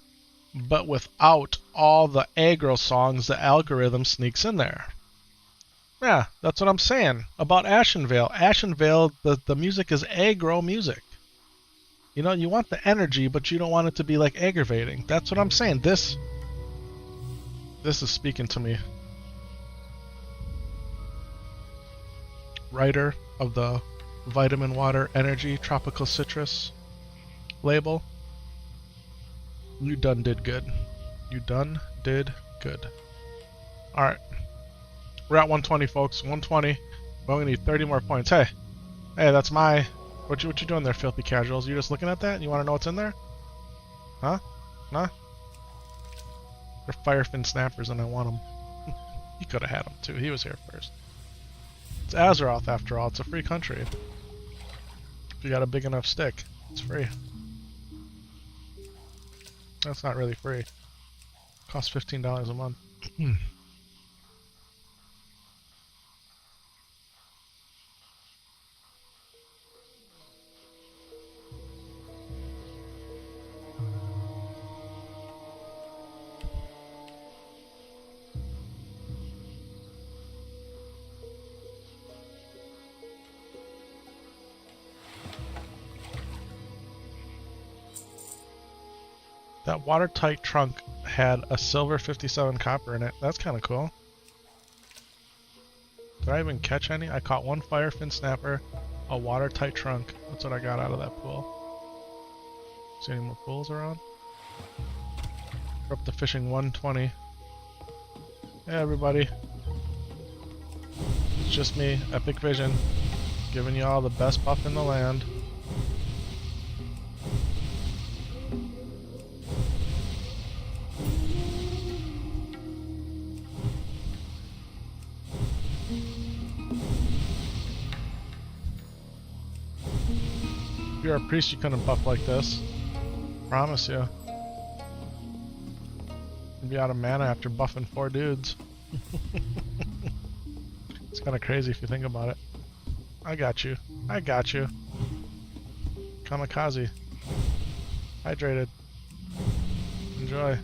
but without all the aggro songs the algorithm sneaks in there. Yeah, that's what I'm saying about Ashenvale. Ashenvale, the music is aggro music. You know, you want the energy, but you don't want it to be like aggravating. That's what I'm saying. This is speaking to me. Writer of the vitamin water energy tropical citrus label. You done did good. You done did good. Alright. We're at 120, folks. 120. But we need 30 more points. Hey, that's my... What you doing there, filthy casuals? You just looking at that? You want to know what's in there? Huh? Huh? They're firefin snappers and I want them. He could have had them too. He was here first. It's Azeroth after all. It's a free country. If you got a big enough stick, it's free. That's not really free. Costs $15 a month. That watertight trunk had a silver 57 copper in it. That's kind of cool. Did I even catch any? I caught one firefin snapper, a watertight trunk. That's what I got out of that pool. See any more pools around? We're up to fishing 120. Hey everybody. just me, Epic Vision, giving you all the best buff in the land. If you're a priest, you couldn't buff like this. Promise you. You'd be out of mana after buffing 4 dudes. It's kind of crazy if you think about it. I got you. I got you. Kamikaze. Hydrated. Enjoy.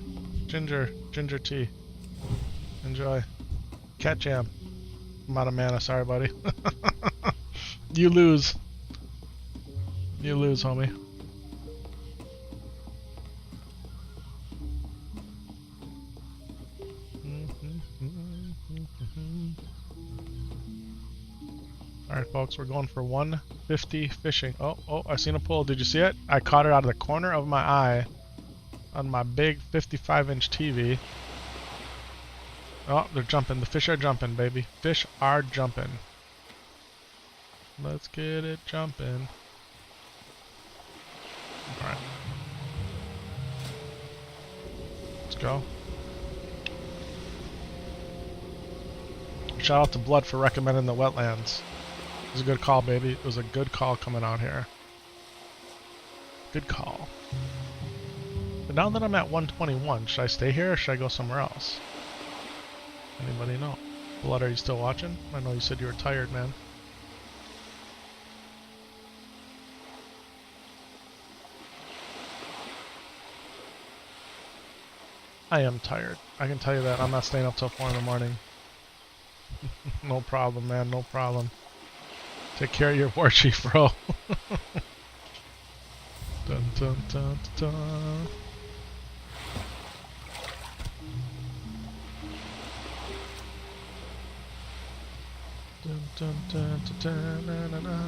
Ginger tea. Enjoy. Cat jam. I'm out of mana, sorry buddy. You lose. You lose, homie. Alright folks, we're going for 150 fishing. Oh, I seen a pull. Did you see it? I caught it out of the corner of my eye on my big 55-inch TV. Oh, they're jumping. The fish are jumping, baby. Fish are jumping. Let's get it jumping. Alright. Let's go. Shout out to Blood for recommending the wetlands. It was a good call, baby. It was a good call coming out here. Good call. But now that I'm at 121, should I stay here or should I go somewhere else? Anybody know? Blood, are you still watching? I know you said you were tired, man. I am tired. I can tell you that. I'm not staying up till 4 in the morning. No problem, man. No problem. Take care of your war chief, bro. Dun, dun, dun, dun. Dun, dun, dun, dun, dun, na, na, na.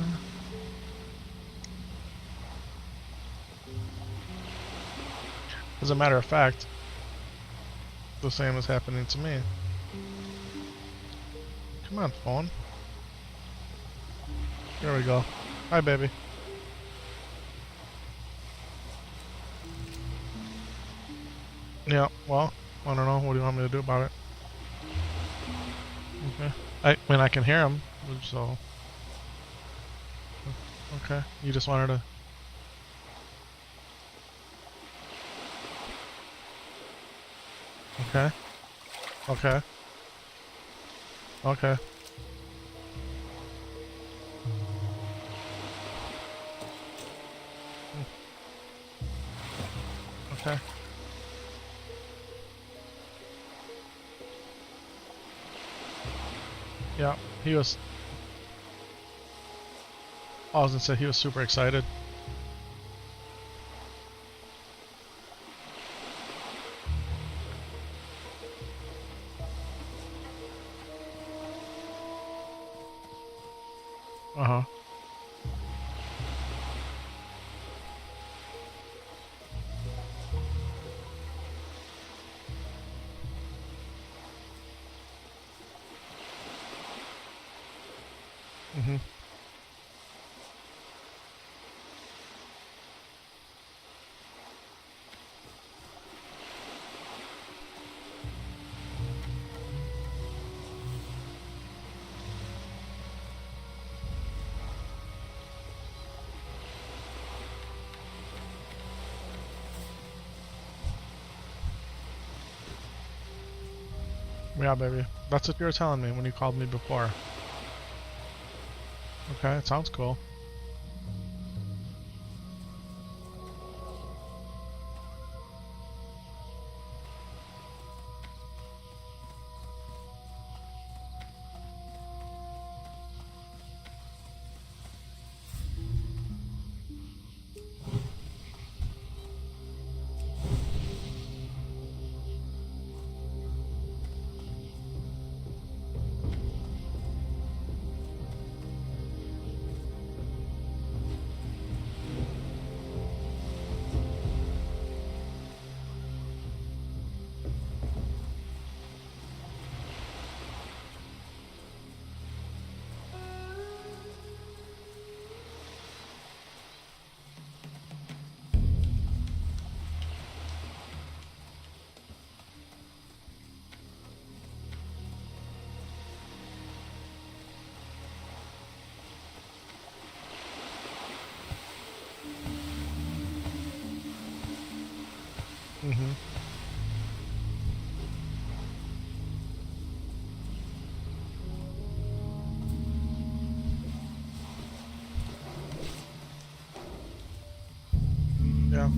As a matter of fact, the same is happening to me. Come on, phone. There we go. Hi, baby. Yeah, well, I don't know. What do you want me to do about it? Okay. I mean, I can hear him, so... Okay, you just wanted to... Okay. Okay. Okay. Okay. Yeah, he was... I was gonna say he was super excited. Uh-huh. Mm-hmm. Yeah, baby. That's what you were telling me when you called me before. Okay, it sounds cool. Mm-hmm. Yeah.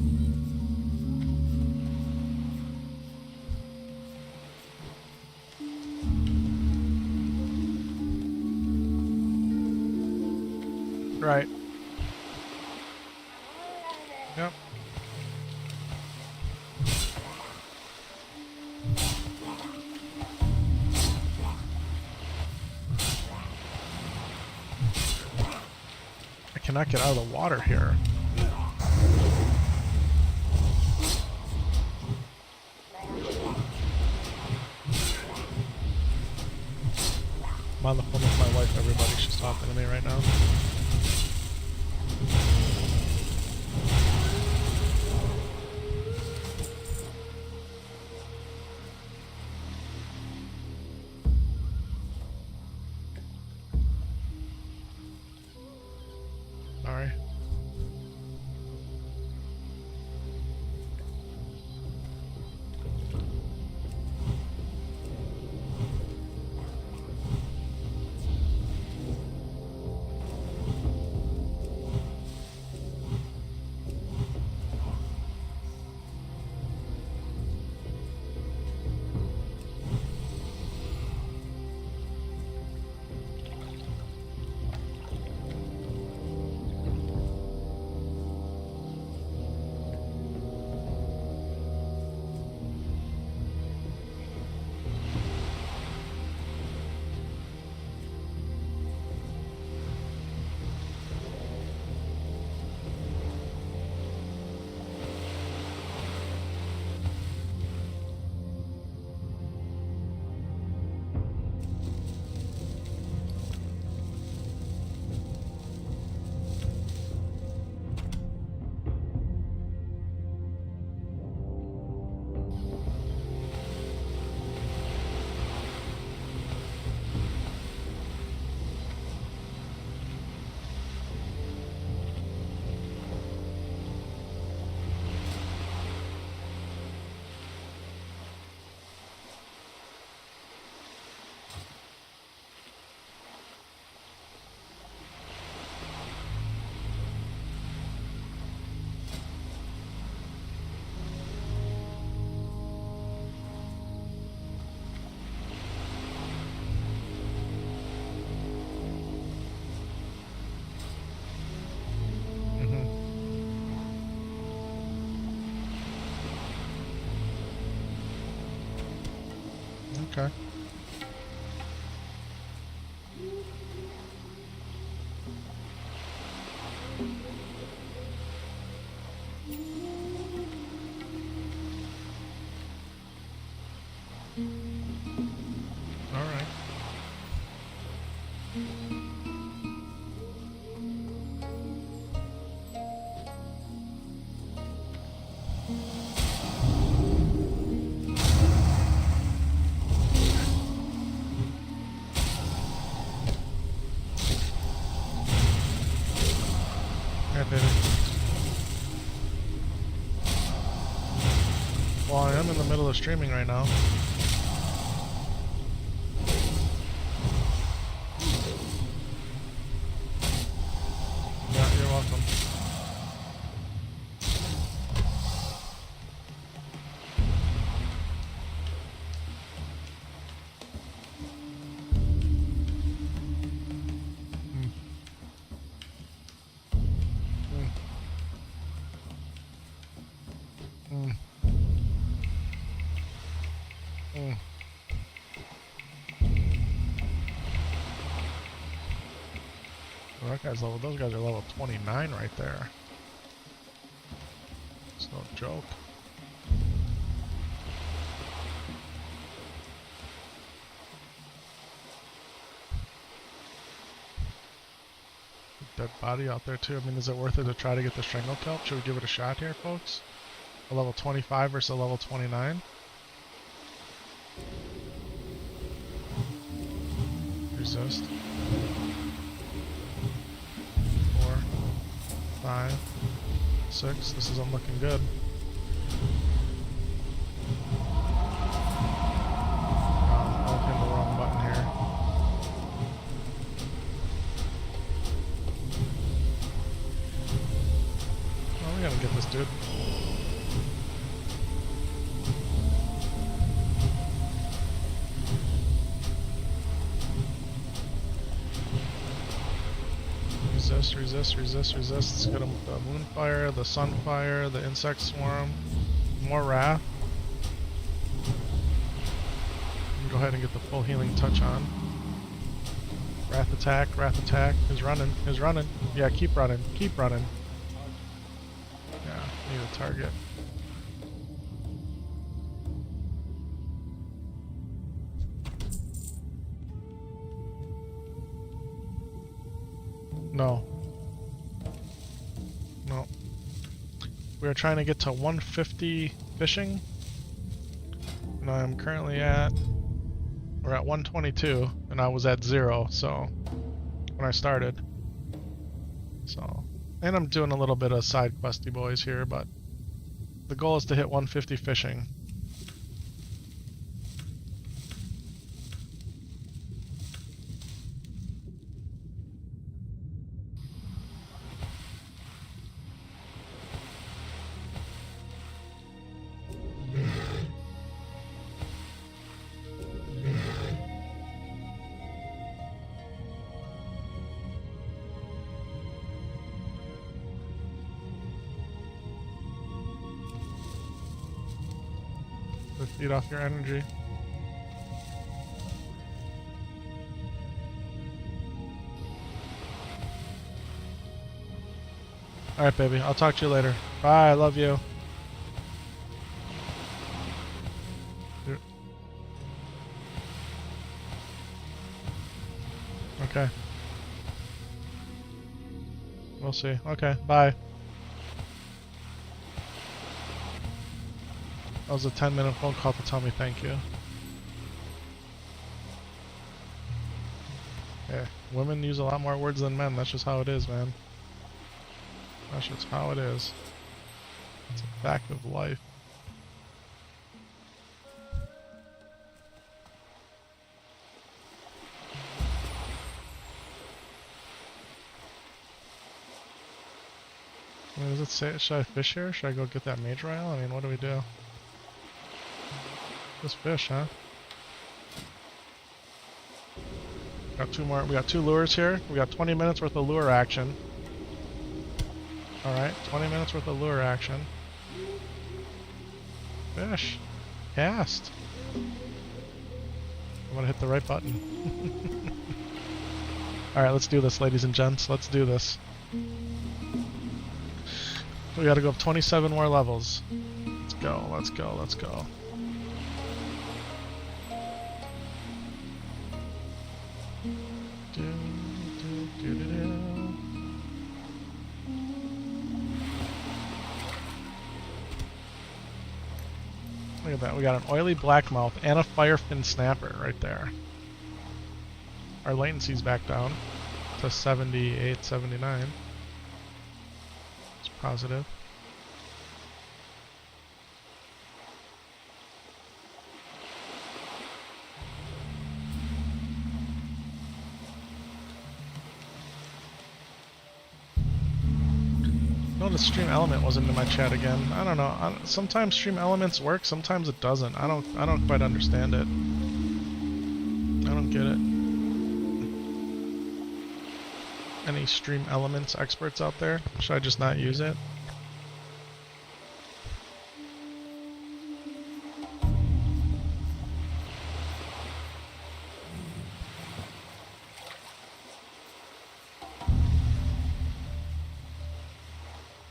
Right. Yep. I cannot get out of the water here. I'm on the phone with my wife, everybody. She's talking to me right now. Sorry. Okay. All right. Yeah, baby. Well, I am in the middle of streaming right now. Yeah, you're welcome. Well, that guy's level. Those guys are level 29 right there. It's no joke. Dead body out there too. I mean, is it worth it to try to get the strangle kelp? Should we give it a shot here, folks? A level 25 versus a level 29. Resist. 4, 5, 6. This isn't looking good. get this dude. Resist, resist, resist, resist. Let's get him with the moonfire, the sunfire, the insect swarm. More wrath. Go ahead and get the full healing touch on. Wrath attack, wrath attack. He's running, he's running. Yeah, keep running, keep running. Yeah, need a target. No. No. We are trying to get to 150 fishing. And I'm currently at... We're at 122, and I was at 0, so... When I started. So... And I'm doing a little bit of side questy boys here, but... The goal is to hit 150 fishing. Feed off your energy. Alright, baby. I'll talk to you later. Bye. I love you. Okay. We'll see. Okay. Bye. That was a 10-minute phone call to tell me thank you. Yeah, women use a lot more words than men. That's just how it is, man. That's just how it is. It's a fact of life. I mean, does it say, should I fish here? Should I go get that mage royal? I mean, what do we do? Just fish, huh? Got two more. We got 2 lures here. We got 20 minutes worth of lure action. Alright, 20 minutes worth of lure action. Fish. Cast. I'm gonna hit the right button. Alright, let's do this, ladies and gents. Let's do this. We gotta go up 27 more levels. Let's go, let's go, let's go. Look at that, we got an oily blackmouth and a firefin snapper right there. Our latency's back down to 78, 79. It's positive. Notice Stream Element wasn't in my chat again. I don't know. Sometimes Stream Elements work, sometimes it doesn't. I don't quite understand it. I don't get it. Any Stream Elements experts out there? Should I just not use it?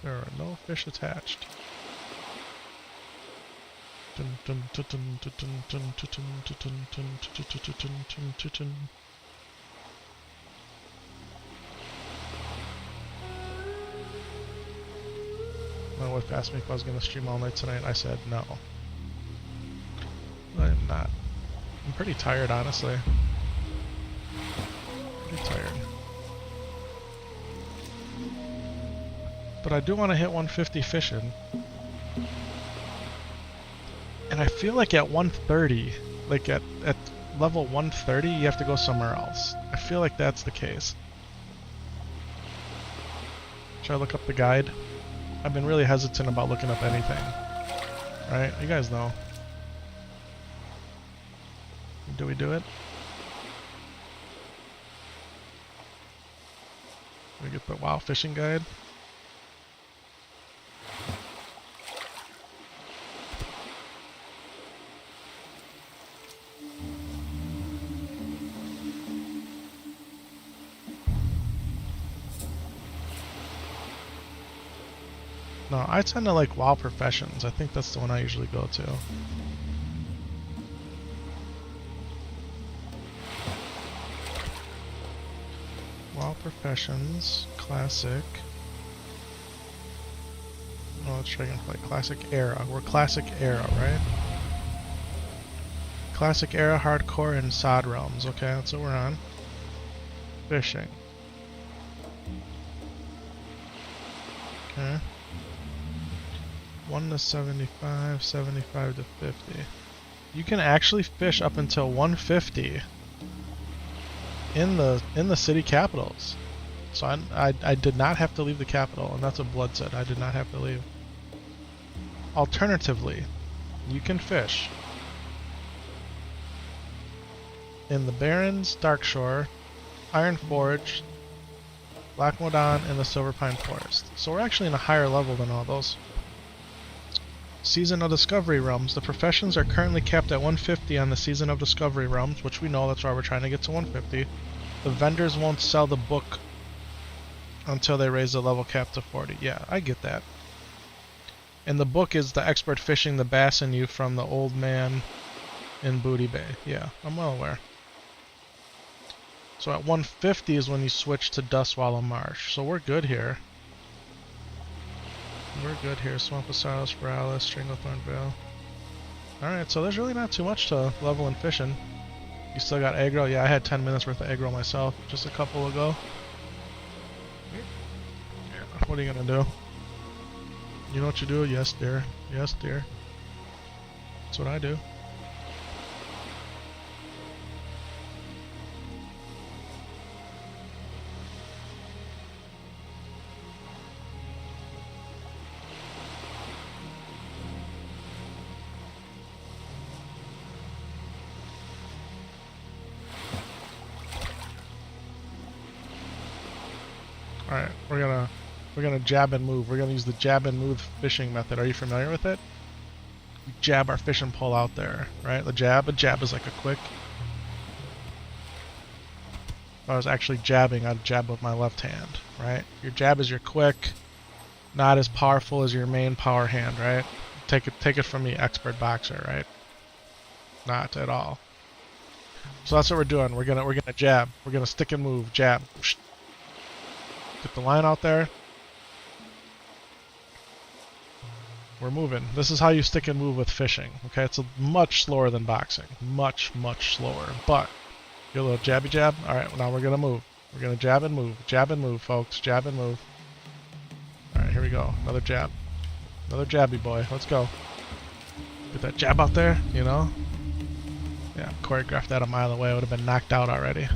There are no fish attached. My wife asked me if I was going to stream all night tonight. I said no. I am not. I'm pretty tired, honestly. Pretty tired. But I do want to hit 150 fishing. And I feel like at 130, like at level 130, you have to go somewhere else. I feel like that's the case. Should I look up the guide? I've been really hesitant about looking up anything. Right? You guys know. Do we do it? We get the WoW fishing guide. No, I tend to like WoW Professions. I think that's the one I usually go to. WoW Professions, Classic. Oh, let's try and play Classic Era. We're Classic Era, right? Classic Era, Hardcore, and Sod Realms. Okay, that's what we're on. Fishing. Okay. 1 to 75, 75 to 50. You can actually fish up until 150 in the city capitals. So I did not have to leave the capital, and that's what Blood said. I did not have to leave. Alternatively, you can fish in the Barrens, Darkshore, Iron Forge, Black Modan, and the Silver Pine Forest. So we're actually in a higher level than all those. Season of Discovery Realms. The professions are currently capped at 150 on the Season of Discovery Realms, which we know, that's why we're trying to get to 150. The vendors won't sell the book until they raise the level cap to 40. Yeah, I get that. And the book is the expert fishing the bass in you from the old man in Booty Bay. Yeah, I'm well aware. So at 150 is when you switch to Dustwallow Marsh. So we're good here. We're good here. Swamp of Sorrows, Spiralis, Stranglethorn Vale. Alright, so there's really not too much to level in fishing. You still got aggro? Yeah, I had 10 minutes worth of aggro myself just a couple ago. Yeah, what are you gonna do? You know what you do? Yes, dear. Yes, dear. That's what I do. Alright, we're gonna jab and move. We're gonna use the jab and move fishing method. Are you familiar with it? We jab our fishing pole out there, right? A jab is like a quick. If I was actually jabbing, I'd jab with my left hand, right? Your jab is your quick, not as powerful as your main power hand, right? Take it from me, expert boxer, right? Not at all. So that's what we're doing. We're gonna jab. We're gonna stick and move, jab. Get the line out there. We're moving. This is how you stick and move with fishing. Okay, it's much slower than boxing. Much slower. But get a little jabby jab. All right, now we're gonna move. We're gonna jab and move, folks. Jab and move. All right, here we go. Another jab. Another jabby boy. Let's go. Get that jab out there. You know. Yeah, choreographed that a mile away. I would have been knocked out already.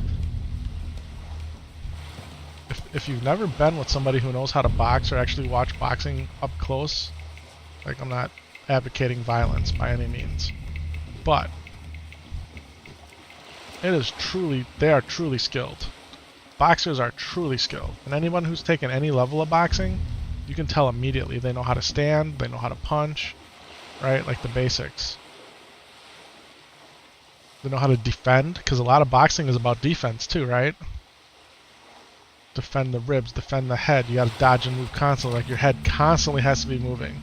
If you've never been with somebody who knows how to box or actually watch boxing up close, like, I'm not advocating violence by any means, but it is truly, they are truly skilled. Boxers are truly skilled, and anyone who's taken any level of boxing, you can tell immediately. They know how to stand, they know how to punch, right? Like the basics. They know how to defend, because a lot of boxing is about defense too, right? Defend the ribs, defend the head. You gotta dodge and move constantly. Like, your head constantly has to be moving.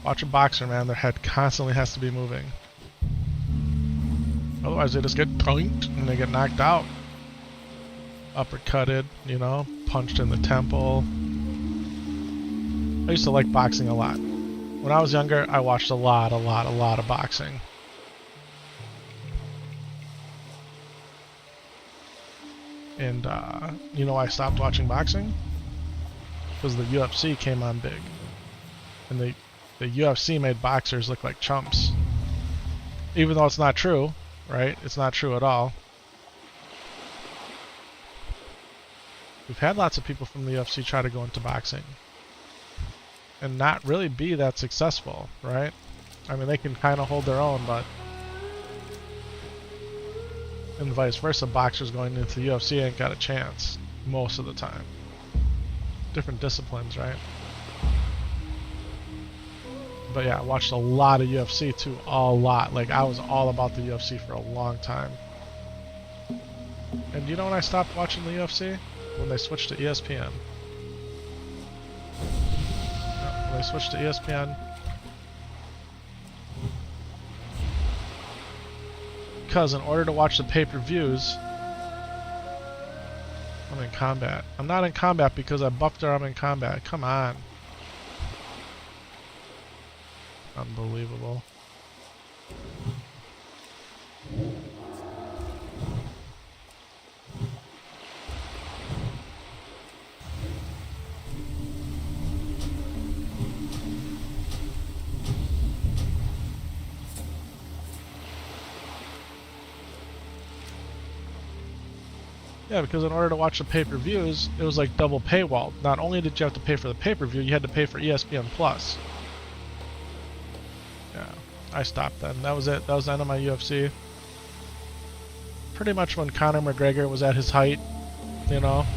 Watch a boxer, man. Their head constantly has to be moving. Otherwise, they just get punked and they get knocked out. Uppercutted, you know, punched in the temple. I used to like boxing a lot. When I was younger, I watched a lot of boxing. And you know why I stopped watching boxing? Because the UFC came on big. And the UFC made boxers look like chumps. Even though it's not true, right? It's not true at all. We've had lots of people from the UFC try to go into boxing. and not really be that successful, right? I mean, they can kind of hold their own, but and vice versa, boxers going into the UFC ain't got a chance most of the time. Different disciplines, right? But yeah, I watched a lot of UFC too, a lot. Like, I was all about the UFC for a long time. And you know when I stopped watching the UFC? When they switched to ESPN. Yeah, when they switched to ESPN. Because in order to watch the pay-per-views, I'm in combat. I'm not in combat because I buffed her, I'm in combat. Come on. Unbelievable. Yeah, because in order to watch the pay-per-views, it was like double paywall. Not only did you have to pay for the pay-per-view, you had to pay for ESPN Plus. Yeah, I stopped then. That was it. That was the end of my UFC. Pretty much when Conor McGregor was at his height, you know,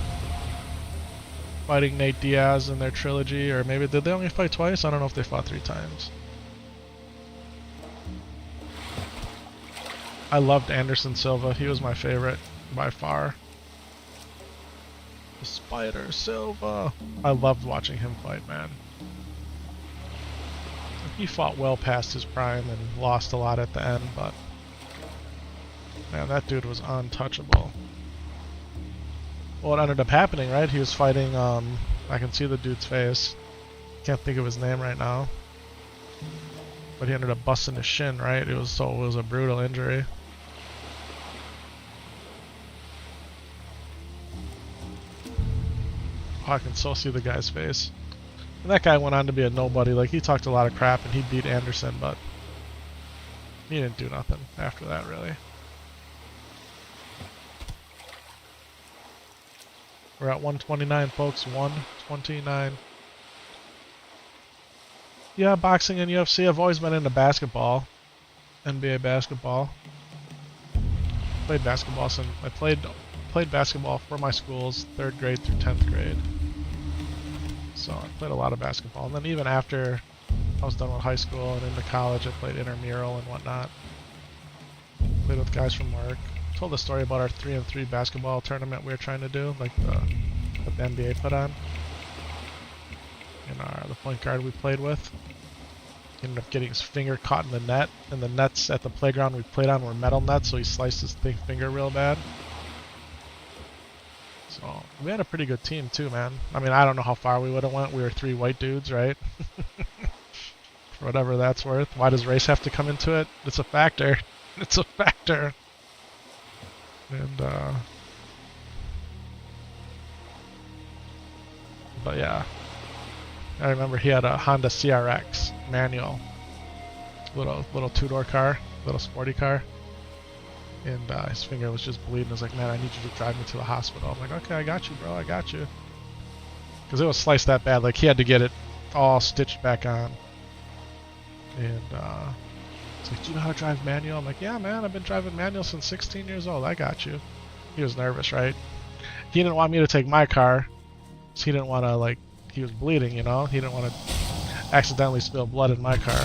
fighting Nate Diaz in their trilogy, or maybe did they only fight twice? I don't know if they fought 3 times. I loved Anderson Silva. He was my favorite by far. The Spider Silva. I loved watching him fight, man. He fought well past his prime and lost a lot at the end, but man, that dude was untouchable. Well, what ended up happening, right? He was fighting, I can see the dude's face. Can't think of his name right now. But he ended up busting his shin, right? It was a brutal injury. Oh, I can so see the guy's face. And that guy went on to be a nobody. Like, he talked a lot of crap and he beat Anderson, but he didn't do nothing after that, really. We're at 129, folks. 129. Yeah, boxing and UFC. I've always been into basketball. NBA basketball. Played basketball since I played basketball for my schools, 3rd grade through 10th grade. So I played a lot of basketball. And then even after I was done with high school and into college, I played intramural and whatnot. Played with guys from work. Told the story about our 3-on-3 basketball tournament we were trying to do, like what the NBA put on. And the point guard we played with ended up getting his finger caught in the net, and the nets at the playground we played on were metal nets, so he sliced his finger real bad. So we had a pretty good team too, man. I mean, I don't know how far we would have went. We were 3 white dudes, right? For whatever that's worth. Why does race have to come into it? It's a factor. It's a factor. And but yeah, I remember he had a Honda CRX manual, little 2-door car, little sporty car, and his finger was just bleeding. I was like, man, I need you to drive me to the hospital. I'm like, okay, I got you, bro, I got you, because it was sliced that bad. Like, he had to get it all stitched back on. And it's like, do you know how to drive manual? I'm like, yeah, man, I've been driving manual since 16 years old. I got you. He was nervous, right? He didn't want me to take my car, so he didn't want to, like, he was bleeding, you know? He didn't want to accidentally spill blood in my car.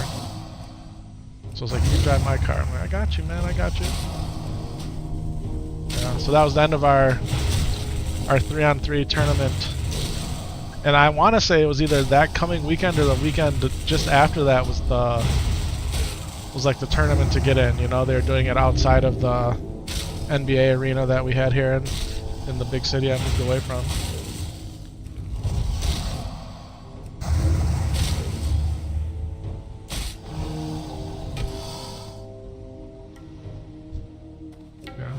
So I was like, you drive my car. I'm like, I got you, man, I got you. Yeah, so that was the end of our 3-on-3 tournament. And I want to say it was either that coming weekend or the weekend just after that was like the tournament to get in. You know, they were doing it outside of the NBA arena that we had here in the big city I moved away from. Yeah.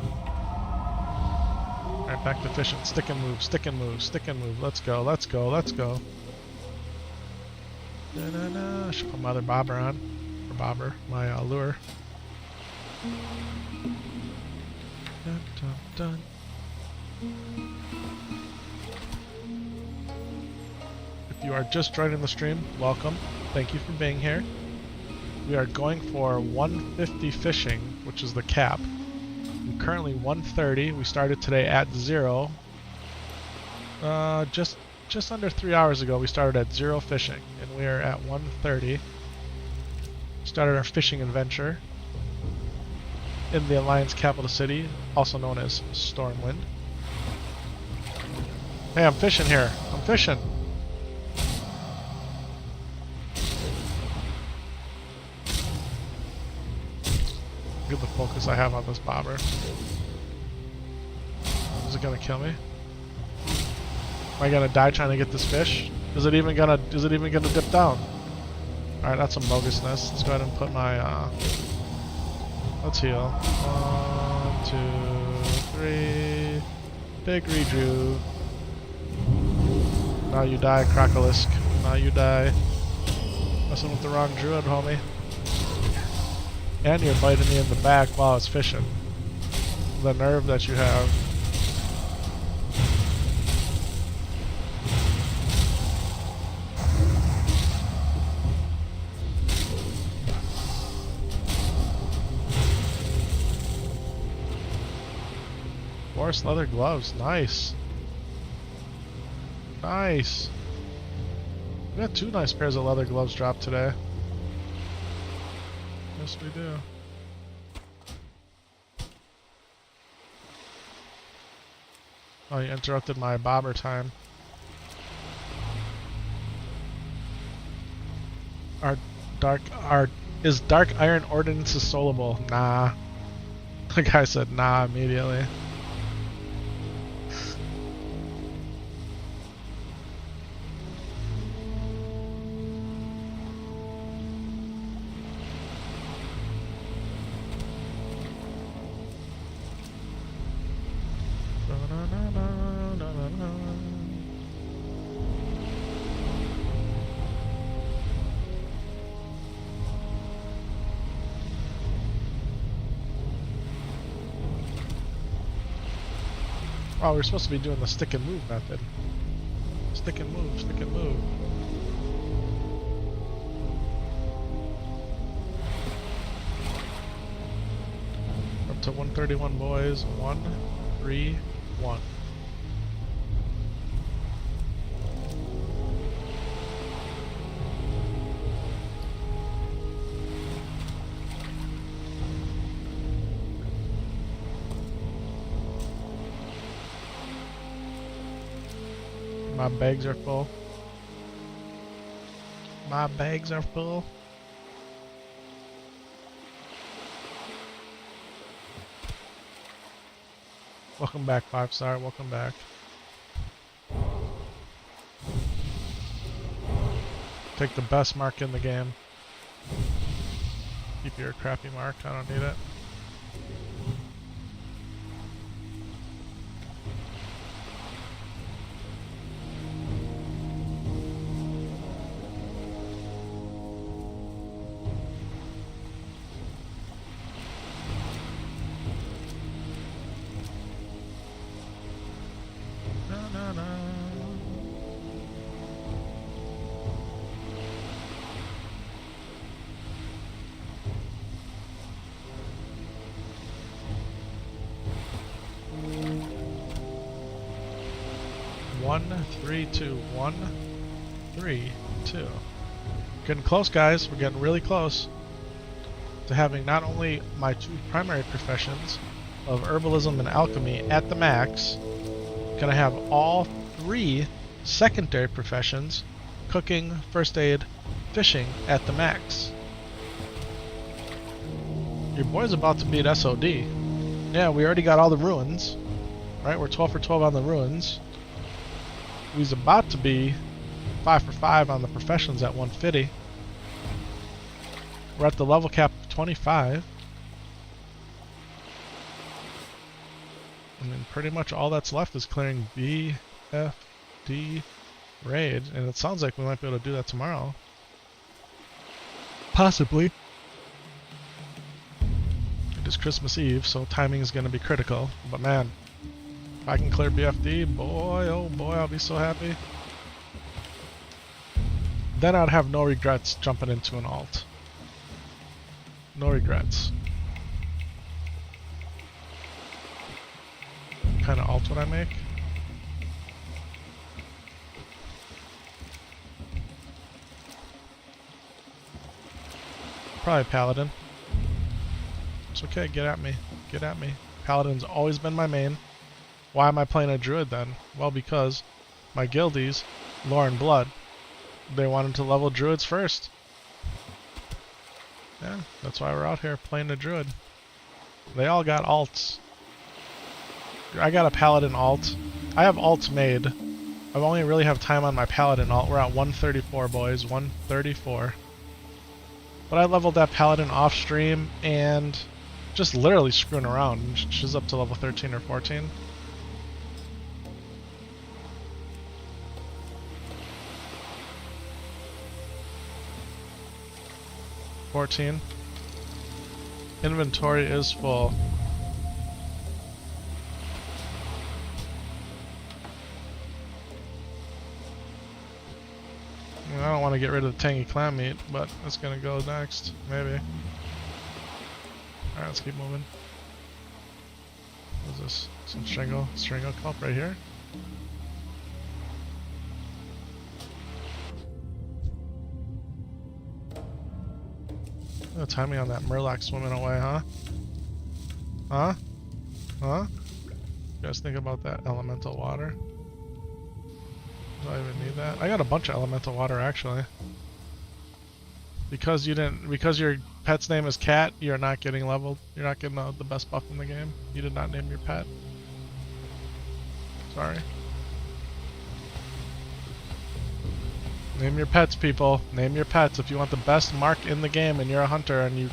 Alright, back to fishing. Stick and move, stick and move, stick and move. Let's go, let's go, let's go. I should put my other bobber on. Or bobber, my lure. Dun, dun, dun. If you are just joining the stream, welcome. Thank you for being here. We are going for 150 fishing, which is the cap. We're currently 130. We started today at 0. Just under 3 hours ago, we started at 0 fishing, and we are at 130. Started our fishing adventure in the Alliance capital city, also known as Stormwind. Hey, I'm fishing here. I'm fishing. Look at the focus I have on this bobber. Is it gonna kill me? Am I gonna die trying to get this fish? Is it even gonna dip down? Alright, that's some bogusness. Let's go ahead and put my let's heal. 1, 2, 3. Big rejuve. Now you die, Crocolisk. Now you die. Messing with the wrong druid, homie. And you're biting me in the back while it's fishing. The nerve that you have. Forest leather gloves, nice. Nice. We got 2 nice pairs of leather gloves dropped today. Yes, we do. Oh, you interrupted my bobber time. Is Dark Iron Ordinances soloable? Nah. The guy said nah immediately. Oh, we're supposed to be doing the stick and move method. Stick and move, stick and move. Up to 131, boys. 1, 3, 1. My bags are full. My bags are full. Welcome back, 5-star. Welcome back. Take the best mark in the game. Keep your crappy mark. I don't need it. One, 3, 2, 1, 3, 2. Getting close, guys. We're getting really close to having not only my 2 primary professions of herbalism and alchemy at the max, gonna have all 3 secondary professions, cooking, first aid, fishing, at the max. Your boy's about to beat SOD. Yeah, we already got all the ruins. Right, we're 12 for 12 on the ruins. He's about to be 5 for 5 on the professions at 150. We're at the level cap of 25. And then pretty much all that's left is clearing B, F, D, raid. And it sounds like we might be able to do that tomorrow. Possibly. It is Christmas Eve, so timing is going to be critical. But man, if I can clear BFD, boy, oh boy, I'll be so happy. Then I'd have no regrets jumping into an alt. No regrets. What kind of alt would I make? Probably Paladin. It's okay, get at me. Get at me. Paladin's always been my main. Why am I playing a druid then? Well, because my guildies, Lore and Blood, they wanted to level druids first. Yeah, that's why we're out here playing a druid. They all got alts. I got a Paladin alt. I have alts made. I only really have time on my Paladin alt. We're at 134, boys. 134. But I leveled that Paladin off stream and just literally screwing around. She's up to level 13 or 14. Inventory is full. I don't want to get rid of the tangy clam meat, but it's gonna go next, maybe. Alright, let's keep moving. What is this? Some Stringo kelp right here. Oh, timing on that Murloc swimming away, huh? Huh? Huh? You guys think about that elemental water? Do I even need that? I got a bunch of elemental water actually. Because your pet's name is Cat, you're not getting leveled. You're not getting the best buff in the game. You did not name your pet. Sorry. Name your pets, people. Name your pets. If you want the best mark in the game and you're a hunter and you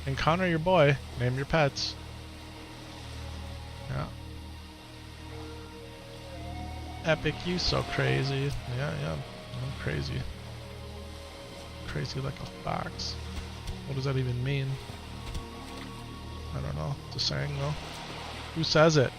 encounter your boy, name your pets. Yeah. Epic, you so crazy. Yeah, I'm crazy. Crazy like a fox. What does that even mean? I don't know. It's a saying though. Who says it?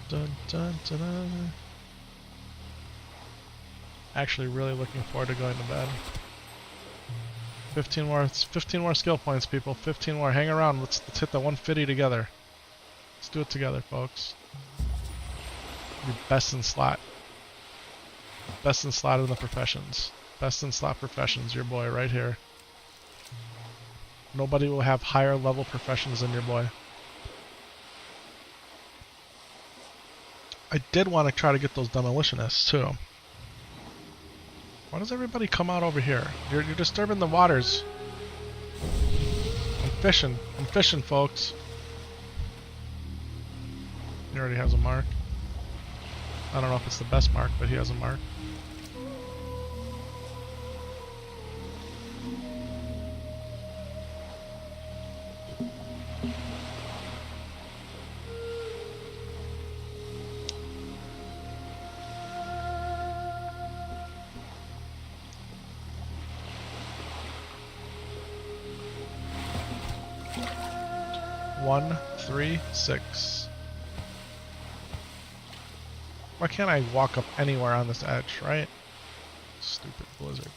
Dun, dun, dun, dun. Actually really looking forward to going to bed. 15 more skill points, people. 15 more. Hang around. Let's hit the 150 together. Let's do it together, folks. Be best in slot. Best in slot in the professions. Best in slot professions, your boy right here. Nobody will have higher level professions than your boy. I did want to try to get those demolitionists too. Why does everybody come out over here? You're disturbing the waters. I'm fishing, folks. He already has a mark. I don't know if it's the best mark, but he has a mark. One, 3, 6. Why can't I walk up anywhere on this edge, right? Stupid blizzard.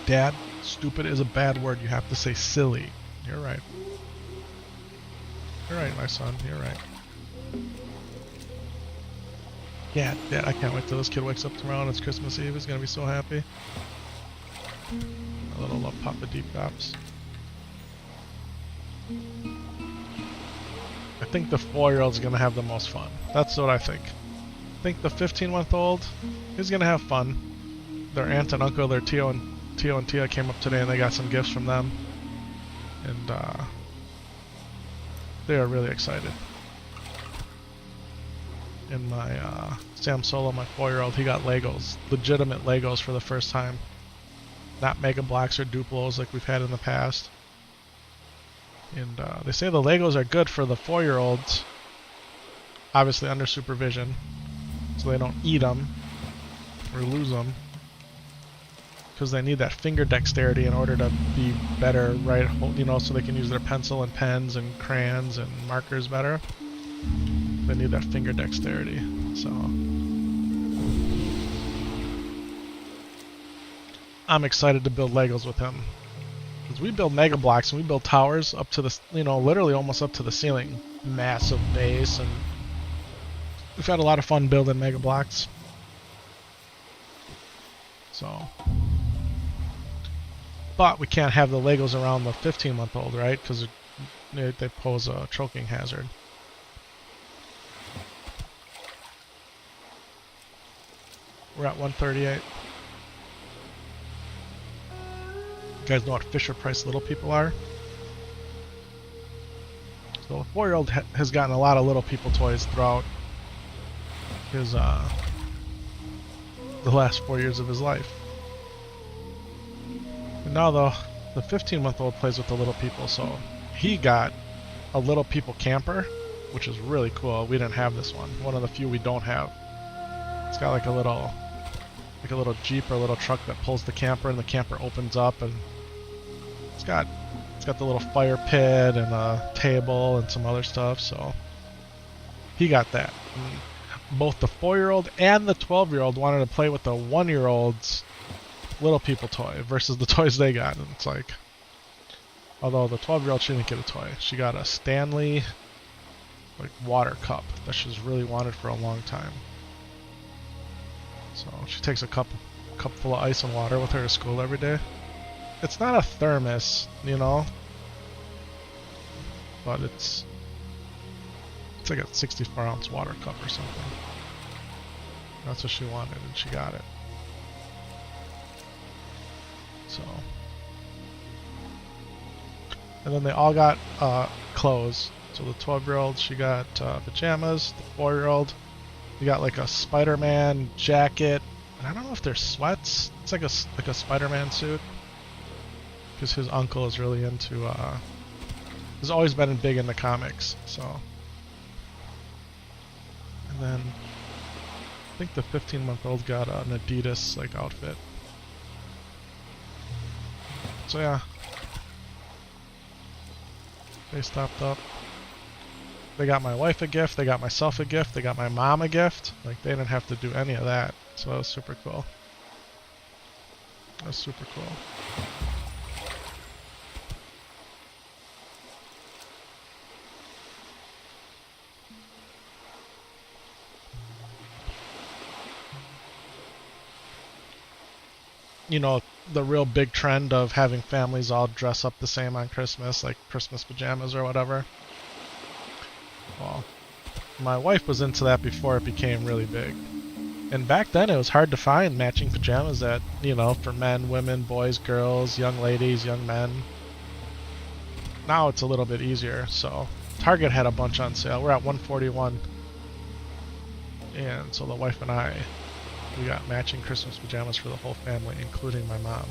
Dad, stupid is a bad word. You have to say silly. You're right. You're right, my son. You're right. Yeah, Dad, I can't wait till this kid wakes up tomorrow and it's Christmas Eve. He's gonna be so happy. A little Papa Deep Dops. I think the 4-year-old's gonna have the most fun. That's what I think. I think the 15-month-old is gonna have fun. Their aunt and uncle, their Tio and Tia came up today and they got some gifts from them. And They are really excited. And my Sam Solo, my 4-year-old, he got Legos, legitimate Legos for the first time. Not Mega Blocks or Duplos like we've had in the past. And they say the Legos are good for the 4-year-olds, obviously under supervision, so they don't eat them or lose them, because they need that finger dexterity in order to be better, right? You know, so they can use their pencil and pens and crayons and markers better. They need that finger dexterity. So I'm excited to build Legos with him. Because we build Mega Blocks and we build towers up to the, you know, literally almost up to the ceiling. Massive base, and we've had a lot of fun building Mega Blocks. So, but we can't have the Legos around the 15-month-old, right? Because they pose a choking hazard. We're at 138. You guys know what Fisher Price little people are? So the 4-year-old has gotten a lot of little people toys throughout his the last 4 years of his life. And now the 15-month-old plays with the little people, so he got a little people camper, which is really cool. We didn't have this one. One of the few we don't have. It's got like a little Jeep or a little truck that pulls the camper, and the camper opens up, and it's got the little fire pit and a table and some other stuff. So he got that. And both the 4-year-old and the 12-year-old wanted to play with the 1-year-old's little people toy versus the toys they got. And it's like, although the 12-year-old, she didn't get a toy. She got a Stanley like water cup that she's really wanted for a long time. So she takes a cup full of ice and water with her to school every day. It's not a thermos, you know, but it's like a 64-ounce water cup or something. That's what she wanted, and she got it. So, and then they all got clothes. So the 12-year-old, she got pajamas. The 4-year-old, he got like a Spider-Man jacket. I don't know if they're sweats. It's like a Spider-Man suit, because his uncle is really into. Has always been big into comics. So, and then I think the 15-month-old got an Adidas like outfit. So yeah, they stopped up. They got my wife a gift, they got myself a gift, they got my mom a gift. Like, they didn't have to do any of that. So that was super cool. That was super cool. You know, the real big trend of having families all dress up the same on Christmas, like Christmas pajamas or whatever. Well, my wife was into that before it became really big. And back then it was hard to find matching pajamas that, you know, for men, women, boys, girls, young ladies, young men. Now it's a little bit easier, so Target had a bunch on sale. We're at 141. And so the wife and I, we got matching Christmas pajamas for the whole family, including my mom.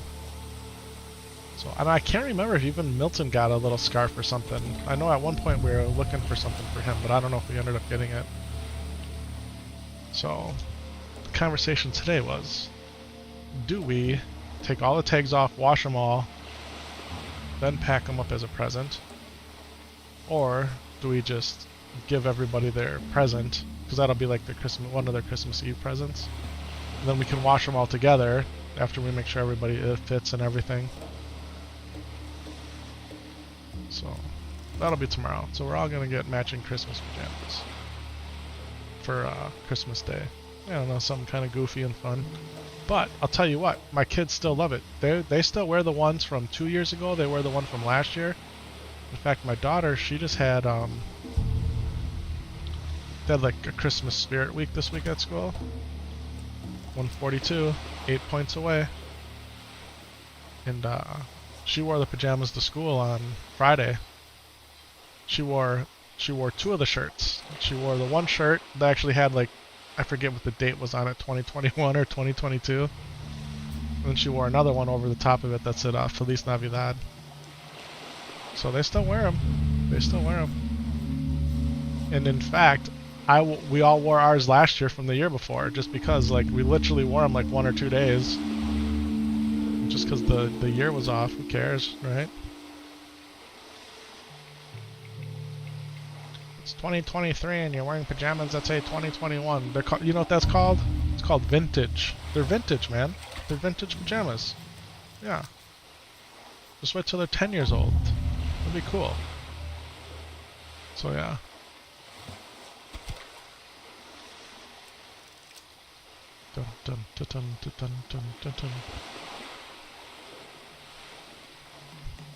So, and I can't remember if even Milton got a little scarf or something. I know at one point we were looking for something for him, but I don't know if we ended up getting it. So, the conversation today was, do we take all the tags off, wash them all, then pack them up as a present? Or do we just give everybody their present, because that'll be like their one of their Christmas Eve presents. And then we can wash them all together after we make sure everybody fits and everything. So that'll be tomorrow. So we're all gonna get matching Christmas pajamas for Christmas Day. I don't know, something kind of goofy and fun. But I'll tell you what, my kids still love it. They still wear the ones from 2 years ago. They wear the one from last year. In fact, my daughter, she just had they had like a Christmas spirit week this week at school. 142, 8 points away. And she wore the pajamas to school on Friday. She wore She wore two of the shirts. She wore the one shirt that actually had like, I forget what the date was on it, 2021 or 2022. And then she wore another one over the top of it that said Feliz Navidad. So they still wear them. They still wear them. And in fact, we all wore ours last year from the year before, just because like we literally wore them like 1 or 2 days. Just because the year was off. Who cares, right? It's 2023 and you're wearing pajamas that say 2021. You know what that's called? It's called vintage. They're vintage, man. They're vintage pajamas. Yeah. Just wait till they're 10 years old. That'd be cool. So yeah. Dun, dun, dun, dun, dun, dun, dun, dun.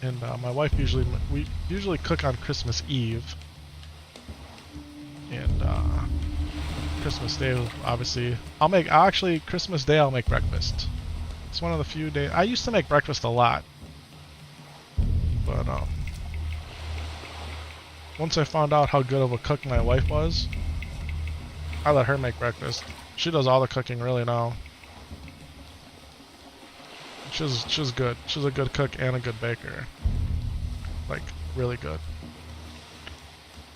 And my wife we usually cook on Christmas Eve. And Christmas Day, obviously, Christmas Day I'll make breakfast. It's one of the few days. I used to make breakfast a lot. But once I found out how good of a cook my wife was, I let her make breakfast. She does all the cooking really now. She's good. She's a good cook and a good baker. Like, really good.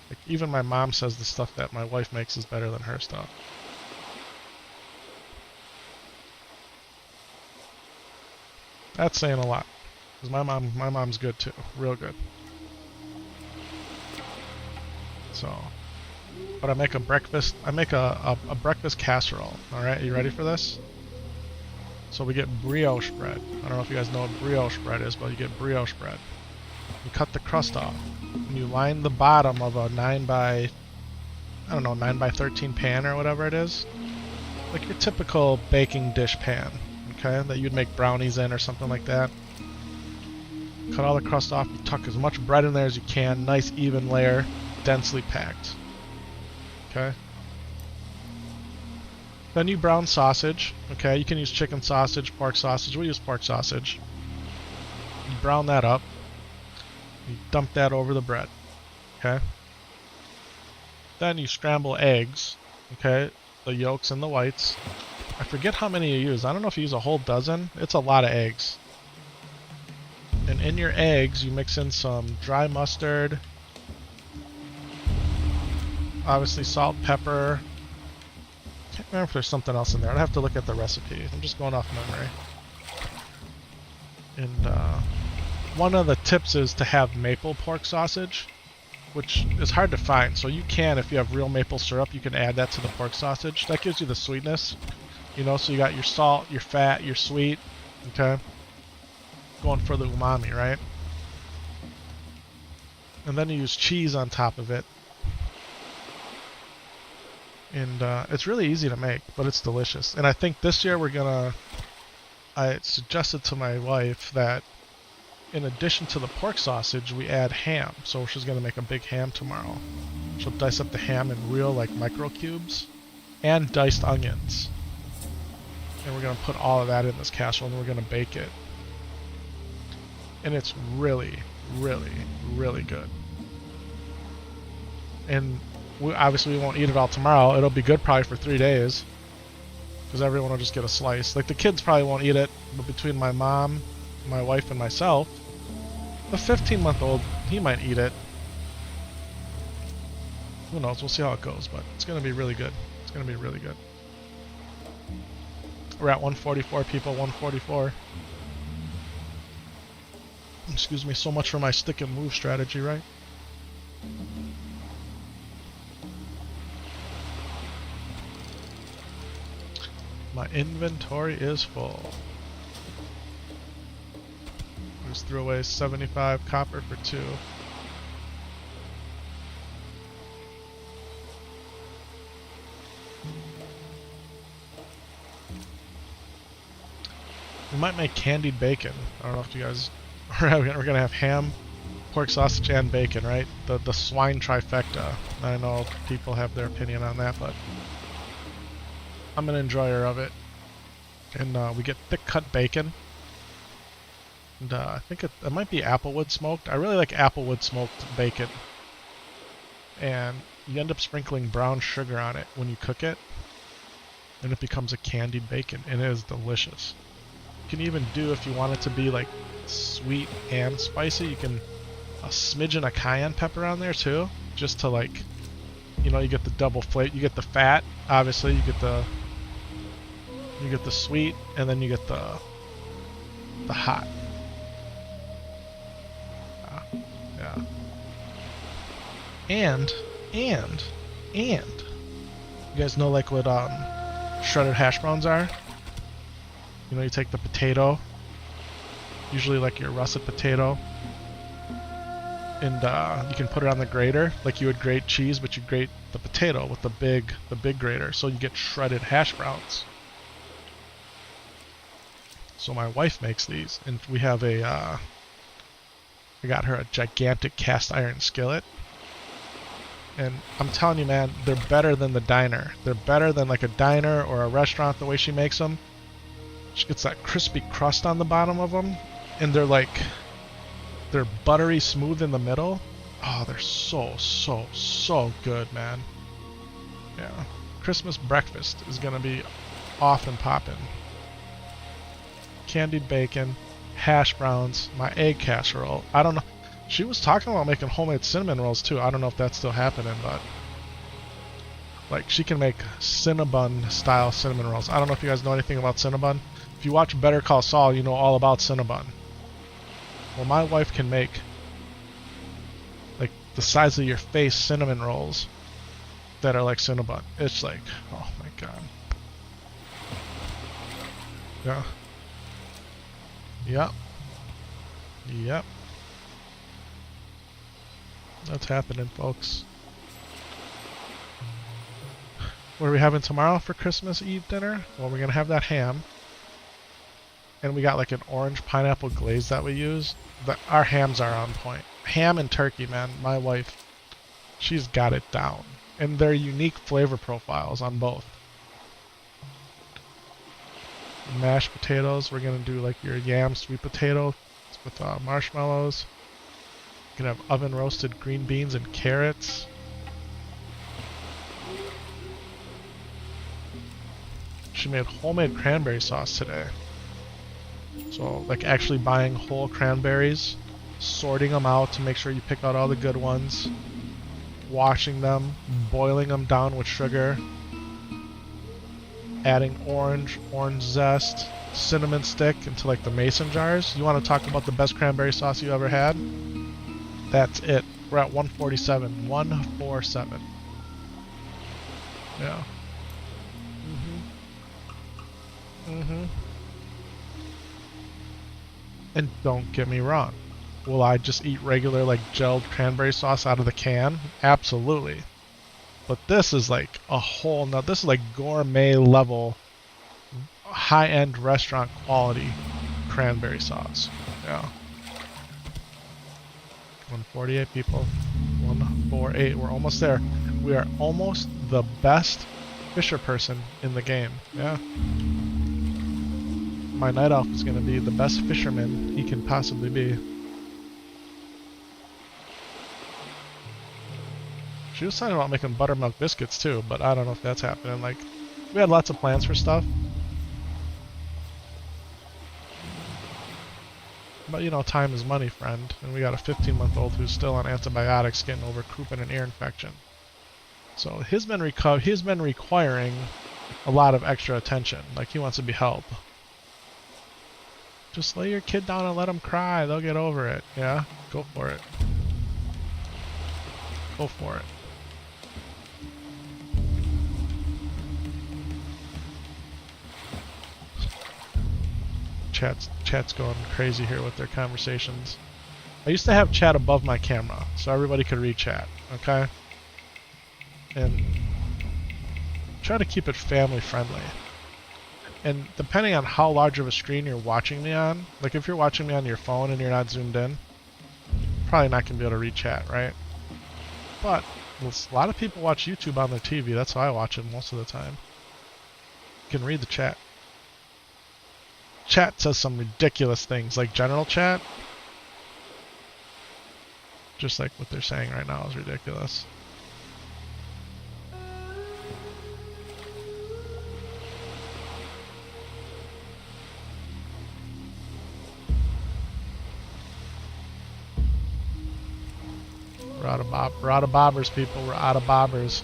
Like, even my mom says the stuff that my wife makes is better than her stuff. That's saying a lot. Because my mom's good too. Real good. So, but I make a breakfast breakfast casserole. Alright, you ready for this? So we get brioche bread. I don't know if you guys know what brioche bread is, but you get brioche bread. You cut the crust off. And you line the bottom of a 9 by 13 pan or whatever it is. Like your typical baking dish pan, okay? That you'd make brownies in or something like that. Cut all the crust off. You tuck as much bread in there as you can. Nice even layer, densely packed. Okay? Then you brown sausage. Okay, you can use chicken sausage, pork sausage. We use pork sausage. You brown that up. You dump that over the bread. Okay? Then you scramble eggs. Okay? The yolks and the whites. I forget how many you use. I don't know if you use a whole dozen. It's a lot of eggs. And in your eggs, you mix in some dry mustard. Obviously salt, pepper. Can't remember if there's something else in there. I'd have to look at the recipe. I'm just going off memory. And one of the tips is to have maple pork sausage, which is hard to find. So you can, if you have real maple syrup, you can add that to the pork sausage. That gives you the sweetness. You know, so you got your salt, your fat, your sweet. Okay? Going for the umami, right? And then you use cheese on top of it. And it's really easy to make, but it's delicious. And I think this year I suggested to my wife that in addition to the pork sausage, we add ham. So she's going to make a big ham tomorrow. She'll dice up the ham in real, like, micro cubes. And diced onions. And we're going to put all of that in this casserole and we're going to bake it. And it's really, really, really good. And obviously we won't eat it all tomorrow. It'll be good probably for 3 days. Because everyone will just get a slice. Like the kids probably won't eat it. But between my mom, my wife, and myself, the 15-month-old, he might eat it. Who knows? We'll see how it goes. But it's going to be really good. It's going to be really good. We're at 144 people. 144. Excuse me. So much for my stick and move strategy, right? My inventory is full. Just threw away 75 copper for 2. We might make candied bacon. I don't know if you guys... We're gonna have ham, pork sausage, and bacon, right? The swine trifecta. I know people have their opinion on that, but... I'm an enjoyer of it. And we get thick cut bacon. And I think it might be applewood smoked. I really like applewood smoked bacon. and you end up sprinkling brown sugar on it when you cook it, and it becomes a candied bacon, and it is delicious. You can even do, if you want it to be like sweet and spicy, you can a smidgen of cayenne pepper on there too, just to like, you know, you get the double flavor. You get the fat, obviously. You get the sweet, and then you get the hot. Yeah. And you guys know like what shredded hash browns are? You know, you take the potato, usually like your russet potato, and you can put it on the grater like you would grate cheese, but you grate the potato with the big grater, so you get shredded hash browns. So my wife makes these, and we have I got her a gigantic cast iron skillet, and I'm telling you, man, they're better than the diner. They're better than like a diner or a restaurant the way she makes them. She gets that crispy crust on the bottom of them, and they're buttery smooth in the middle. Oh, they're so good, man. Yeah, Christmas breakfast is gonna be off and poppin'. Candied bacon, hash browns, my egg casserole. I don't know. She was talking about making homemade cinnamon rolls too. I don't know if that's still happening, but like she can make Cinnabon style cinnamon rolls. I don't know if you guys know anything about Cinnabon. If you watch Better Call Saul, you know all about Cinnabon. Well, my wife can make like the size of your face cinnamon rolls that are like Cinnabon. It's like, oh my god. Yeah. Yep. That's happening, folks. What are we having tomorrow for Christmas Eve dinner? Well, we're gonna have that ham. And we got like an orange pineapple glaze that we use. Our hams are on point. Ham and turkey, man. My wife, she's got it down. And they're unique flavor profiles on both. Mashed potatoes, we're gonna do like your yam sweet potato with marshmallows. You can have oven roasted green beans and carrots. She made homemade cranberry sauce today. So like actually buying whole cranberries, sorting them out to make sure you pick out all the good ones, washing them, boiling them down with sugar, adding orange zest, cinnamon stick into like the mason jars. You want to talk about the best cranberry sauce you ever had? That's it. We're at 147. 147. Yeah. And don't get me wrong. Will I just eat regular like gelled cranberry sauce out of the can? Absolutely. But this is like a whole nother, this is like gourmet level, high-end restaurant quality cranberry sauce. Yeah. 148 people. 148. We're almost there. We are almost the best fisher person in the game. Yeah. My night elf is going to be the best fisherman he can possibly be. She was talking about making buttermilk biscuits too, but I don't know if that's happening. Like, we had lots of plans for stuff. But you know, time is money, friend. And we got a 15-month-old who's still on antibiotics getting over croup and an ear infection. So he's been requiring a lot of extra attention. Like, he wants to be helped. Just lay your kid down and let him cry. They'll get over it. Yeah? Go for it. Go for it. Chat's going crazy here with their conversations. I used to have chat above my camera, so everybody could read chat, okay? And try to keep it family friendly. And depending on how large of a screen you're watching me on, like if you're watching me on your phone and you're not zoomed in, probably not going to be able to read chat, right? But a lot of people watch YouTube on their TV. That's how I watch it most of the time. You can read the chat. Chat says some ridiculous things, like general chat. Just like what they're saying right now is ridiculous. We're out of bobbers, people. We're out of bobbers.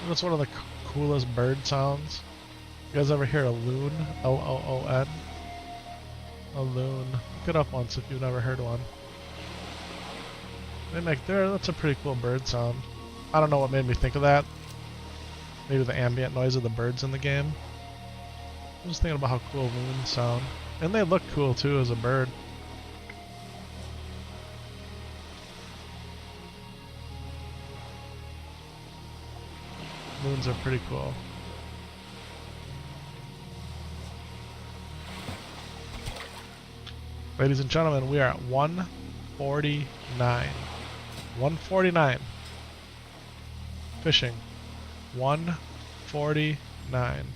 That's one of the coolest bird sounds. You guys ever hear a loon? L-O-O-N? A loon. Look it up once if you've never heard one. That's a pretty cool bird sound. I don't know what made me think of that. Maybe the ambient noise of the birds in the game. I was thinking about how cool loons sound. And they look cool too as a bird. Loons are pretty cool. Ladies and gentlemen, we are at 149. 149. Fishing. 149.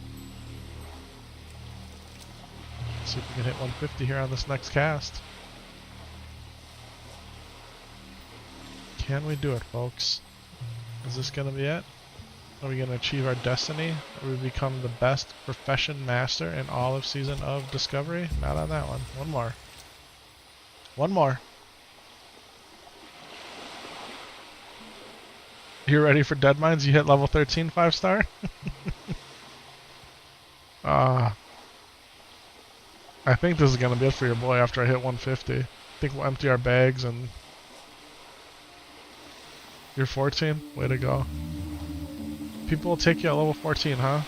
Let's see if we can hit 150 here on this next cast. Can we do it, folks? Is this going to be it? Are we going to achieve our destiny? Or we become the best profession master in all of Season of Discovery? Not on that one. One more. One more. You ready for Dead Mines? You hit level 13 5-star? I think this is going to be it for your boy after I hit 150. I think we'll empty our bags and... You're 14? Way to go. People will take you at level 14, huh?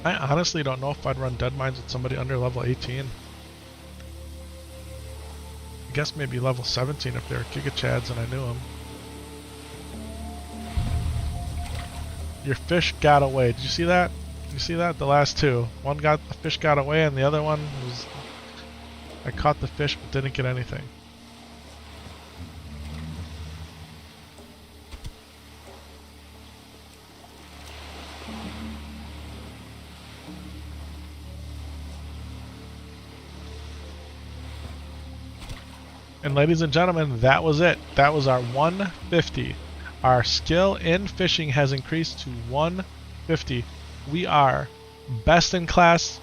I honestly don't know if I'd run Dead Mines with somebody under level 18. I guess maybe level 17 if they were Giga Chads and I knew them. Your fish got away. Did you see that? Did you see that? The last two. The fish got away and the other one was... I caught the fish but didn't get anything. And ladies and gentlemen, that was it. That was our 150. Our skill in fishing has increased to 150. We are best in class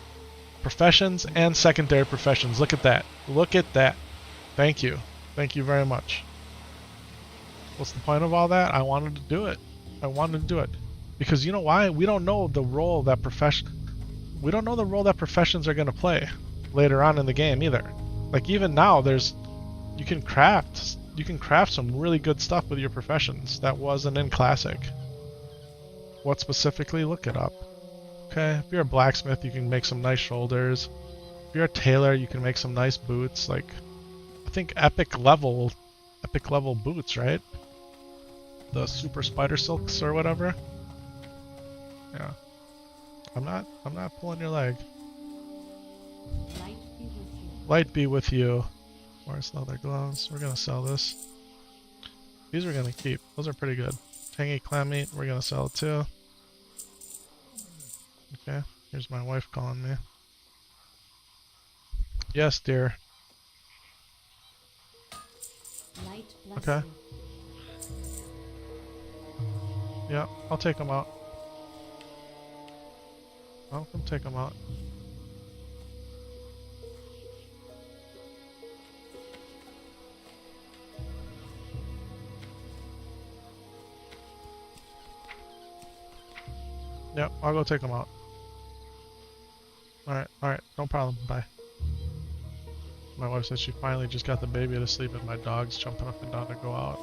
professions and secondary professions. Look at that. Look at that. Thank you. Thank you very much. What's the point of all that? I wanted to do it. I wanted to do it. Because you know why? We don't know the role that we don't know the role that professions are going to play later on in the game either. Like even now you can craft some really good stuff with your professions that wasn't in Classic. What specifically? Look it up. Okay, if you're a blacksmith, you can make some nice shoulders. If you're a tailor, you can make some nice boots. Like, I think epic level boots, right? The super spider silks or whatever. Yeah. I'm not pulling your leg. Light be with you. Where's leather gloves? We're gonna sell this. These we're gonna keep. Those are pretty good. Tangy clam meat, we're gonna sell it too. Okay, here's my wife calling me. Yes, dear. Okay. Yeah, I'll take them out. I'll come take them out. Yep, I'll go take them out. Alright, no problem, bye. My wife said she finally just got the baby to sleep and my dog's jumping up and down to go out.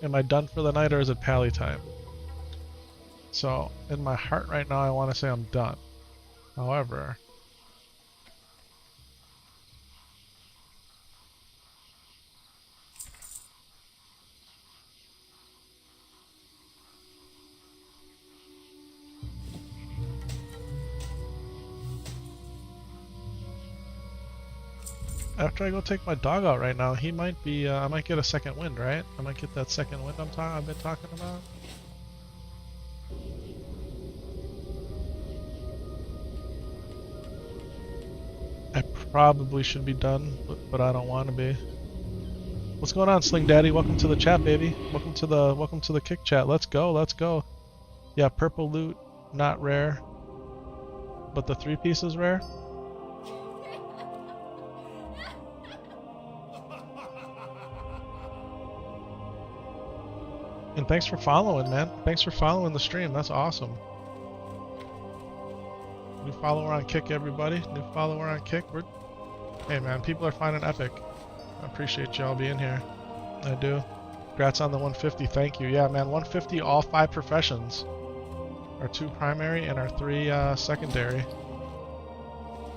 Am I done for the night or is it pally time? So in my heart right now, I want to say I'm done. However, after I go take my dog out right now, he might be, I might get a second wind, right? I might get that second wind I've been talking about. I probably should be done, but I don't want to be. What's going on, Sling Daddy? Welcome to the chat, baby. Welcome to the kick chat. Let's go, let's go. Yeah, purple loot, not rare, but the 3-piece is rare. And thanks for following, man. Thanks for following the stream. That's awesome. New follower on Kick, everybody. New follower on Kick. Hey, man, people are finding epic. I appreciate y'all being here. I do. Congrats on the 150. Thank you. Yeah, man, 150, all 5 professions. Our 2 primary and our 3 secondary.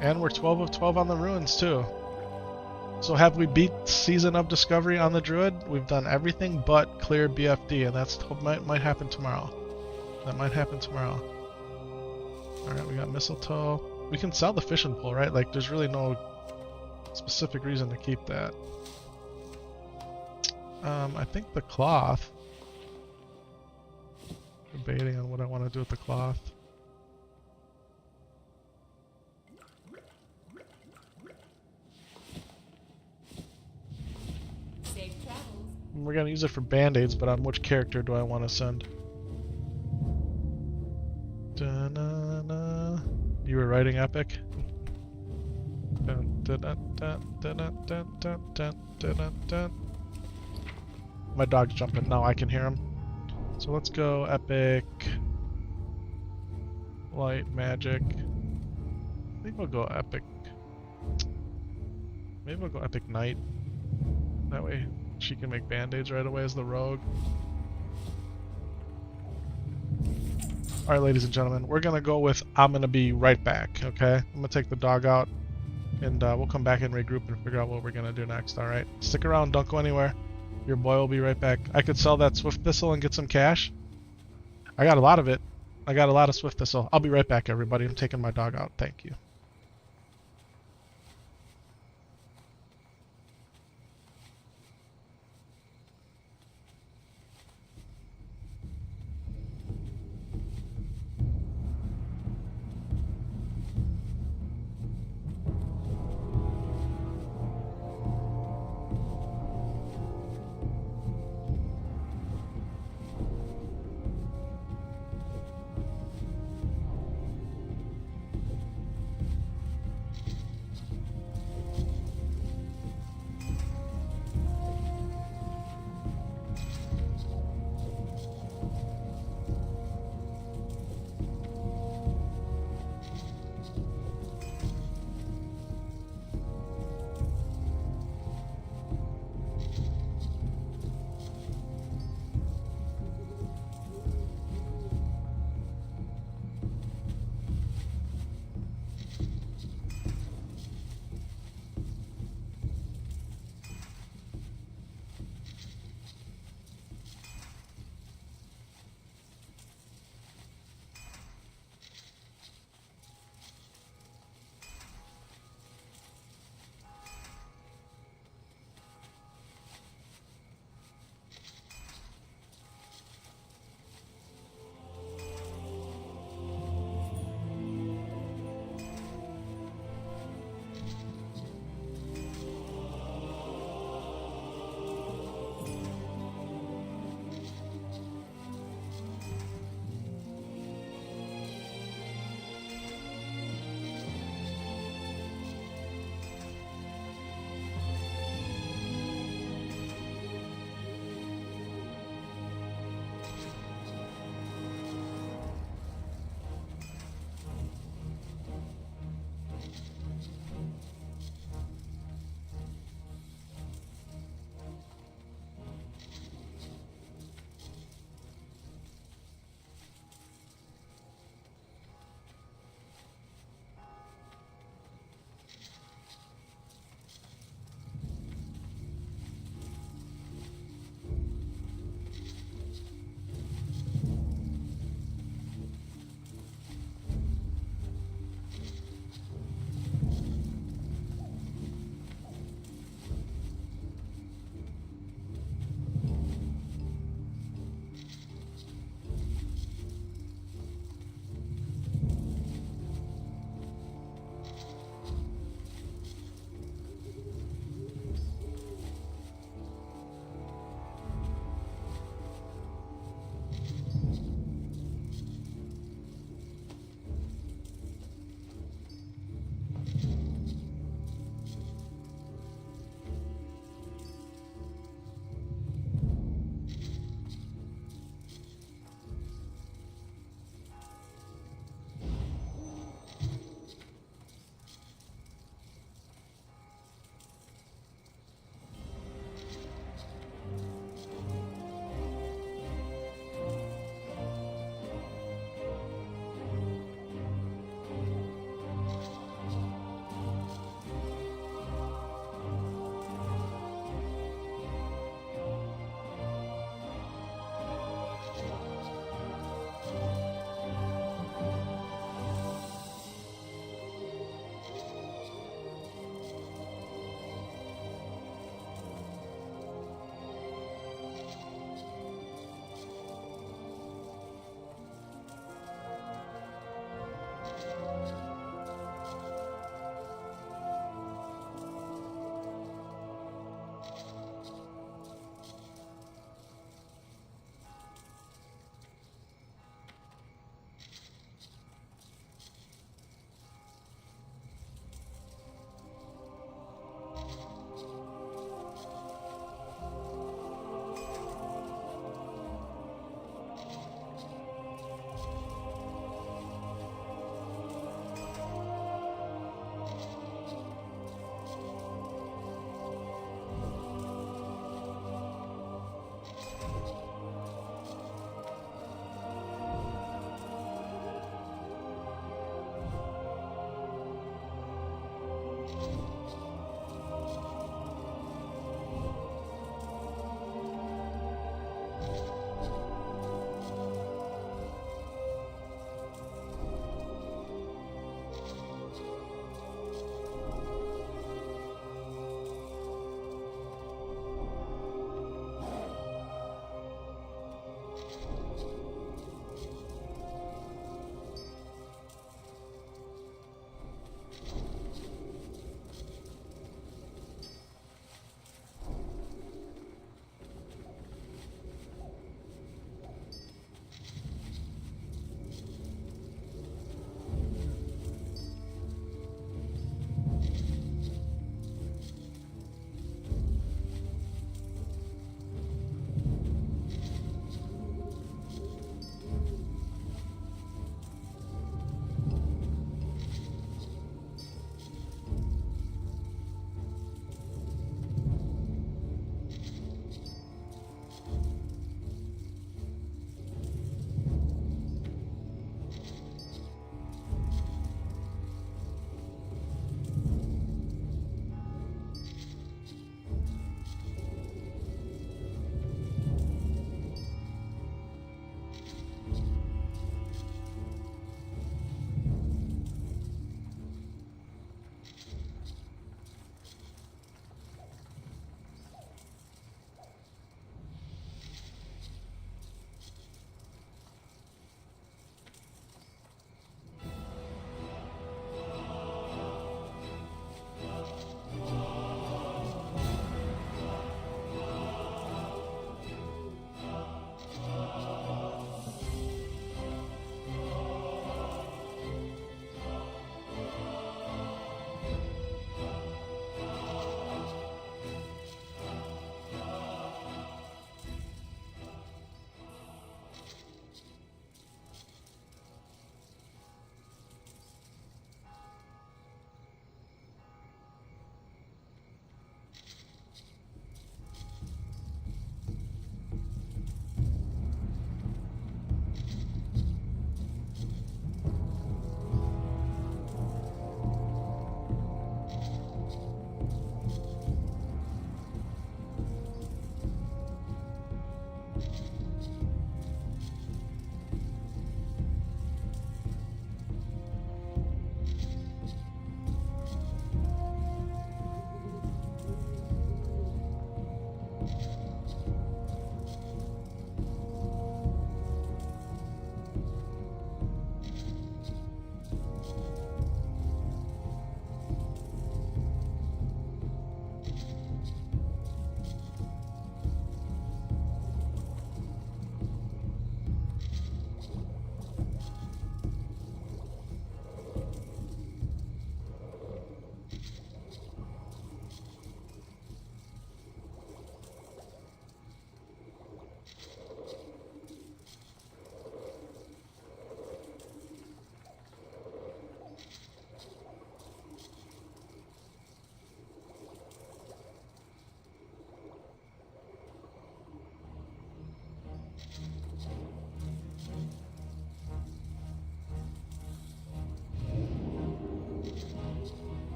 And we're 12 of 12 on the runes, too. So have we beat Season of Discovery on the Druid? We've done everything but clear BFD, and that's might happen tomorrow. That might happen tomorrow. Alright, we got mistletoe. We can sell the fishing pole, right? Like, there's really no specific reason to keep that. I think the cloth. Debating on what I want to do with the cloth. Safe travels. We're gonna use it for band-aids, but on which character do I want to send? Da-na-na. You were writing epic? My dog's jumping. Now I can hear him. So let's go epic. Light magic. I think we'll go epic. Maybe we'll go epic knight. That way she can make band-aids right away as the rogue. Alright, ladies and gentlemen, we're gonna go with I'm gonna be right back, okay? I'm gonna take the dog out and we'll come back and regroup and figure out what we're gonna do next, alright? Stick around, don't go anywhere. Your boy will be right back. I could sell that Swift Thistle and get some cash. I got a lot of it. I got a lot of Swift Thistle. I'll be right back, everybody. I'm taking my dog out. Thank you.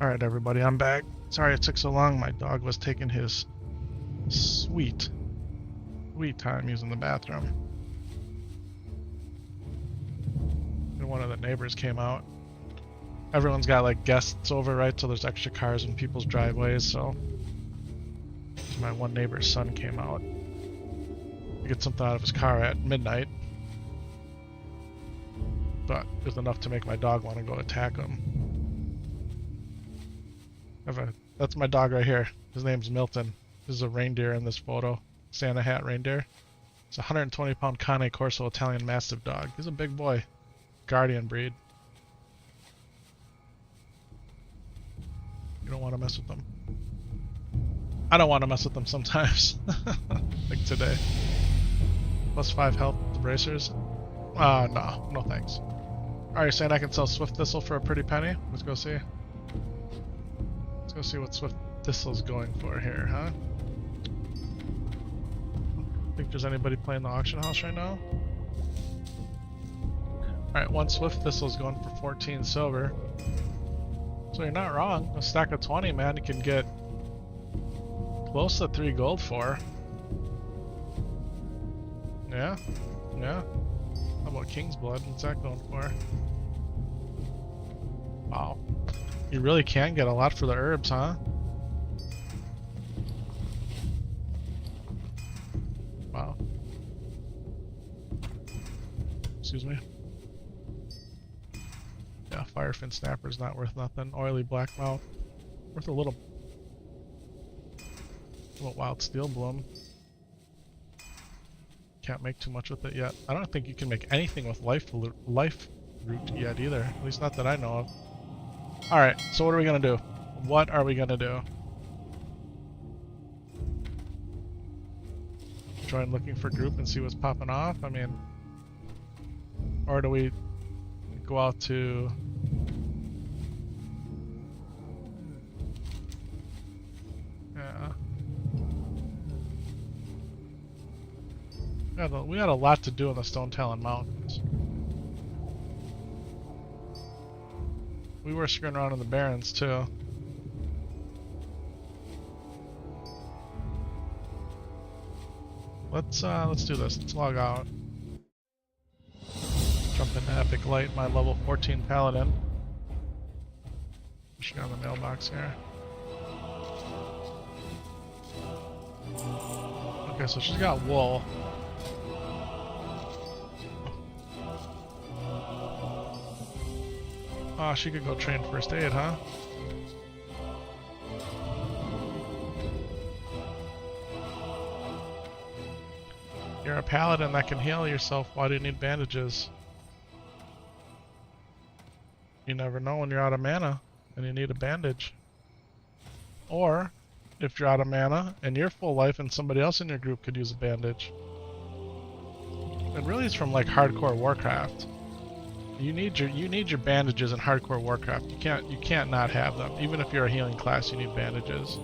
Alright, everybody, I'm back. Sorry it took so long. My dog was taking his sweet time using the bathroom. And one of the neighbors came out. Everyone's got like guests over, right? So there's extra cars in people's driveways, so my one neighbor's son came out to get something out of his car at midnight. But it was enough to make my dog want to go attack him. That's my dog right here. His name's Milton. This is a reindeer in this photo. Santa hat reindeer. It's a 120-pound Cane Corso Italian Mastiff dog. He's a big boy. Guardian breed. You don't want to mess with them. I don't want to mess with them sometimes. Like today. +5 health with the bracers. No thanks. Alright, you're saying I can sell Swift Thistle for a pretty penny? Let's go see. Let's go see what Swift Thistle's going for here, huh? Think there's anybody playing the auction house right now? Alright, one Swift Thistle's going for 14 silver. So you're not wrong. A stack of 20, man, you can get close to 3 gold for. Yeah? Yeah. How about King's Blood? What's that going for? Wow. You really can get a lot for the herbs, huh? Wow. Excuse me. Yeah, Firefin Snapper's not worth nothing. Oily Blackmouth. Worth a little Wild Steel Bloom. Can't make too much with it yet. I don't think you can make anything with life root yet either. At least not that I know of. Alright, so what are we gonna do? What are we gonna do? Join looking for group and see what's popping off? I mean... Or do we go out to... Yeah. We had a lot to do in the Stone Talon Mountains. We were screwing around in the Barrens too. Let's do this. Let's log out. Jump into Epic Light, my level 14 Paladin. Pushing on the mailbox here. Okay, so she's got wool. Oh, she could go train first aid, huh? You're a paladin that can heal yourself. Why do you need bandages? You never know when you're out of mana and you need a bandage. Or, if you're out of mana and you're full life and somebody else in your group could use a bandage. It really is from like hardcore Warcraft. You need your bandages in hardcore Warcraft. You can't not have them. Even if you're a healing class, you need bandages.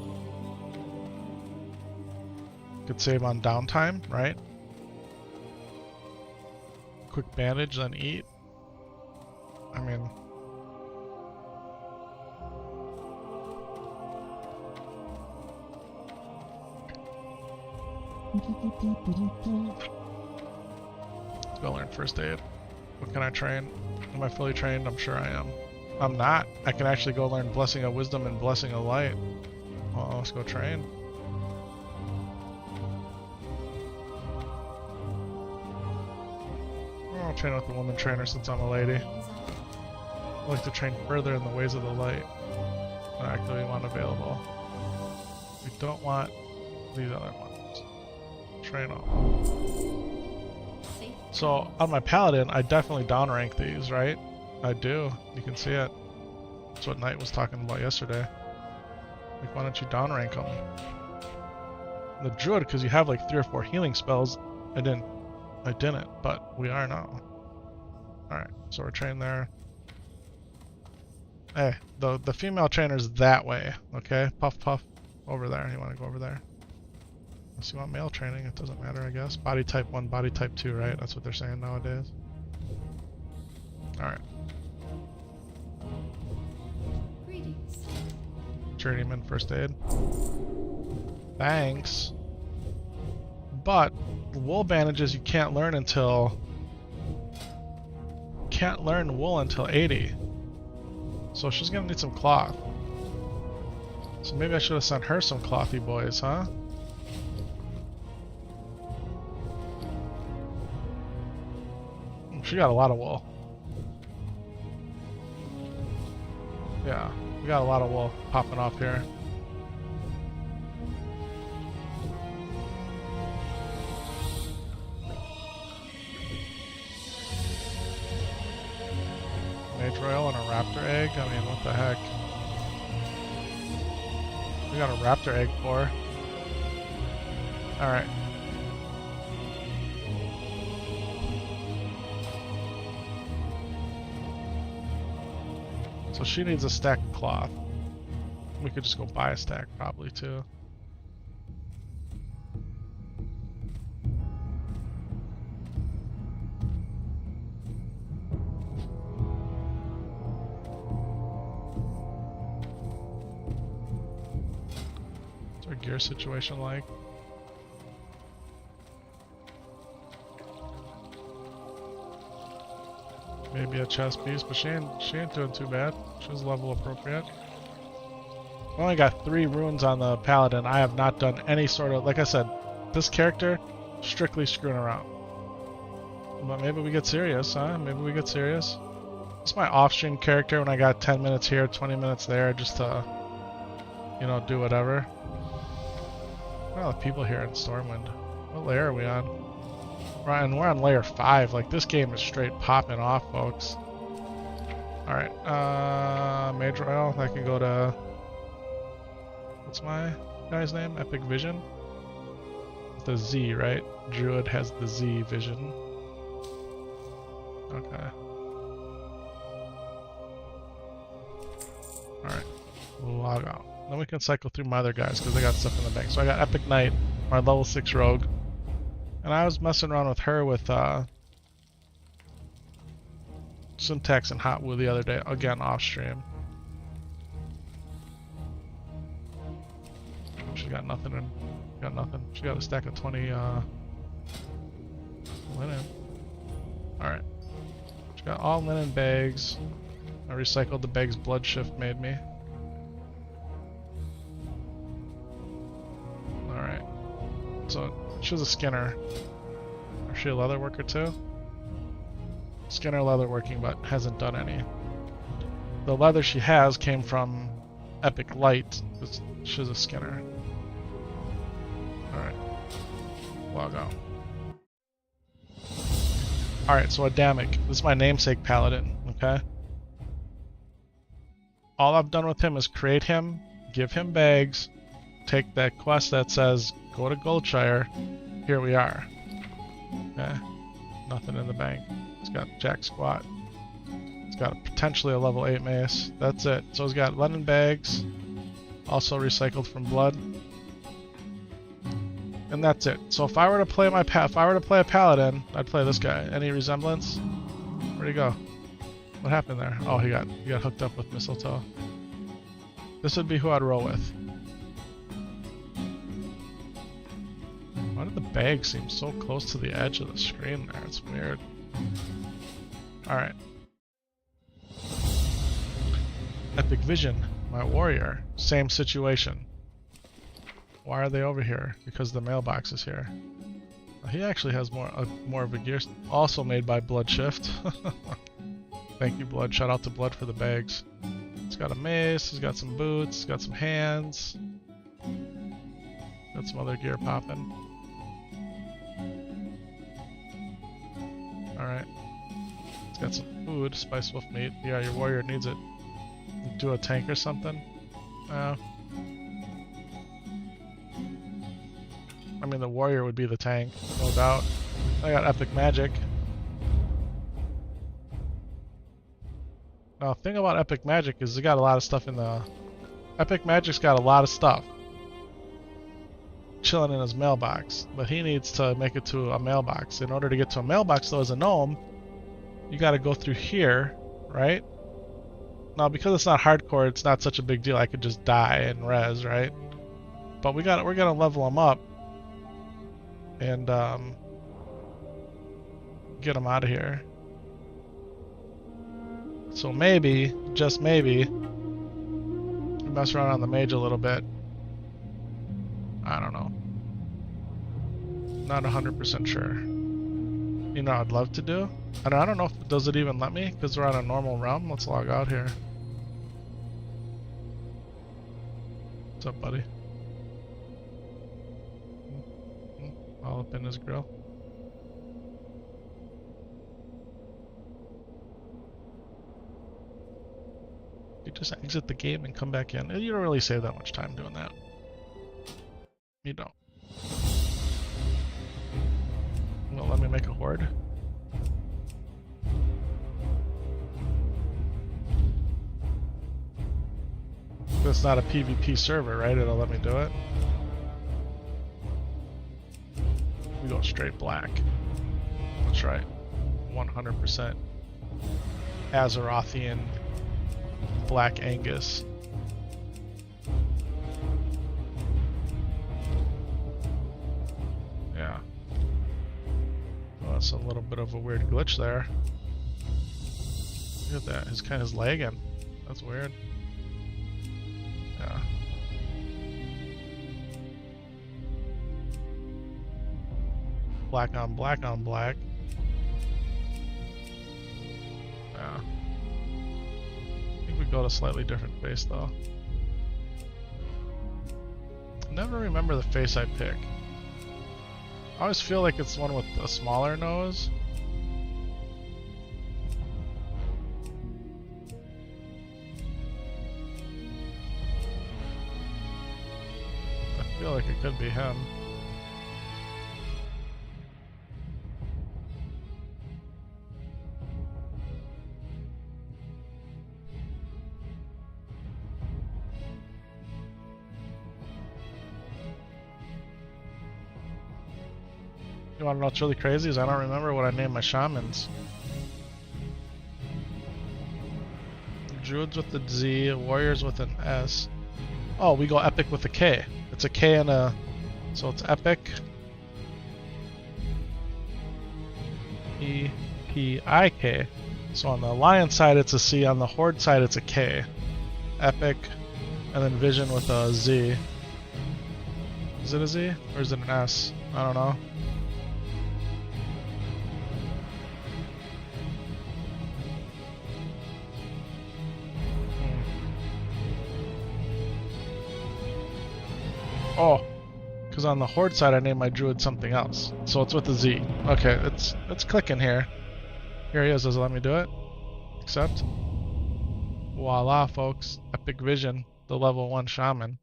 Could save on downtime, right? Quick bandage, then eat. I mean, let's go learn first aid. What can I train? Am I fully trained? I'm sure I am. I'm not. I can actually go learn Blessing of Wisdom and Blessing of Light. Well, let's go train. I'll train with the woman trainer since I'm a lady. I like to train further in the ways of the light. I actively want available. We don't want these other ones. Train all. So on my paladin, I definitely downrank these, right? I do. You can see it. That's what Knight was talking about yesterday. Like, why don't you downrank them? The druid, because you have like 3 or 4 healing spells. I didn't, but we are now. Alright, so we're trained there. Hey, the female trainer's that way, okay? Puff puff over there. You want to go over there? Unless you want male training, it doesn't matter, I guess. Body type 1, body type 2, right? That's what they're saying nowadays. Alright. Greetings. Journeyman first aid. Thanks. But the wool bandages you can't learn until... Can't learn wool until 80. So she's gonna need some cloth. So maybe I should have sent her some clothy boys, huh? She got a lot of wool. Yeah, we got a lot of wool popping off here. Mage Royal and a raptor egg? I mean, what the heck? We got a raptor egg for. Alright. So she needs a stack of cloth. We could just go buy a stack probably too. What's our gear situation like? Maybe a chest piece, but she ain't doing too bad. She's level appropriate. I only got 3 runes on the paladin. I have not done any sort of, like I said, this character strictly screwing around. But maybe we get serious, huh? Maybe we get serious. It's my off-stream character when I got 10 minutes here, 20 minutes there, just to, you know, do whatever. Look at all the people here in Stormwind. What layer are we on? Right, and we're on layer 5. Like, this game is straight popping off, folks. Alright, Mage Royal, I can go to... What's my guy's name? Epic Vision? The Z, right? Druid has the Z vision. Okay. Alright, log out. Then we can cycle through my other guys, because they got stuff in the bank. So I got Epic Knight, my level 6 rogue. And I was messing around with her with Syntax and Hot Woo the other day, again off stream. She got nothing in. Got nothing. She got a stack of 20 linen. Alright. She got all linen bags. I recycled the bags Blood Shift made me. Alright. So she's a skinner. Is she a leather worker too? Skinner leatherworking, but hasn't done any. The leather she has came from Epic Light. She's a skinner. Alright. Log out. Alright, so Adamic. This is my namesake paladin, okay? All I've done with him is create him, give him bags, take that quest that says go to Goldshire. Here we are. Okay. Nothing in the bank. It's got Jack Squat. It's got potentially a level 8 mace. That's it. So it's got linen bags, also recycled from blood. And that's it. So if I were to play a paladin, I'd play this guy. Any resemblance? Where'd he go? What happened there? Oh, he got hooked up with mistletoe. This would be who I'd roll with. Why did the bag seem so close to the edge of the screen there? It's weird. Alright. Epic Vision, my warrior. Same situation. Why are they over here? Because the mailbox is here. He actually has more of a gear. Also made by Blood Shift. Thank you, Blood. Shout out to Blood for the bags. He's got a mace, he's got some boots, he's got some hands. Got some other gear popping. Alright. He's got some food, spice wolf meat. Yeah, your warrior needs it. Do a tank or something? I mean, the warrior would be the tank, no doubt. I got epic magic. Now, the thing about epic magic is it got a lot of stuff in the... Epic magic's got a lot of stuff chilling in his mailbox, but he needs to make it to a mailbox. In order to get to a mailbox, though, as a gnome, you gotta go through here, right? Now, because it's not hardcore, it's not such a big deal. I could just die and res, right? But we're gonna level him up and get him out of here. So maybe, just maybe, mess around on the mage a little bit. I don't know. Not 100% sure. You know, I'd love to do. I don't know if does it even let me because we're on a normal realm. Let's log out here. What's up, buddy? All up in his grill. You just exit the game and come back in. You don't really save that much time doing that. You don't. Well, let me make a horde. It's not a PvP server, right? It'll let me do it. We go straight black. That's right. 100% Azerothian Black Angus. Yeah. Well, that's a little bit of a weird glitch there. Look at that. His kind of lagging. That's weird. Yeah. Black on black on black. Yeah. I think we go to a slightly different face though. I never remember the face I pick. I always feel like it's one with a smaller nose. I feel like it could be him. You wanna know what's really crazy is I don't remember what I named my shamans. Druids with the Z, warriors with an S. Oh, we go epic with a K. It's a K and a... So it's epic. E-P-I-K. So on the alliance side it's a C, on the horde side it's a K. Epic. And then vision with a Z. Is it a Z? Or is it an S? I don't know. Oh, because on the horde side I named my druid something else. So it's with a Z. Okay, it's clicking here. Here he is. Does it let me do it? Accept. Voila, folks. Epic vision. The level 1 shaman.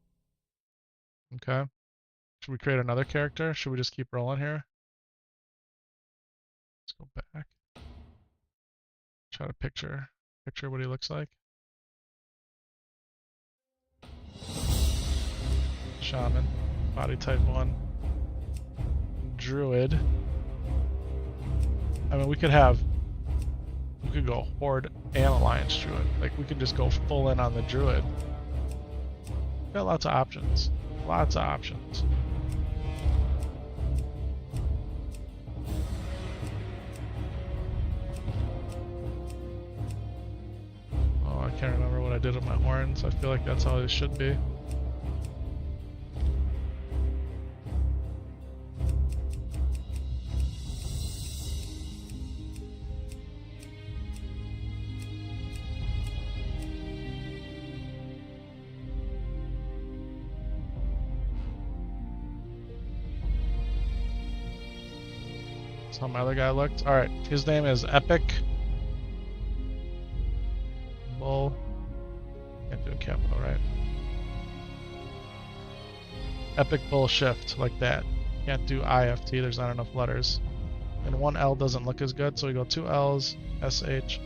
Okay. Should we create another character? Should we just keep rolling here? Let's go back. Try to picture what he looks like. Shaman, body type 1, druid. I mean, we could go horde and alliance druid. Like, we could just go full in on the druid. We've got lots of options. Lots of options. Oh, I can't remember what I did with my horns. I feel like that's how it should be. How my other guy looked. Alright, his name is Epic Bull. Can't do a capital, right? Epic Bull Shift, like that. Can't do IFT, there's not enough letters. And one L doesn't look as good, so we go 2 L's, SH.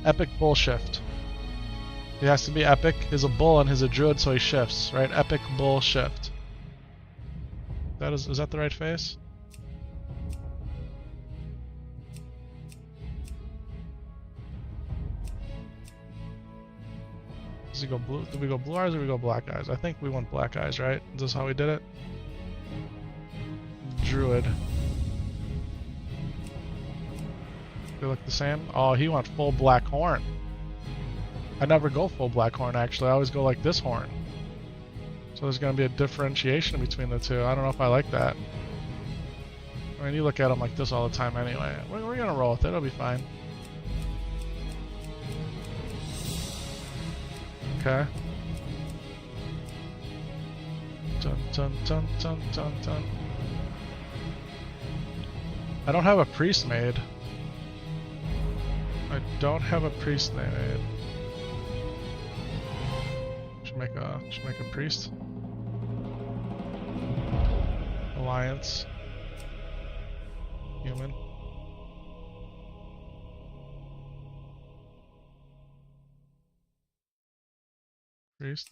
Epic Bull Shift. He has to be epic. He's a bull and he's a druid, so he shifts, right? Epic Bull Shift. Is that the right face? Does he go blue? Did we go blue eyes or we go black eyes? I think we went black eyes, right? Is this how we did it? Druid. They look the same? Oh, he went full black horn. I never go full black horn, actually. I always go like this horn. So there's going to be a differentiation between the two. I don't know if I like that. I mean, you look at them like this all the time anyway. We're going to roll with it. It'll be fine. Okay. Dun, dun, dun, dun, dun, dun. I don't have a priest made. I don't have a priest made. Should make a priest. Alliance. Human. Priest.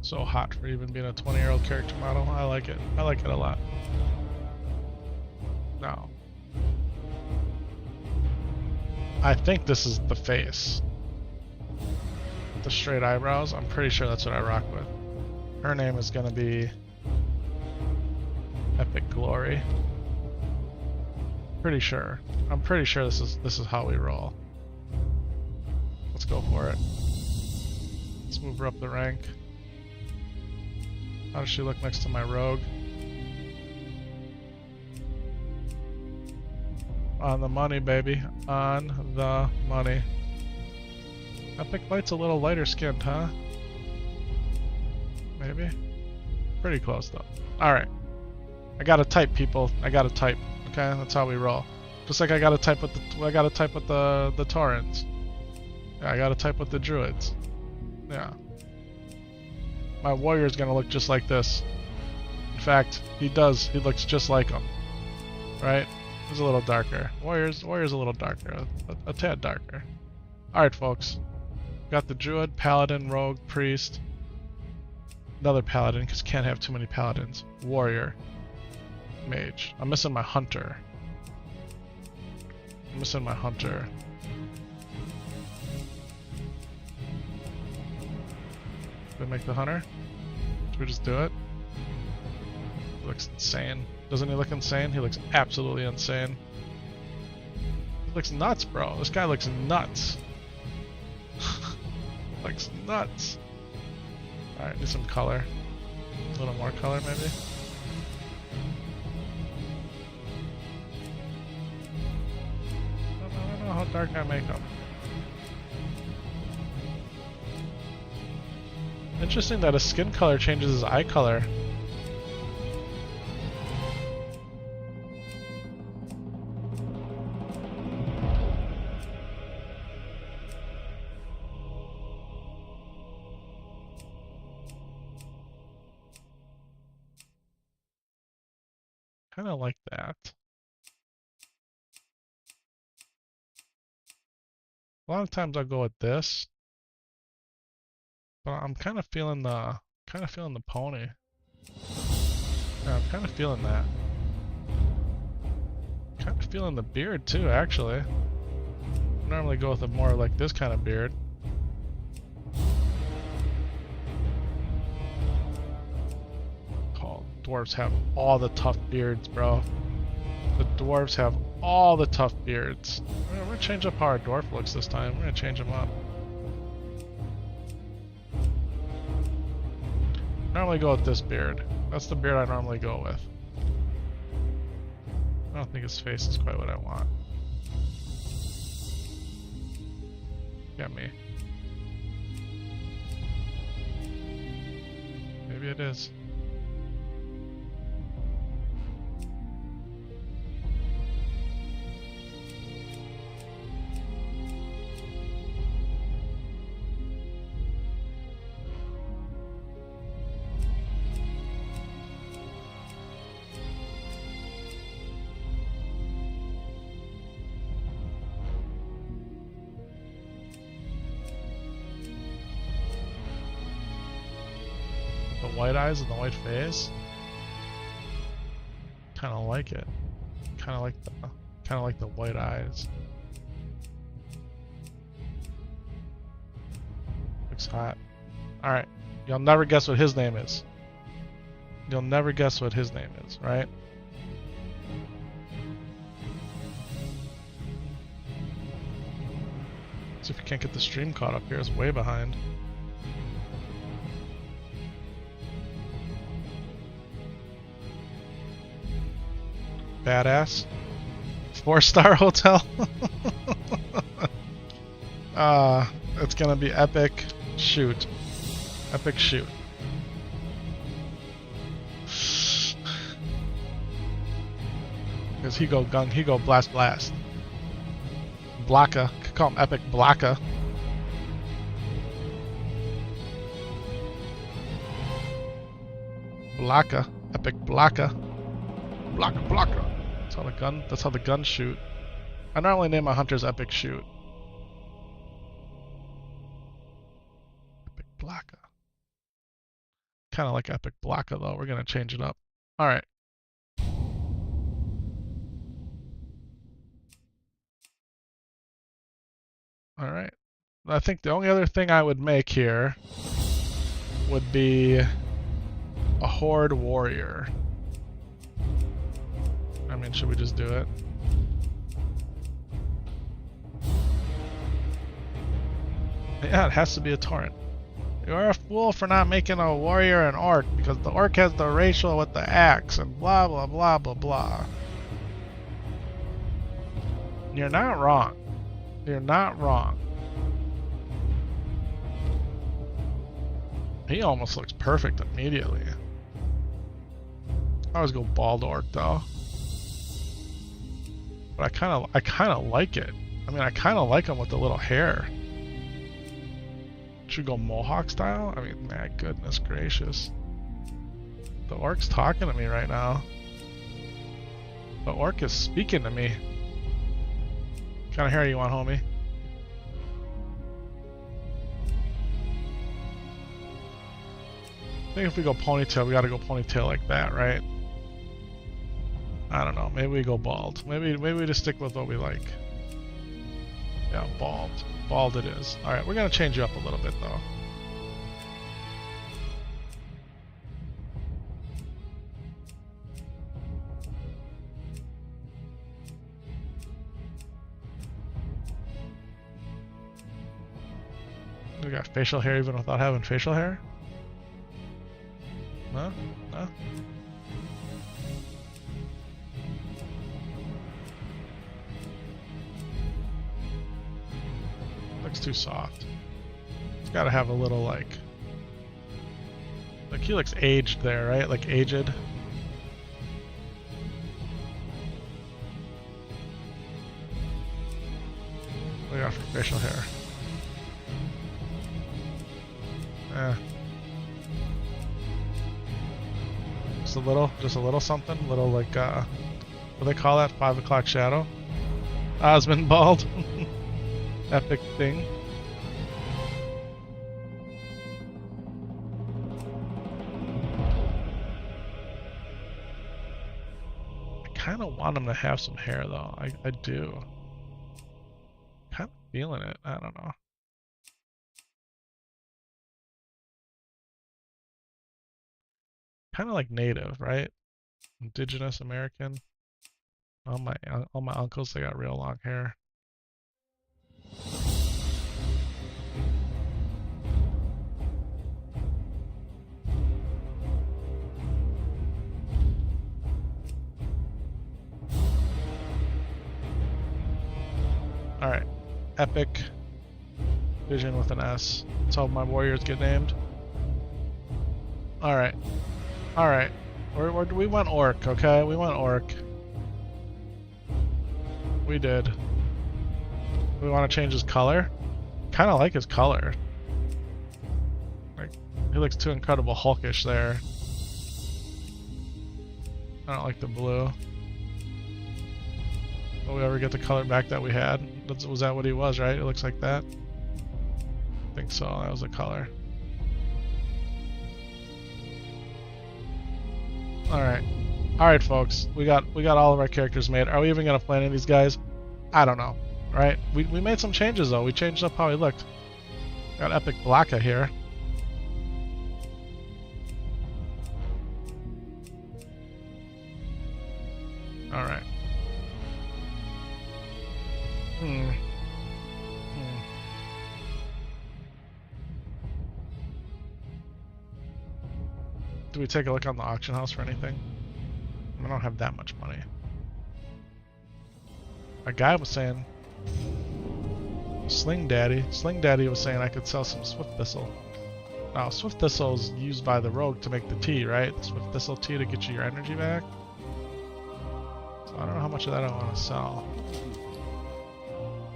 So hot for even being a 20-year-old character model. I like it. I like it a lot. No. I think this is the face. The straight eyebrows. I'm pretty sure that's what I rock with. Her name is gonna be Epic Glory. Pretty sure. I'm pretty sure this is how we roll. Let's go for it. Let's move her up the rank. How does she look next to my rogue? On the money, baby. On the money. Epic Light's a little lighter skinned, huh? Maybe? Pretty close, though. Alright. I gotta type, people. I gotta type. Okay? That's how we roll. Just like I gotta type with the Taurens. Yeah, I gotta type with the Druids. Yeah. My warrior's gonna look just like this. In fact, he does. He looks just like him. Right? He's a little darker. Warrior's a little darker. A tad darker. Alright, folks. Got the Druid, Paladin, Rogue, Priest. Another Paladin, because can't have too many Paladins. Warrior. Mage. I'm missing my Hunter. I'm missing my Hunter. Did we make the Hunter? Should we just do it? He looks insane. Doesn't he look insane? He looks absolutely insane. He looks nuts, bro. This guy looks nuts. Looks nuts. Alright, need some color. A little more color, maybe? I don't know how dark I make him. Interesting that his skin color changes his eye color. Kind of like that. A lot of times I'll go with this. But I'm kind of feeling the pony. Yeah, I'm kind of feeling that. Kind of feeling the beard too, actually. I normally go with a more like this kind of beard. Oh, dwarves have all the tough beards, bro. The dwarves have all the tough beards. We're gonna change up how our dwarf looks this time. We're gonna change him up. Normally go with this beard. That's the beard I normally go with. I don't think his face is quite what I want. Get me. Maybe it is. white eyes and the white face. Kind of like it. Kind of like the white eyes. Looks hot. All right, you'll never guess what his name is. You'll never guess what his name is, right? See if you can't get the stream caught up here. It's way behind. Badass. 4-star hotel. It's gonna be epic shoot. Epic shoot. Because he go gun, he go blast. Blocka. Could call him Epic Blocka. Blocka. Epic Blocka. Blocka. That's how the guns shoot. I normally name my hunters Epic Shoot. Epic Blocka. Kinda like Epic Blocka though, we're gonna change it up. Alright. Alright. I think the only other thing I would make here would be a Horde Warrior. I mean, should we just do it? Yeah, it has to be a torrent. You are a fool for not making a warrior an orc, because the orc has the racial with the axe, and blah blah blah blah blah. You're not wrong. You're not wrong. He almost looks perfect immediately. I always go bald orc though. But I kinda like it. I mean, I kinda like him with the little hair. Should we go mohawk style? I mean, man, goodness gracious. The orc's talking to me right now. The orc is speaking to me. What kind of hair you want, homie? I think if we go ponytail, we gotta go ponytail like that, right? I don't know. Maybe we go bald. Maybe we just stick with what we like. Yeah, bald. Bald it is. Alright, we're gonna change you up a little bit though. We got facial hair even without having facial hair? No? No? Looks too soft. It's gotta have a little like he looks aged there, right? Like aged. What do we got for facial hair? Just a little something, little like what do they call that? 5 o'clock shadow? Osmond bald. Epic thing. I kind of want him to have some hair though. I do. Kind of feeling it. I don't know. Kind of like native, right? Indigenous American. All my uncles, they got real long hair. All right, epic vision with an S. That's how my warriors get named. All right. Alright, we went orc, okay? We went orc. We did. We want to change his color? Kind of like his color. Like, he looks too incredible Hulkish there. I don't like the blue. Will we ever get the color back that we had? Was that what he was, right? It looks like that? I think so, that was the color. Alright. Alright, folks. We got all of our characters made. Are we even gonna play any of these guys? I don't know. Right? We made some changes though. We changed up how he looked. Got Epic Blaka here. Alright. Do we take a look on the auction house for anything? I don't have that much money. A guy was saying... Sling Daddy was saying I could sell some Swift Thistle. Now, Swift Thistle is used by the rogue to make the tea, right? The Swift Thistle tea to get you your energy back. So I don't know how much of that I want to sell.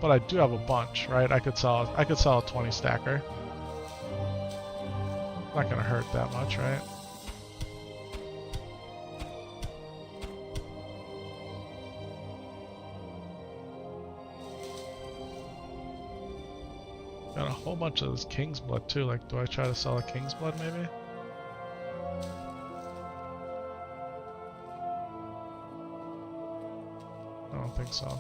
But I do have a bunch, right? I could sell a 20 stacker. Not gonna hurt that much, right? Got a whole bunch of this King's Blood too. Like, do I try to sell a King's Blood maybe? I don't think so.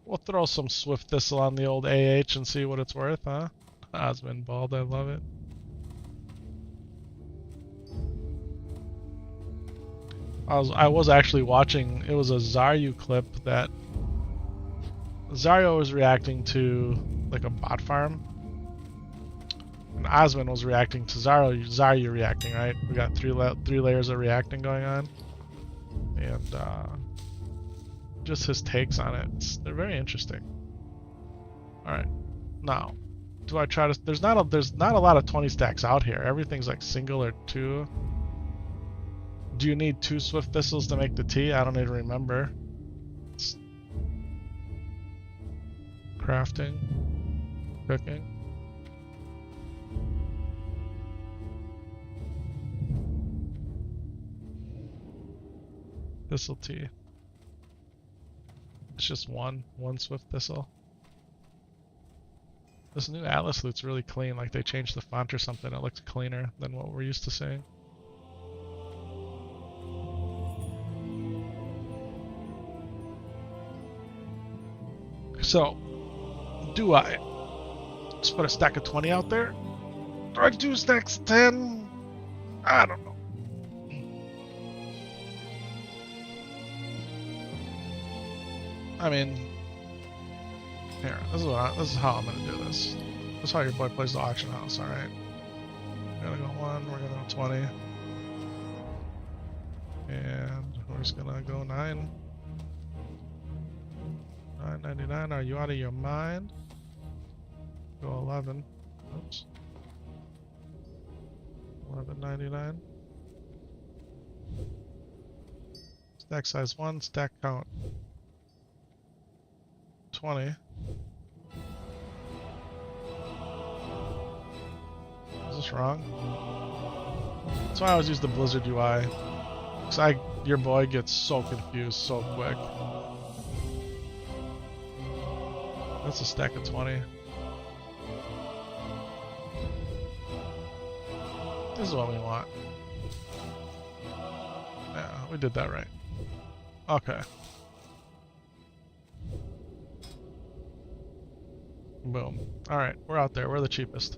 We'll throw some Swift Thistle on the old AH and see what it's worth, huh? Osmond Bald, I love it. I was actually watching, it was a Zaryu clip that Zaryu was reacting to like a bot farm. And Osmond was reacting to Zaryu reacting, right? We got three layers of reacting going on. And just his takes on it, they're very interesting. Alright. Now, do I try to there's not a lot of 20 stacks out here. Everything's like single or two. Do you need 2 Swift Thistles to make the tea? I don't even remember. It's crafting, cooking. Thistle tea. It's just one Swift Thistle. This new Atlas loot's really clean, like they changed the font or something. It looks cleaner than what we're used to seeing. So, do I just put a stack of 20 out there? Do I do stacks of 10? I don't know. I mean, here, this is how I'm gonna do this. This is how your boy plays the auction house, alright? We're gonna go 1, we're gonna go 20. And we're just gonna go 9. $9.99, are you out of your mind? Go 11. Oops. $11.99. Stack size 1, stack count 20. Is this wrong? That's why I always use the Blizzard UI. Because your boy gets so confused so quick. That's a stack of 20. This is what we want. Yeah, we did that right. Okay. Boom. Alright, we're out there. We're the cheapest.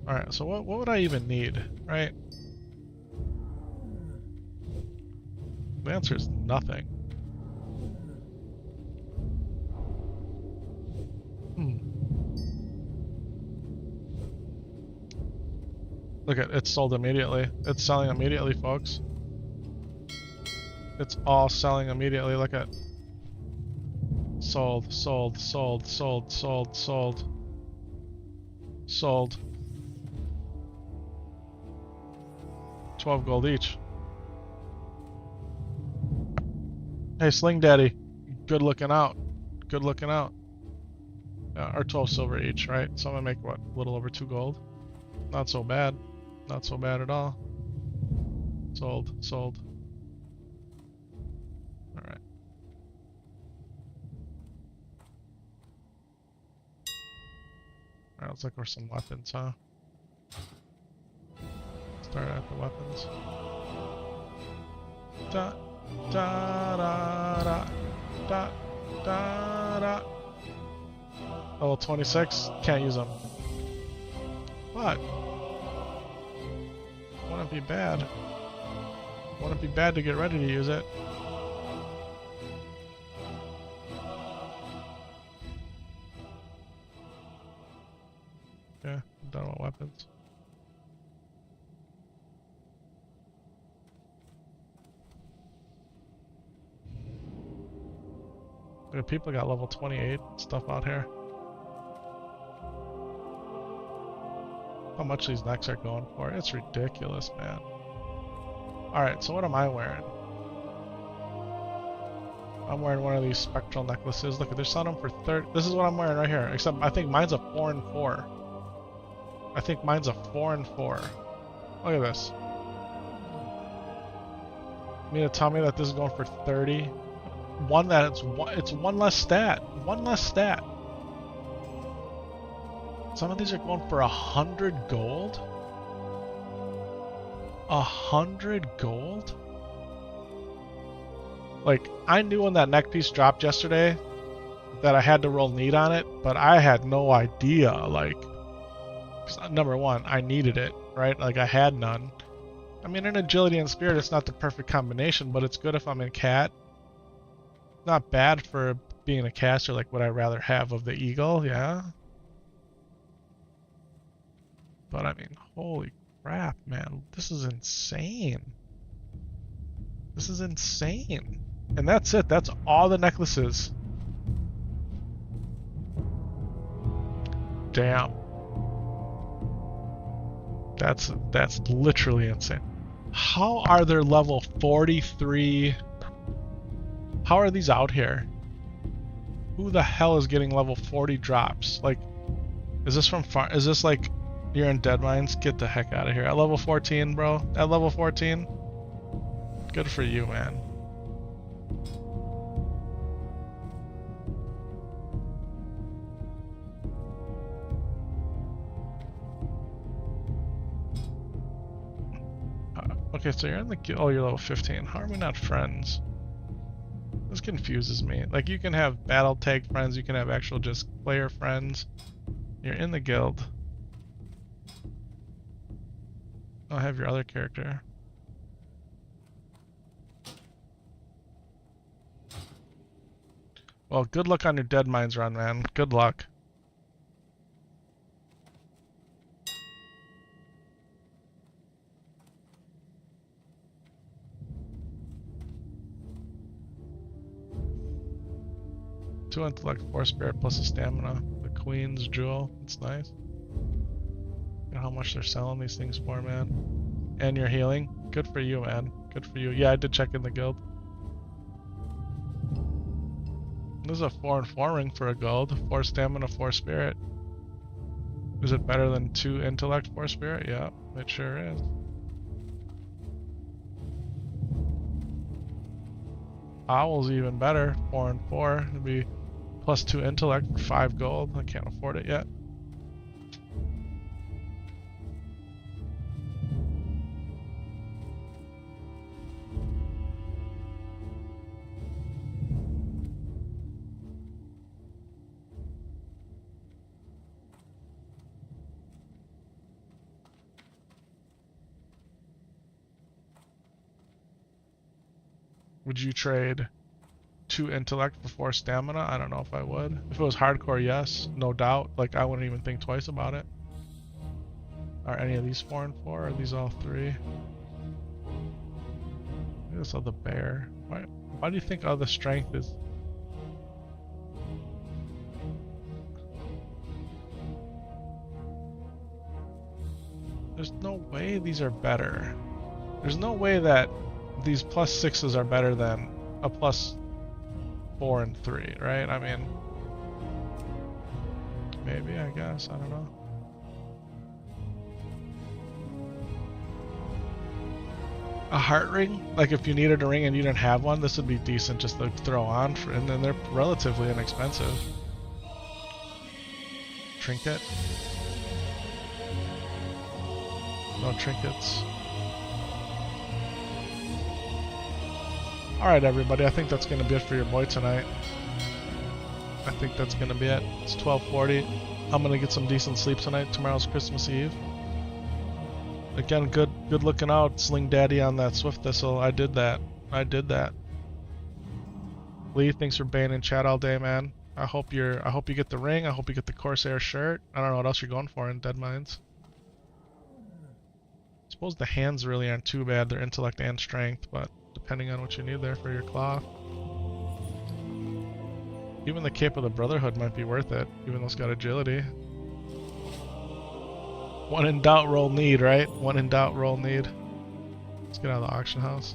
Alright, so what would I even need, right? The answer is nothing. Look at it's sold immediately. It's selling immediately, folks. It's all selling immediately. Look at sold, sold, sold, sold, sold, sold, sold. 12 gold each. Hey, Sling Daddy, good looking out. Good looking out. Or 12 silver each, right? So I'm gonna make what? A little over 2 gold. Not so bad. Not so bad at all. Sold, sold. Alright. Alright, let's look for some weapons, huh? Start at the weapons. Da da da da da da da. Level 26, can't use them. What? Wouldn't be bad. Wouldn't be bad to get ready to use it. Yeah, I'm done with weapons. Dude, people got level 28 stuff out here. How much these necks are going for? It's ridiculous, man. Alright, so what am I wearing? I'm wearing one of these spectral necklaces. Look, they're selling them for 30. This is what I'm wearing right here. Except I think mine's a 4 and 4. I think mine's a 4 and 4. Look at this. You mean to tell me that this is going for 30? One that it's one less stat. One less stat. Some of these are going for 100 gold. 100 gold? Like, I knew when that neck piece dropped yesterday that I had to roll need on it, but I had no idea, like, 'cause number one, I needed it, right? Like, I had none. I mean, in agility and spirit, it's not the perfect combination, but it's good if I'm in cat. Not bad for being a caster, like, would I rather have of the eagle? Yeah. But, I mean, holy crap, man. This is insane. This is insane. And that's it. That's all the necklaces. Damn. That's literally insane. How are there level 43? How are these out here? Who the hell is getting level 40 drops? Like, is this from far? Is this like you're in Deadmines? Get the heck out of here. At level 14, bro. At level 14. Good for you, man. Okay, so you're in the guild. Oh, you're level 15. How are we not friends? This confuses me. Like, you can have battle tag friends, you can have actual just player friends. You're in the guild. I'll have your other character. Well, good luck on your Deadmines run, man. Good luck. Two intellect, 4 spirit, plus a stamina. The Queen's Jewel. It's nice. Look at how much they're selling these things for, man. And you're healing. Good for you, man. Good for you. Yeah, I did check in the guild. This is a 4 and 4 ring for a gold. 4 stamina, 4 spirit. Is it better than 2 intellect, 4 spirit? Yeah, it sure is. Owl's even better. 4 and 4. It'd be plus 2 intellect for 5 gold. I can't afford it yet. Would you trade 2 intellect for 4 stamina? I don't know if I would. If it was hardcore, yes, no doubt. Like, I wouldn't even think twice about it. Are any of these 4 and 4? Or are these all 3? Look at this other bear. Why do you think other strength is? There's no way these are better. There's no way that these plus 6s are better than a plus 4 and 3, right? I mean, maybe, I guess, I don't know. A heart ring? Like, if you needed a ring and you didn't have one, this would be decent just to throw on, and then they're relatively inexpensive. Trinket? No trinkets. Alright everybody, I think that's going to be it for your boy tonight. I think that's going to be it. It's 12:40. I'm going to get some decent sleep tonight. Tomorrow's Christmas Eve. Again, good looking out, Sling Daddy on that Swift Thistle. I did that. Lee, thanks for being in chat all day, man. I hope you get the ring. I hope you get the Corsair shirt. I don't know what else you're going for in Dead Mines. I suppose the hands really aren't too bad. They're intellect and strength, but depending on what you need there for your claw. Even the Cape of the Brotherhood might be worth it, even though it's got agility. When in doubt, roll need, right? When in doubt, roll need. Let's get out of the auction house.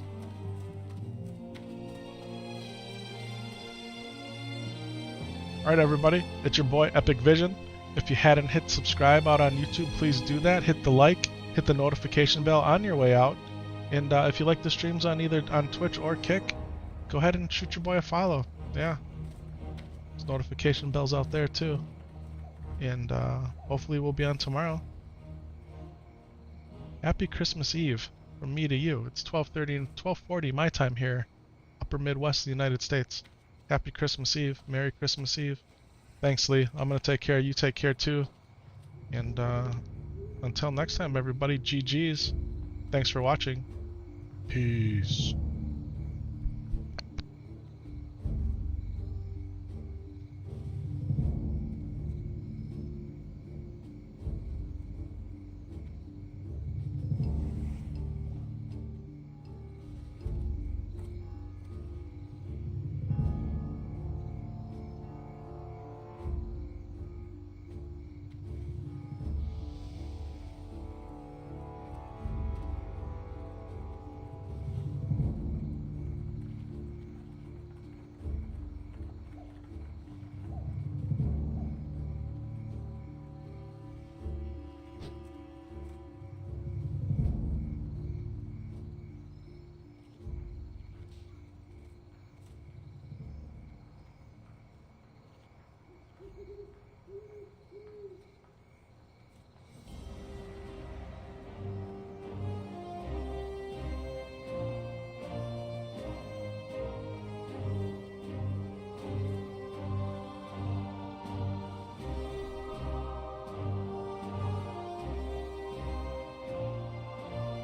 Alright everybody, it's your boy Epic Vision. If you hadn't hit subscribe out on YouTube, please do that. Hit the like, hit the notification bell on your way out. And if you like the streams on either on Twitch or Kick, go ahead and shoot your boy a follow. Yeah. There's notification bells out there too. And hopefully we'll be on tomorrow. Happy Christmas Eve from me to you. It's 12:30 and 12:40 my time here, upper Midwest of the United States. Happy Christmas Eve. Merry Christmas Eve. Thanks, Lee. I'm going to take care. You take care too. And until next time, everybody, GG's. Thanks for watching. Peace.